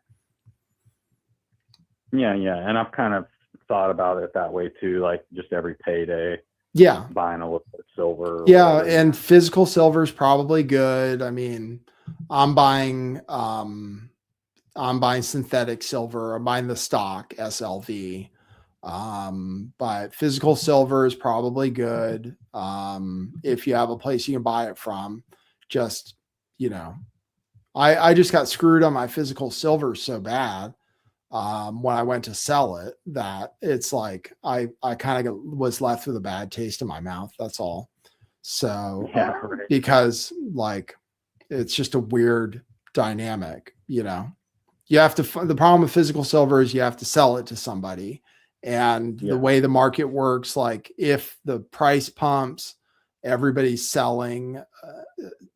Speaker 3: Yeah. And I've kind of thought about it that way too, like just every payday.
Speaker 1: Yeah.
Speaker 3: Buying a little bit of silver.
Speaker 1: Yeah.
Speaker 3: Whatever.
Speaker 1: And physical silver is probably good. I mean, I'm buying synthetic silver. I'm buying the stock SLV. But physical silver is probably good. If you have a place you can buy it from, just, you know, I just got screwed on my physical silver so bad, when I went to sell it, that it's like, I kind of was left with a bad taste in my mouth. That's all. So,
Speaker 3: yeah, right.
Speaker 1: Because like, it's just a weird dynamic, you know. You have to, the problem with physical silver is you have to sell it to somebody. And the way the market works, like if the price pumps, everybody's selling,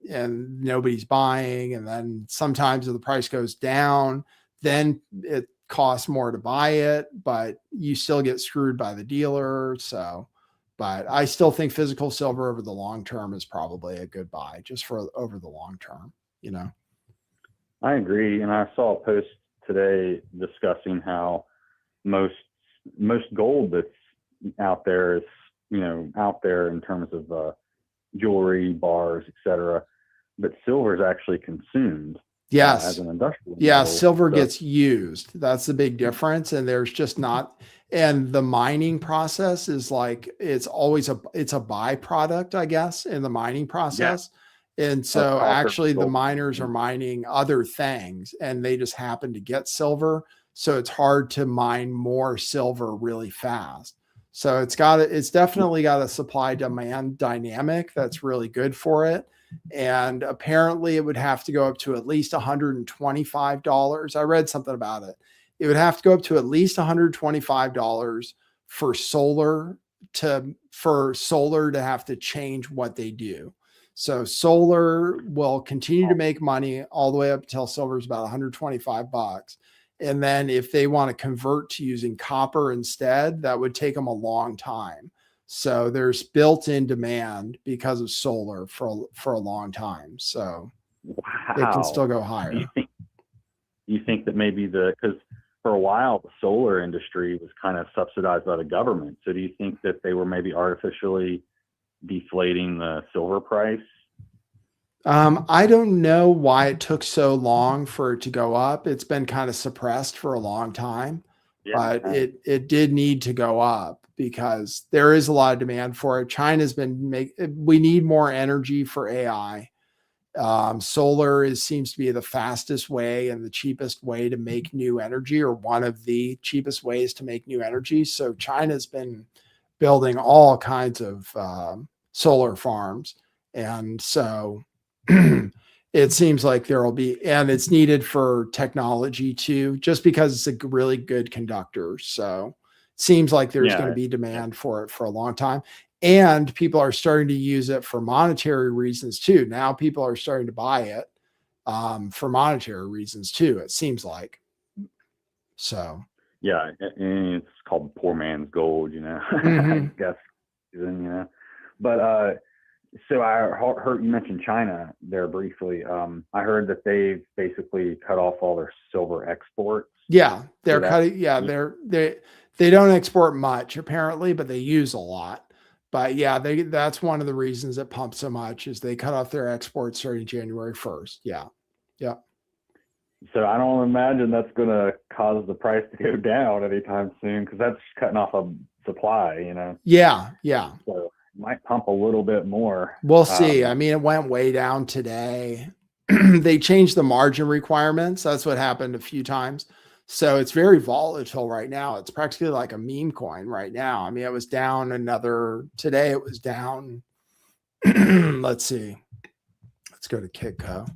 Speaker 1: and nobody's buying. And then sometimes if the price goes down, then it costs more to buy it, but you still get screwed by the dealer. So, but I still think physical silver over the long term is probably a good buy, just for over the long term, you know.
Speaker 3: I agree. And I saw a post today discussing how most gold that's out there is, you know, out there in terms of jewelry, bars, etc. But silver is actually consumed.
Speaker 1: Yes.
Speaker 3: As an industrial.
Speaker 1: Yeah. Silver gets used. That's the big difference. And there's just not, and the mining process is like, it's always it's a byproduct, I guess, in the mining process. Yeah. And so actually the miners are mining other things and they just happen to get silver. So it's hard to mine more silver really fast. So it's definitely got a supply demand dynamic that's really good for it. And apparently it would have to go up to at least $125. I read something about it. It would have to go up to at least $125 for solar to have to change what they do. So solar will continue to make money all the way up until silver is about $125. And then if they want to convert to using copper instead, that would take them a long time. So there's built-in demand because of solar for a long time. So it can still go higher.
Speaker 3: Do you think that maybe because for a while the solar industry was kind of subsidized by the government. So do you think that they were maybe artificially deflating the silver price?
Speaker 1: I don't know why it took so long for it to go up. It's been kind of suppressed for a long time, but it did need to go up because there is a lot of demand for it. China's we need more energy for AI. Solar seems to be the fastest way and the cheapest way to make new energy, or one of the cheapest ways to make new energy. So China's been building all kinds of solar farms. And so it seems like and it's needed for technology too, just because it's a really good conductor. So it seems like there's going to be demand for it for a long time. And people are starting to use it for monetary reasons too. Now people are starting to buy it for monetary reasons too, it seems like. So.
Speaker 3: Yeah, and it's called poor man's gold,
Speaker 1: Mm-hmm.
Speaker 3: I guess, But so I heard you mentioned China there briefly. I heard that they've basically cut off all their silver exports.
Speaker 1: Yeah, they're cutting. Yeah, they don't export much apparently, but they use a lot. But yeah, that's one of the reasons it pumps so much is they cut off their exports starting January 1st. Yeah. Yeah.
Speaker 3: So I don't imagine that's going to cause the price to go down anytime soon, because that's cutting off a supply,
Speaker 1: Yeah. Yeah.
Speaker 3: So it might pump a little bit more.
Speaker 1: We'll see. I mean, it went way down today. They changed the margin requirements. That's what happened a few times. So it's very volatile right now. It's practically like a meme coin right now. I mean, it was down today it was down. Let's see. Let's go to Kitco.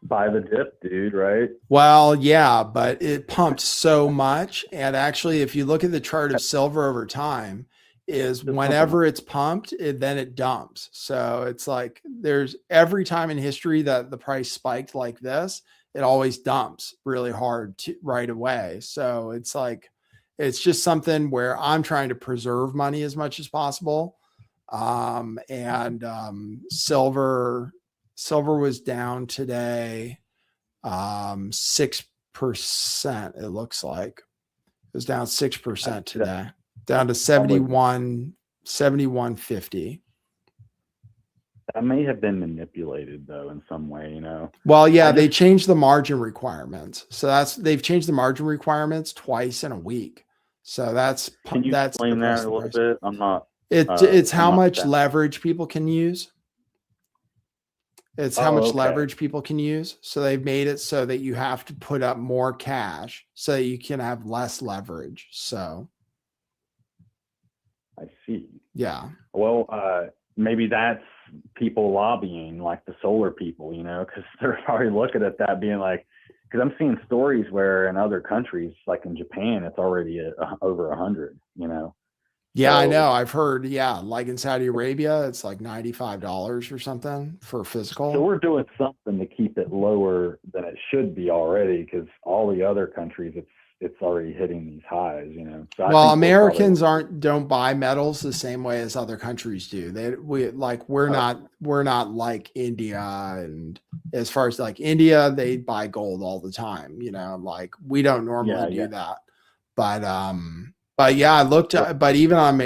Speaker 3: Buy the dip, dude, right?
Speaker 1: Well, yeah, but it pumped so much. And actually, if you look at the chart of silver over time, is whenever it's pumped, then it dumps. So it's like there's every time in history that the price spiked like this, it always dumps really hard right away. So it's like, it's just something where I'm trying to preserve money as much as possible. Silver was down today, 6%. It looks like it was down 6% today, down to 71.50.
Speaker 3: That may have been manipulated though in some way,
Speaker 1: Well, yeah, they changed the margin requirements. So they've changed the margin requirements twice in a week. So
Speaker 3: Can you explain that a little bit? I'm not.
Speaker 1: It's how much leverage people can use. It's how much leverage people can use. So they've made it so that you have to put up more cash so that you can have less leverage. So
Speaker 3: I see.
Speaker 1: Yeah.
Speaker 3: Well, maybe that's people lobbying, like the solar people, because they're probably looking at that being like, because I'm seeing stories where in other countries, like in Japan, it's already over 100,
Speaker 1: Yeah, I know. I've heard, like in Saudi Arabia, it's like $95 or something for physical.
Speaker 3: So we're doing something to keep it lower than it should be already, because all the other countries, it's already hitting these highs, So
Speaker 1: well, Americans don't buy metals the same way as other countries do. We're not like India, and as far as like India, they buy gold all the time, like we don't normally do that. But yeah, I looked at, but even on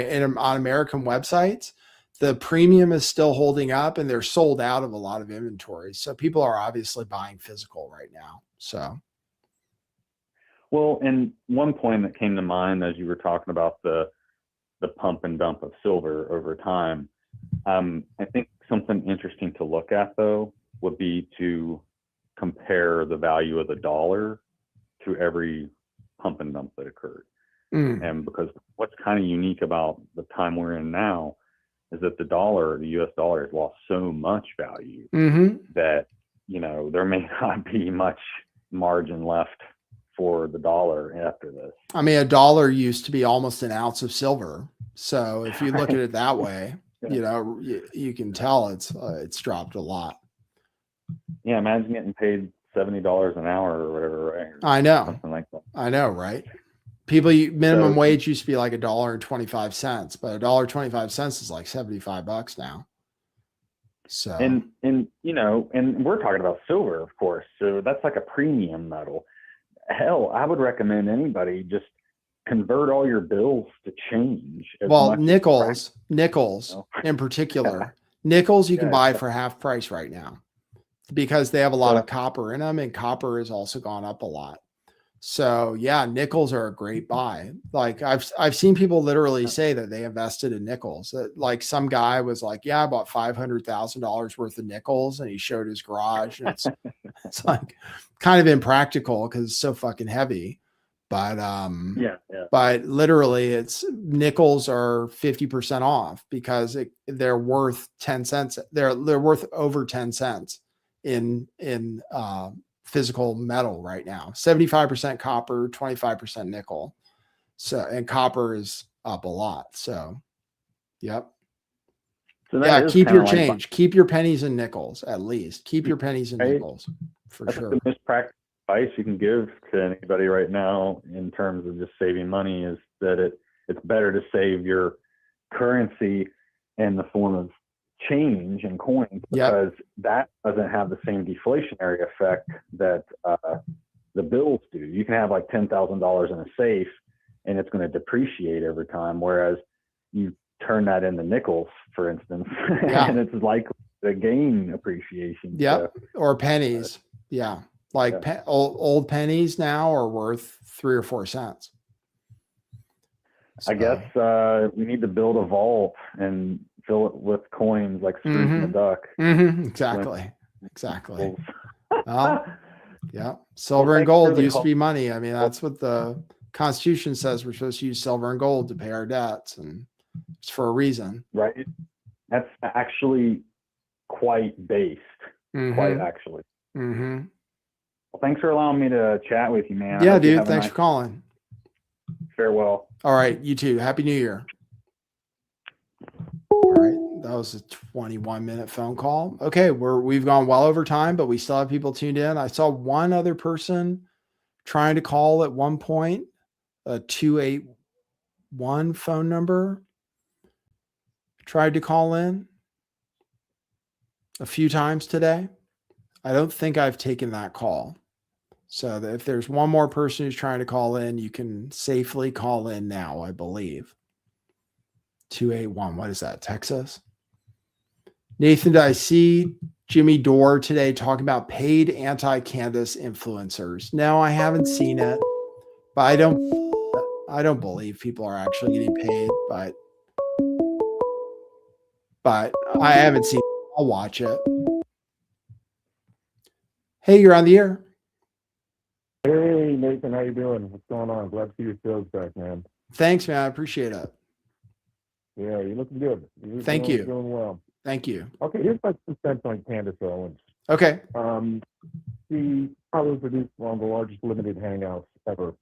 Speaker 1: American websites, the premium is still holding up and they're sold out of a lot of inventory. So people are obviously buying physical right now. So.
Speaker 3: Well, and one point that came to mind as you were talking about the pump and dump of silver over time, I think something interesting to look at though would be to compare the value of the dollar to every pump and dump that occurred. And because what's kind of unique about the time we're in now is that the US dollar has lost so much value that, there may not be much margin left for the dollar after this.
Speaker 1: I mean, a dollar used to be almost an ounce of silver. So if you look at it that way, you know, you can tell it's dropped a lot.
Speaker 3: Yeah, imagine getting paid $70 an hour or whatever, right? Or
Speaker 1: I know.
Speaker 3: something like that.
Speaker 1: I know, right? Minimum wage used to be like $1.25, but $1.25 is like $75 now. So
Speaker 3: and you know, and we're talking about silver, of course. So that's like a premium metal. Hell, I would recommend anybody just convert all your bills to change.
Speaker 1: Well, nickels in particular, nickels you can buy for half price right now because they have a lot of copper in them, and copper has also gone up a lot. So yeah, nickels are a great buy. Like I've seen people literally say that they invested in nickels. Like some guy was like, "Yeah, I bought $500,000 worth of nickels," and he showed his garage, and it's like kind of impractical because it's so fucking heavy. But but literally, it's nickels are 50% off because they're worth 10 cents. They're worth over 10 cents in physical metal right now. 75% copper, 25% nickel. So, and copper is up a lot. So, yep.
Speaker 3: So
Speaker 1: yeah, keep your change. Keep your pennies and nickels at least. Keep your pennies and nickels for
Speaker 3: That's
Speaker 1: sure.
Speaker 3: the most practical advice you can give to anybody right now in terms of just saving money is that it's better to save your currency in the form of change and coins because that doesn't have the same deflationary effect that the bills do. You can have like $10,000 in a safe and it's going to depreciate every time, whereas you turn that into nickels, for instance, and it's likely to gain appreciation.
Speaker 1: Yeah, or pennies. Yeah, like old pennies now are worth 3 or 4 cents.
Speaker 3: I guess we need to build a vault and fill it with coins like Scrooge McDuck.
Speaker 1: Exactly. Well, yeah. Silver and gold used to be money. I mean, that's what the Constitution says. We're supposed to use silver and gold to pay our debts, and it's for a reason.
Speaker 3: Right. That's actually quite based. Quite actually. Well, thanks for allowing me to chat with you, man.
Speaker 1: Yeah, dude. Thanks for calling.
Speaker 3: Farewell.
Speaker 1: All right. You too. Happy New Year. All right. That was a 21-minute phone call. Okay. We've gone well over time, but we still have people tuned in. I saw one other person trying to call at one point, a 281 phone number. Tried to call in a few times today. I don't think I've taken that call. So if there's one more person who's trying to call in, you can safely call in now, I believe. 281. What is that? Texas? Nathan, did I see Jimmy Dore today talking about paid anti-Candace influencers? No, I haven't seen it, but I don't believe people are actually getting paid, but I haven't seen it. I'll watch it. Hey, you're on the air.
Speaker 4: Hey, Nathan, how you doing? What's going on? Glad to see your skills back, man.
Speaker 1: Thanks, man. I appreciate it.
Speaker 4: Yeah, you're looking good.
Speaker 1: Thank you.
Speaker 4: Doing well.
Speaker 1: Thank you.
Speaker 4: Okay, here's my 2 cents on Candace Owens.
Speaker 1: Okay.
Speaker 4: She probably produced one of the largest limited hangouts ever.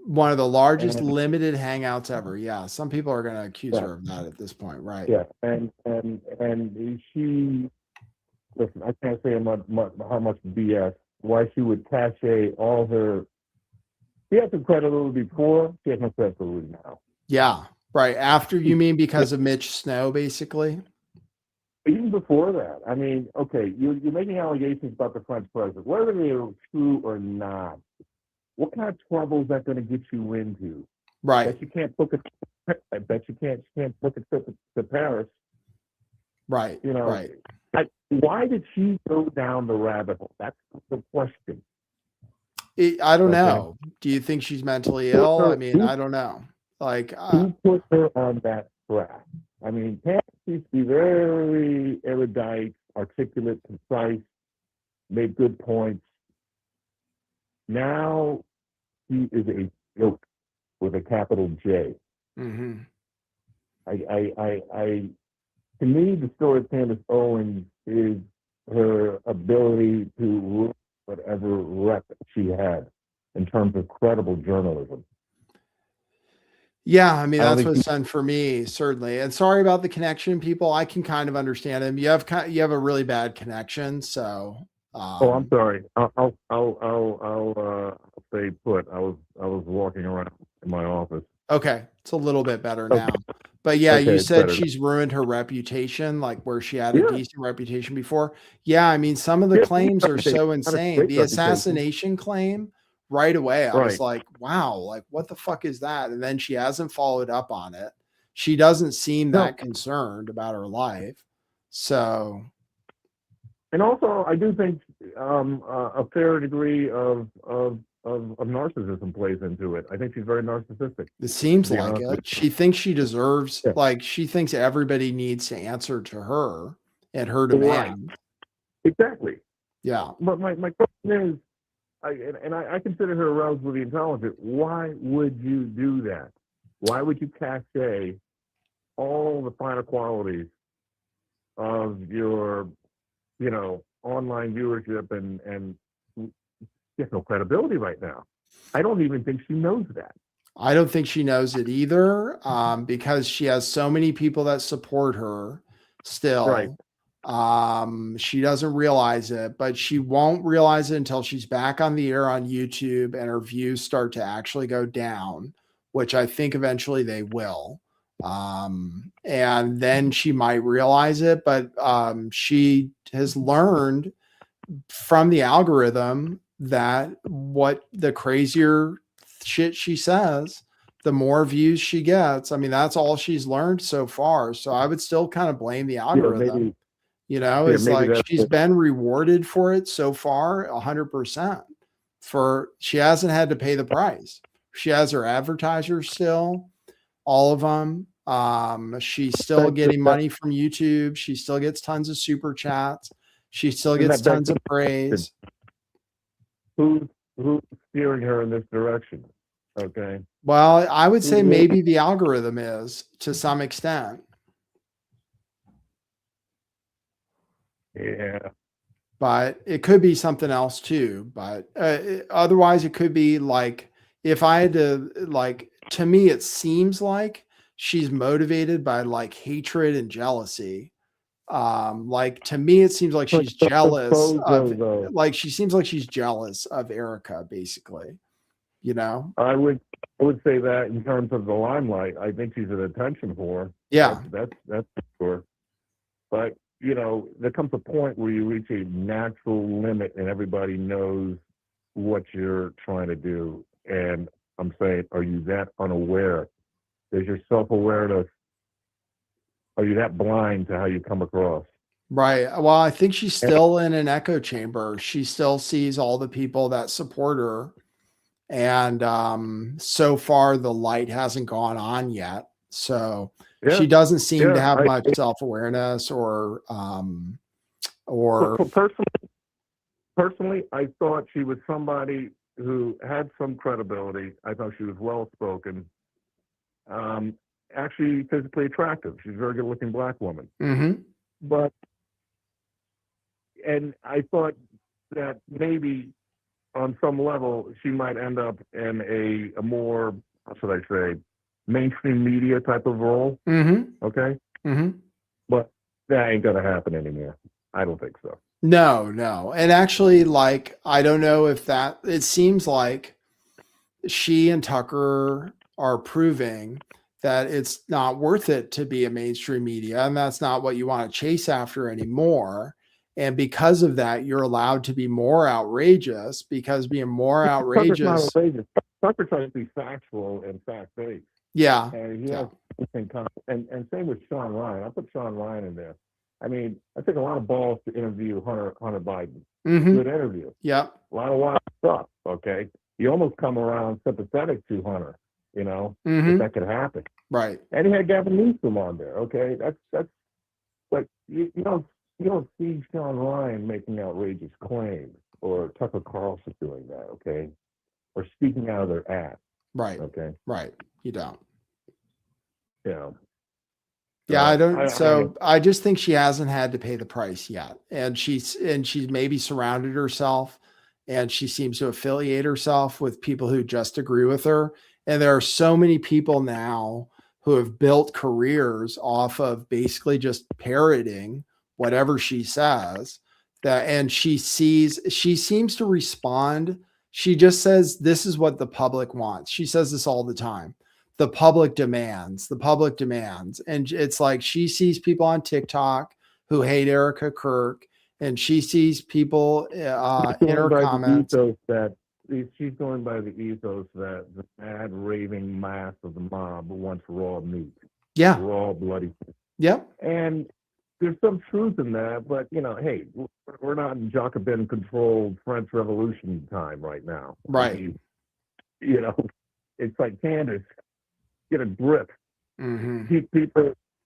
Speaker 1: One of the largest limited hangouts ever. Yeah. Some people are going to accuse her of that at this point, right?
Speaker 4: Yeah, and she, listen, I can't say how much BS, why she would cache all her, she had some credibility before, she has no credibility now.
Speaker 1: Yeah, right. After, you mean because of Mitch Snow, basically?
Speaker 4: Even before that, I mean, okay, you're making allegations about the French president, whether they are true or not. What kind of trouble is that going to get you into?
Speaker 1: Right.
Speaker 4: That you can't book I bet you can't book a trip to Paris.
Speaker 1: Right.
Speaker 4: You know,
Speaker 1: right.
Speaker 4: Why did she go down the rabbit hole? That's the question.
Speaker 1: I don't know. Do you think she's mentally ill? I mean, I don't know. Like,
Speaker 4: who put her on that track? I mean, Candace used to be very erudite, articulate, concise, made good points. Now he is a joke with a capital J.
Speaker 1: Mm-hmm.
Speaker 4: To me, the story of Candace Owens is her ability to rule whatever rep she had in terms of credible journalism.
Speaker 1: Yeah, I mean
Speaker 4: I don't
Speaker 1: that's
Speaker 4: think
Speaker 1: what's done for me, certainly. And sorry about the connection, people. I can kind of understand him. You have a really bad connection, so
Speaker 4: Oh, I'm sorry. I'll stay put. I was walking around in my office.
Speaker 1: okay, it's a little bit better
Speaker 4: Okay,
Speaker 1: now. But yeah,
Speaker 4: okay,
Speaker 1: you
Speaker 4: it's
Speaker 1: said
Speaker 4: better.
Speaker 1: she's ruined her reputation, like where she had a
Speaker 4: Yeah,
Speaker 1: decent reputation before. Yeah, I mean, some of the
Speaker 4: yeah.
Speaker 1: claims are so
Speaker 4: Not a
Speaker 1: insane.
Speaker 4: great
Speaker 1: The
Speaker 4: reputation.
Speaker 1: assassination claim, right away, I was
Speaker 4: Right.
Speaker 1: like, wow, like what the fuck is that? And then she hasn't followed up on it. She doesn't seem
Speaker 4: No,
Speaker 1: that concerned about her life. So,
Speaker 4: and also I do think a fair degree of narcissism plays into it. I think she's very narcissistic.
Speaker 1: it
Speaker 4: To
Speaker 1: seems
Speaker 4: be
Speaker 1: like
Speaker 4: honest with
Speaker 1: it. She thinks she deserves,
Speaker 4: you.
Speaker 1: like, she thinks everybody needs to answer to her and her
Speaker 4: Yeah. Right.
Speaker 1: demands.
Speaker 4: Exactly.
Speaker 1: Yeah.
Speaker 4: But my question is, I consider her relatively intelligent. Why would you do that? Why would you cachet all the finer qualities of your, online viewership and she has no credibility right now? I don't even think she knows that.
Speaker 1: I don't think she knows it either, because she has so many people that support her
Speaker 4: Right.
Speaker 1: still. She doesn't realize it, but she won't realize it until she's back on the air on YouTube and her views start to actually go down, which I think eventually they will. And then she might realize it, but she has learned from the algorithm that what the crazier shit she says, the more views she gets. I mean, that's all she's learned so far. So I would still kind of blame the
Speaker 4: Yeah,
Speaker 1: algorithm. It's
Speaker 4: maybe
Speaker 1: like
Speaker 4: that's
Speaker 1: she's been rewarded for it so far 100%. For she hasn't had to pay the price. She has her advertisers still, all of them. She's still getting money from YouTube. She still gets tons of super chats. She still
Speaker 4: and
Speaker 1: gets
Speaker 4: that
Speaker 1: tons of praise.
Speaker 4: who's steering her in this direction? Okay.
Speaker 1: Well, I would say
Speaker 4: Who-
Speaker 1: maybe the algorithm is to some extent.
Speaker 4: Yeah.
Speaker 1: But it could be something else too. But otherwise, it could be like, if I had to, like, to me, it seems like she's motivated by like hatred and jealousy. Like, to me, it seems like she's jealous of,
Speaker 4: though.
Speaker 1: like, she seems like she's jealous of Erica, basically.
Speaker 4: I would say that in terms of the limelight, I think she's an attention whore.
Speaker 1: Yeah.
Speaker 4: That's for sure. But there comes a point where you reach a natural limit, and everybody knows what you're trying to do. And I'm saying, are you that unaware? Is your self-awareness? Are you that blind to how you come across?
Speaker 1: Right. Well, I think she's still in an echo chamber. She still sees all the people that support her. And so far, the light hasn't gone on yet. So she doesn't seem to have much self-awareness or
Speaker 4: Personally, I thought she was somebody who had some credibility. I thought she was well-spoken, actually physically attractive. She's a very good-looking black woman.
Speaker 1: Mm-hmm.
Speaker 4: And I thought that maybe on some level she might end up in a more, how should I say, mainstream media type of role.
Speaker 1: Mm-hmm.
Speaker 4: Okay?
Speaker 1: Mm-hmm.
Speaker 4: But that ain't going to happen anymore. I don't think so.
Speaker 1: No. And actually, like, I don't know if that, it seems like she and Tucker are proving that it's not worth it to be a mainstream media. And that's not what you want to chase after anymore. And because of that, you're allowed to be more outrageous, because being more outrageous.
Speaker 4: Tucker's not outrageous. Tucker tries to be factual and fact-based.
Speaker 1: Yeah.
Speaker 4: And he has and same with Sean Ryan. I put Sean Ryan in there. I mean, I take a lot of balls to interview Hunter Biden.
Speaker 1: Mm-hmm.
Speaker 4: Good interview.
Speaker 1: Yep.
Speaker 4: A lot of wild stuff. Okay. You almost come around sympathetic to Hunter,
Speaker 1: Mm-hmm.
Speaker 4: if that could happen.
Speaker 1: Right.
Speaker 4: And he had Gavin Newsom on there. Okay. That's like, you don't see Sean Ryan making outrageous claims, or Tucker Carlson doing that. Okay. Or speaking out of their ass.
Speaker 1: Right.
Speaker 4: Okay.
Speaker 1: Right. You don't.
Speaker 4: Yeah.
Speaker 1: Yeah, I don't. I just think she hasn't had to pay the price yet, and she's maybe surrounded herself and she seems to affiliate herself with people who just agree with her. And there are so many people now who have built careers off of basically just parroting whatever she says, that, and she seems to respond. She just says, this is what the public wants. She says this all the time. The public demands, the public demands. And it's like, she sees people on TikTok who hate Erica Kirk, and she sees people in her comments.
Speaker 4: She's going by the ethos that the mad raving mass of the mob wants raw meat.
Speaker 1: Yeah.
Speaker 4: Raw bloody.
Speaker 1: Yep.
Speaker 4: And there's some truth in that, but hey, we're not in Jacobin controlled French Revolution time right now.
Speaker 1: Right.
Speaker 4: It's like, Candace, get a grip.
Speaker 1: Mm-hmm.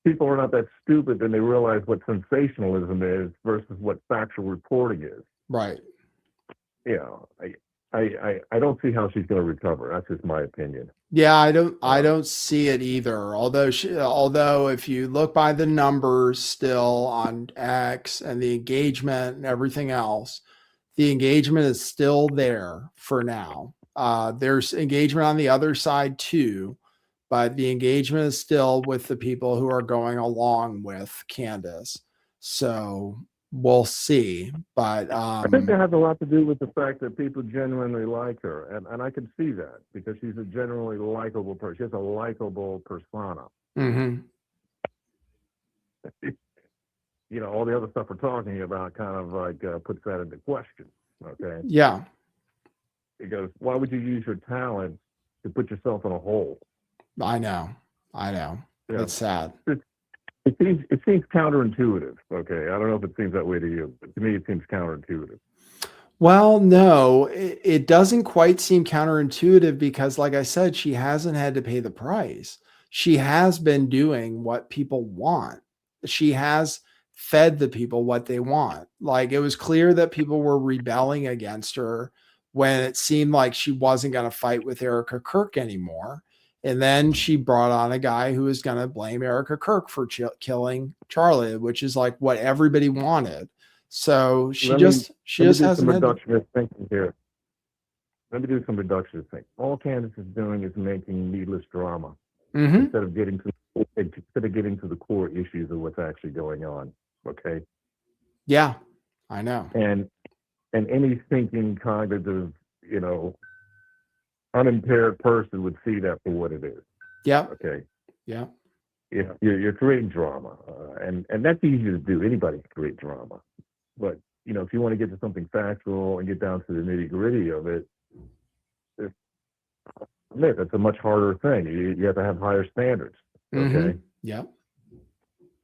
Speaker 4: People are not that stupid, and they realize what sensationalism is versus what factual reporting is.
Speaker 1: Right.
Speaker 4: I don't see how she's going to recover. That's just my opinion.
Speaker 1: Yeah, I don't see it either. Although if you look by the numbers still on X and the engagement and everything else, the engagement is still there for now. There's engagement on the other side too, but the engagement is still with the people who are going along with Candace. So we'll see. But
Speaker 4: I think that has a lot to do with the fact that people genuinely like her. And I can see that because she's a generally likable person. She has a likable persona.
Speaker 1: Mm-hmm.
Speaker 4: All the other stuff we're talking about kind of like puts that into question. Okay.
Speaker 1: Yeah.
Speaker 4: Because why would you use your talent to put yourself in a hole?
Speaker 1: I know.
Speaker 4: Yeah.
Speaker 1: It's sad.
Speaker 4: It seems counterintuitive. Okay. I don't know if it seems that way to you, but to me, it seems counterintuitive.
Speaker 1: Well, no, it doesn't quite seem counterintuitive because, like I said, she hasn't had to pay the price. She has been doing what people want. She has fed the people what they want. Like, it was clear that people were rebelling against her when it seemed like she wasn't going to fight with Erica Kirk anymore. And then she brought on a guy who was going to blame Erica Kirk for killing Charlie, which is like what everybody wanted. So she just hasn't
Speaker 4: some reductionist thinking here. Let me do some reductionist thinking. All Candace is doing is making needless drama instead of getting to the core issues of what's actually going on. Okay.
Speaker 1: Yeah, I know.
Speaker 4: And any thinking cognitive, unimpaired person would see that for what it is.
Speaker 1: Yeah.
Speaker 4: Okay.
Speaker 1: Yeah.
Speaker 4: You're creating drama, and that's easy to do. Anybody can create drama, but if you want to get to something factual and get down to the nitty gritty of it, that's a much harder thing. You have to have higher standards. Okay.
Speaker 1: Mm-hmm. Yeah.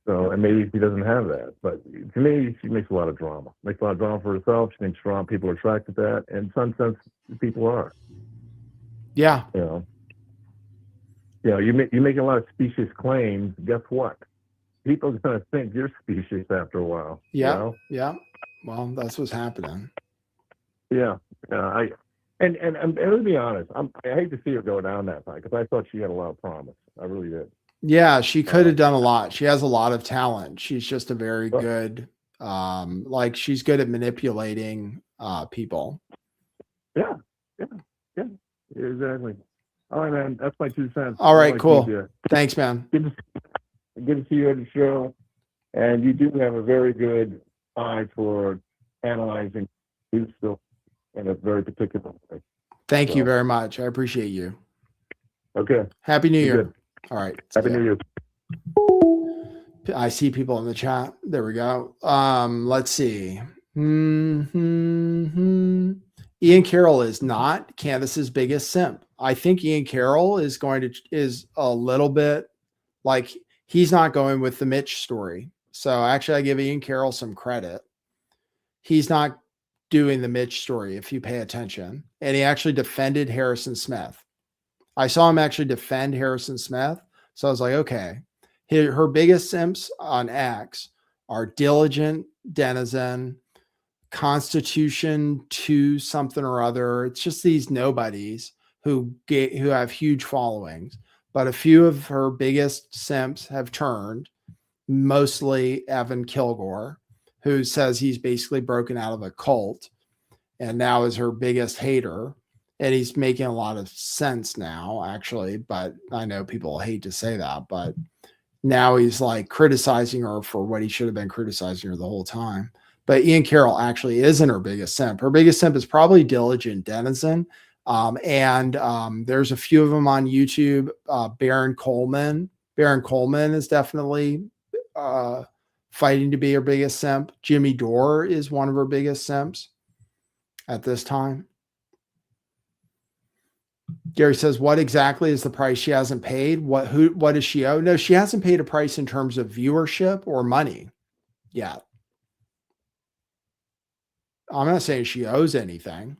Speaker 4: So, and maybe she doesn't have that, but to me, she makes a lot of drama. Makes a lot of drama for herself. She makes drama. People are attracted to that, and in some sense, people are.
Speaker 1: Yeah.
Speaker 4: You're making a lot of specious claims. Guess what? People are going to think you're specious after a while.
Speaker 1: Yeah. Yeah. Well, that's what's happening.
Speaker 4: Yeah. And to be honest, I hate to see her go down that path because I thought she had a lot of promise. I really did.
Speaker 1: Yeah, she could have done a lot. She has a lot of talent. She's just a very good, she's good at manipulating people.
Speaker 4: Yeah. Exactly. All right, man. That's my 2 cents.
Speaker 1: All right, cool. Thanks, man.
Speaker 4: Good to see you on the show. And you do have a very good eye for analyzing news still in a very particular way.
Speaker 1: Thank you very much. I appreciate you.
Speaker 4: Okay.
Speaker 1: Happy New Year.
Speaker 4: Good.
Speaker 1: All right.
Speaker 4: Happy New Year.
Speaker 1: I see people in the chat. There we go. Let's see. Ian Carroll is not Candace's biggest simp. I think Ian Carroll is a little bit like he's not going with the Mitch story. So actually I give Ian Carroll some credit. He's not doing the Mitch story if you pay attention. And he actually defended Harrison Smith. I saw him actually defend Harrison Smith. So I was like, okay, her biggest simps on X are Diligent Denizen, Constitution 2 something or other. It's just these nobodies who have huge followings. But a few of her biggest simps have turned, mostly Evan Kilgore, who says he's basically broken out of a cult. and now is her biggest hater. And he's making a lot of sense now, actually. But I know people hate to say that, but now he's like criticizing her for what he should have been criticizing her the whole time. But Ian Carroll actually isn't her biggest simp. Her biggest simp is probably Diligent Denizen. There's a few of them on YouTube. Baron Coleman. Baron Coleman is definitely fighting to be her biggest simp. Jimmy Dore is one of her biggest simps at this time. Gary says, what exactly is the price she hasn't paid? What does she owe? No, she hasn't paid a price in terms of viewership or money yet. I'm not saying she owes anything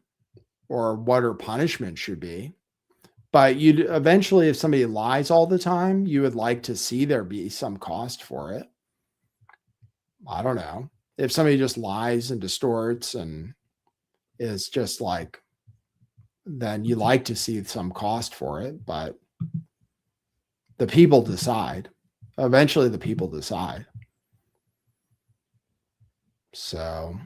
Speaker 1: or what her punishment should be, but you'd eventually, if somebody lies all the time, you would like to see there be some cost for it. I don't know. If somebody just lies and distorts and is just like, then you like to see some cost for it, but the people decide. Eventually the people decide. So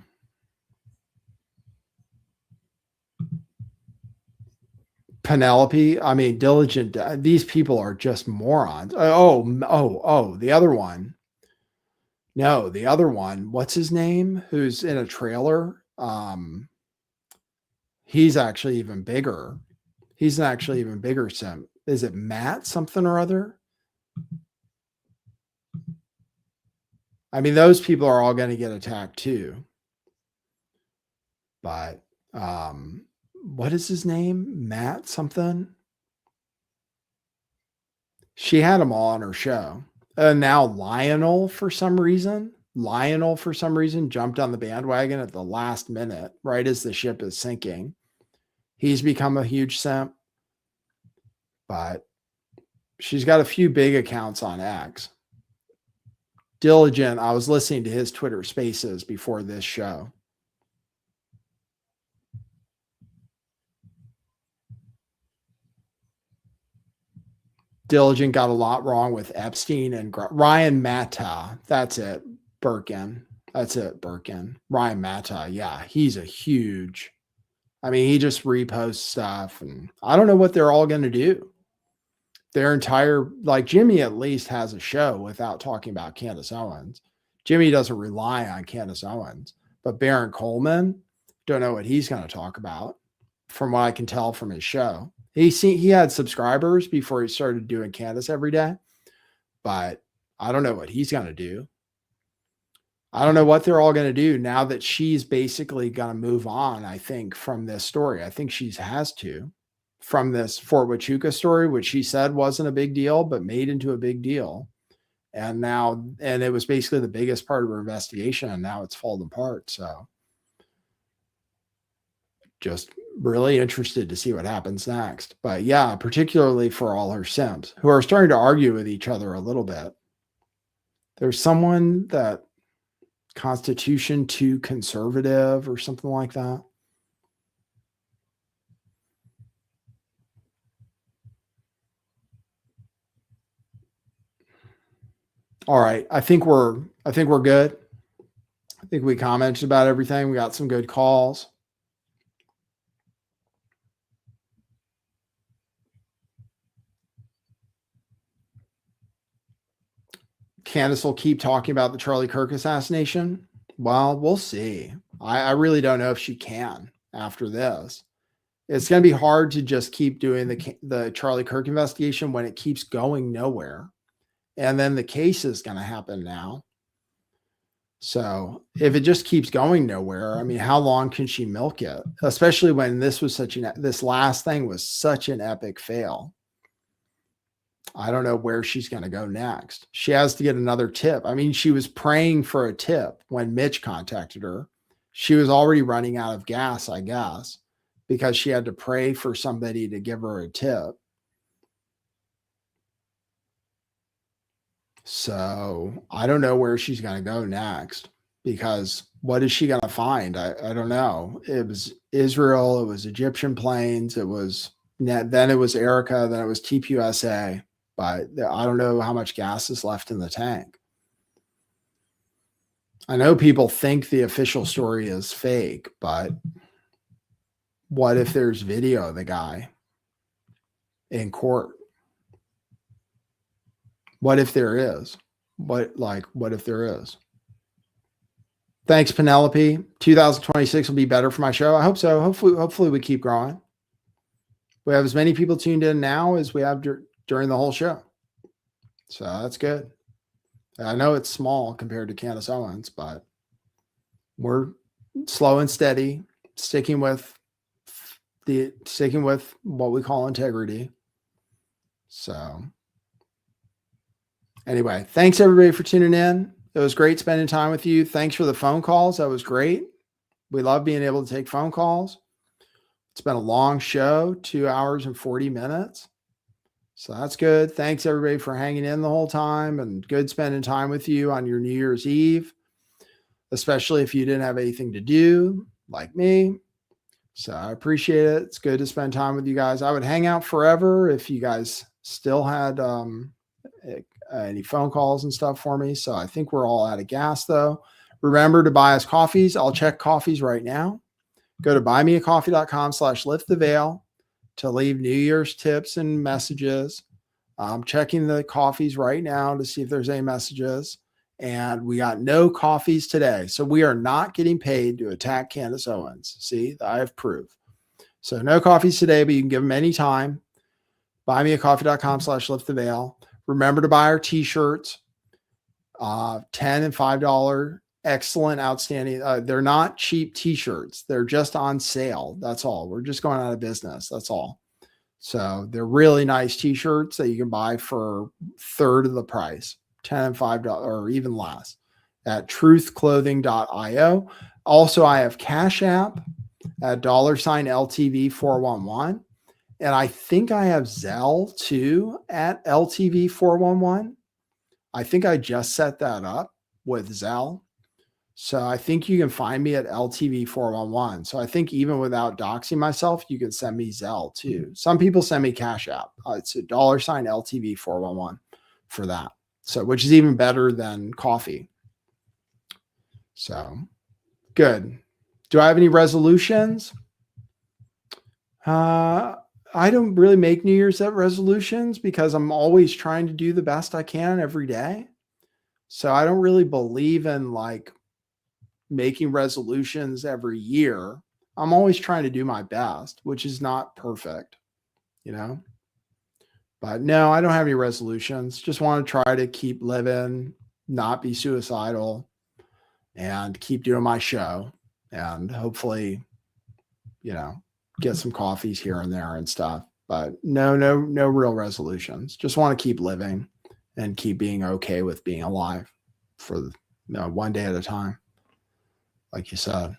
Speaker 1: Penelope, I mean, Diligent, these people are just morons. The other one. No, the other one, what's his name? Who's in a trailer? He's actually even bigger. He's an actually even bigger simp. Is it Matt something or other? I mean, those people are all going to get attacked too. But what is his name? Matt something? She had them all on her show. Now Lionel, for some reason, jumped on the bandwagon at the last minute, right as the ship is sinking. He's become a huge simp, but she's got a few big accounts on X. Diligent, I was listening to his Twitter Spaces before this show. Diligent got a lot wrong with Epstein and Ryan Matta. That's it. Birkin. That's it. Birkin. Ryan Matta. Yeah, he's a huge. I mean, he just reposts stuff, and I don't know what they're all going to do. Their entire, like Jimmy at least has a show without talking about Candace Owens. Jimmy doesn't rely on Candace Owens, but Baron Coleman, don't know what he's going to talk about from what I can tell from his show. He had subscribers before he started doing Candace every day, but I don't know what he's going to do. I don't know what they're all going to do now that she's basically going to move on, I think, from this story. I think she has to, from this Fort Huachuca story, which she said wasn't a big deal, but made into a big deal. And it was basically the biggest part of her investigation, and now it's fallen apart. So just really interested to see what happens next. But yeah, particularly for all her simps who are starting to argue with each other a little bit. There's someone that Constitution too conservative or something like that. All right. I think we're good. I think we commented about everything. We got some good calls. Candace will keep talking about the Charlie Kirk assassination. Well, we'll see. I really don't know if she can after this. It's going to be hard to just keep doing the Charlie Kirk investigation when it keeps going nowhere. And then the case is going to happen now. So if it just keeps going nowhere, I mean, how long can she milk it? Especially when this last thing was such an epic fail. I don't know where she's going to go next. She has to get another tip. I mean, she was praying for a tip when Mitch contacted her. She was already running out of gas, I guess, because she had to pray for somebody to give her a tip. So I don't know where she's going to go next, because what is she going to find? I don't know. It was Israel. It was Egyptian planes. Then it was Erica. Then it was TPUSA. But I don't know how much gas is left in the tank. I know people think the official story is fake, but What if there's video of the guy in court? What if there is? What if there is? Thanks, Penelope. 2026 will be better for my show. I hope so. Hopefully we keep growing. We have as many people tuned in now as we have during the whole show. So that's good. I know it's small compared to Candace Owens, but we're slow and steady, sticking with what we call integrity. So anyway, thanks everybody for tuning in. It was great spending time with you. Thanks for the phone calls. That was great. We love being able to take phone calls. It's been a long show, 2 hours and 40 minutes. So that's good. Thanks everybody for hanging in the whole time, and good spending time with you on your New Year's Eve, especially if you didn't have anything to do like me. So I appreciate it. It's good to spend time with you guys. I would hang out forever if you guys still had any phone calls and stuff for me. So I think we're all out of gas though. Remember to buy us coffees. I'll check coffees right now. Go to buymeacoffee.com/lifttheveil to leave New Year's tips and messages. I'm checking the coffees right now to see if there's any messages. And we got no coffees today. So we are not getting paid to attack Candace Owens. See, I have proof. So no coffees today, but you can give them anytime. Buymeacoffee.com/lifttheveil. Remember to buy our t-shirts, $10 and $5. Excellent, outstanding. They're not cheap t-shirts. They're just on sale. That's all. We're just going out of business. That's all. So they're really nice t-shirts that you can buy for a third of the price, $10 and $5 or even less at truthclothing.io. Also, I have Cash App at $LTV411. And I think I have Zelle too at LTV411. I think I just set that up with Zelle. So I think you can find me at LTV411. So I think even without doxing myself, you can send me Zelle too. Some people send me Cash App. It's a $LTV411 for that. So, which is even better than coffee. So good. Do I have any resolutions? I don't really make New Year's resolutions because I'm always trying to do the best I can every day. So I don't really believe in like making resolutions every year. I'm always trying to do my best, which is not perfect, you know? But no, I don't have any resolutions. Just want to try to keep living, not be suicidal, and keep doing my show. And hopefully, you know, get some coffees here and there and stuff. But no real resolutions. Just want to keep living and keep being okay with being alive for one day at a time, like you said.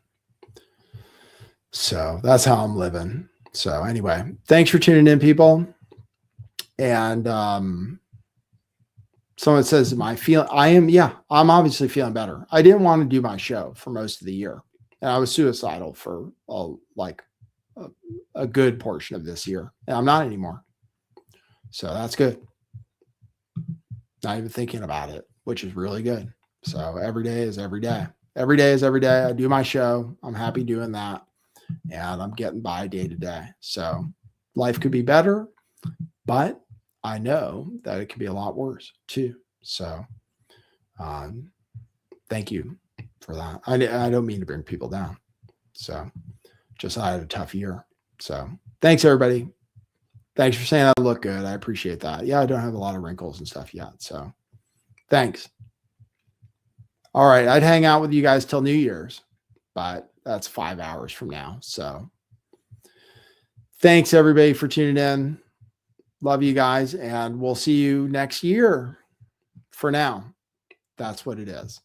Speaker 1: So that's how I'm living. So anyway, thanks for tuning in, people. And someone says, I'm obviously feeling better. I didn't want to do my show for most of the year. And I was suicidal for a good portion of this year. And I'm not anymore. So that's good. Not even thinking about it, which is really good. So every day is every day. Every day is every day. I do my show. I'm happy doing that. And I'm getting by day to day. So life could be better, but I know that it could be a lot worse too. So thank you for that. I don't mean to bring people down. So just I had a tough year. So thanks everybody. Thanks for saying I look good. I appreciate that. Yeah, I don't have a lot of wrinkles and stuff yet. So thanks. All right. I'd hang out with you guys till New Year's, but that's 5 hours from now. So thanks everybody for tuning in. Love you guys. And we'll see you next year. For now, that's what it is.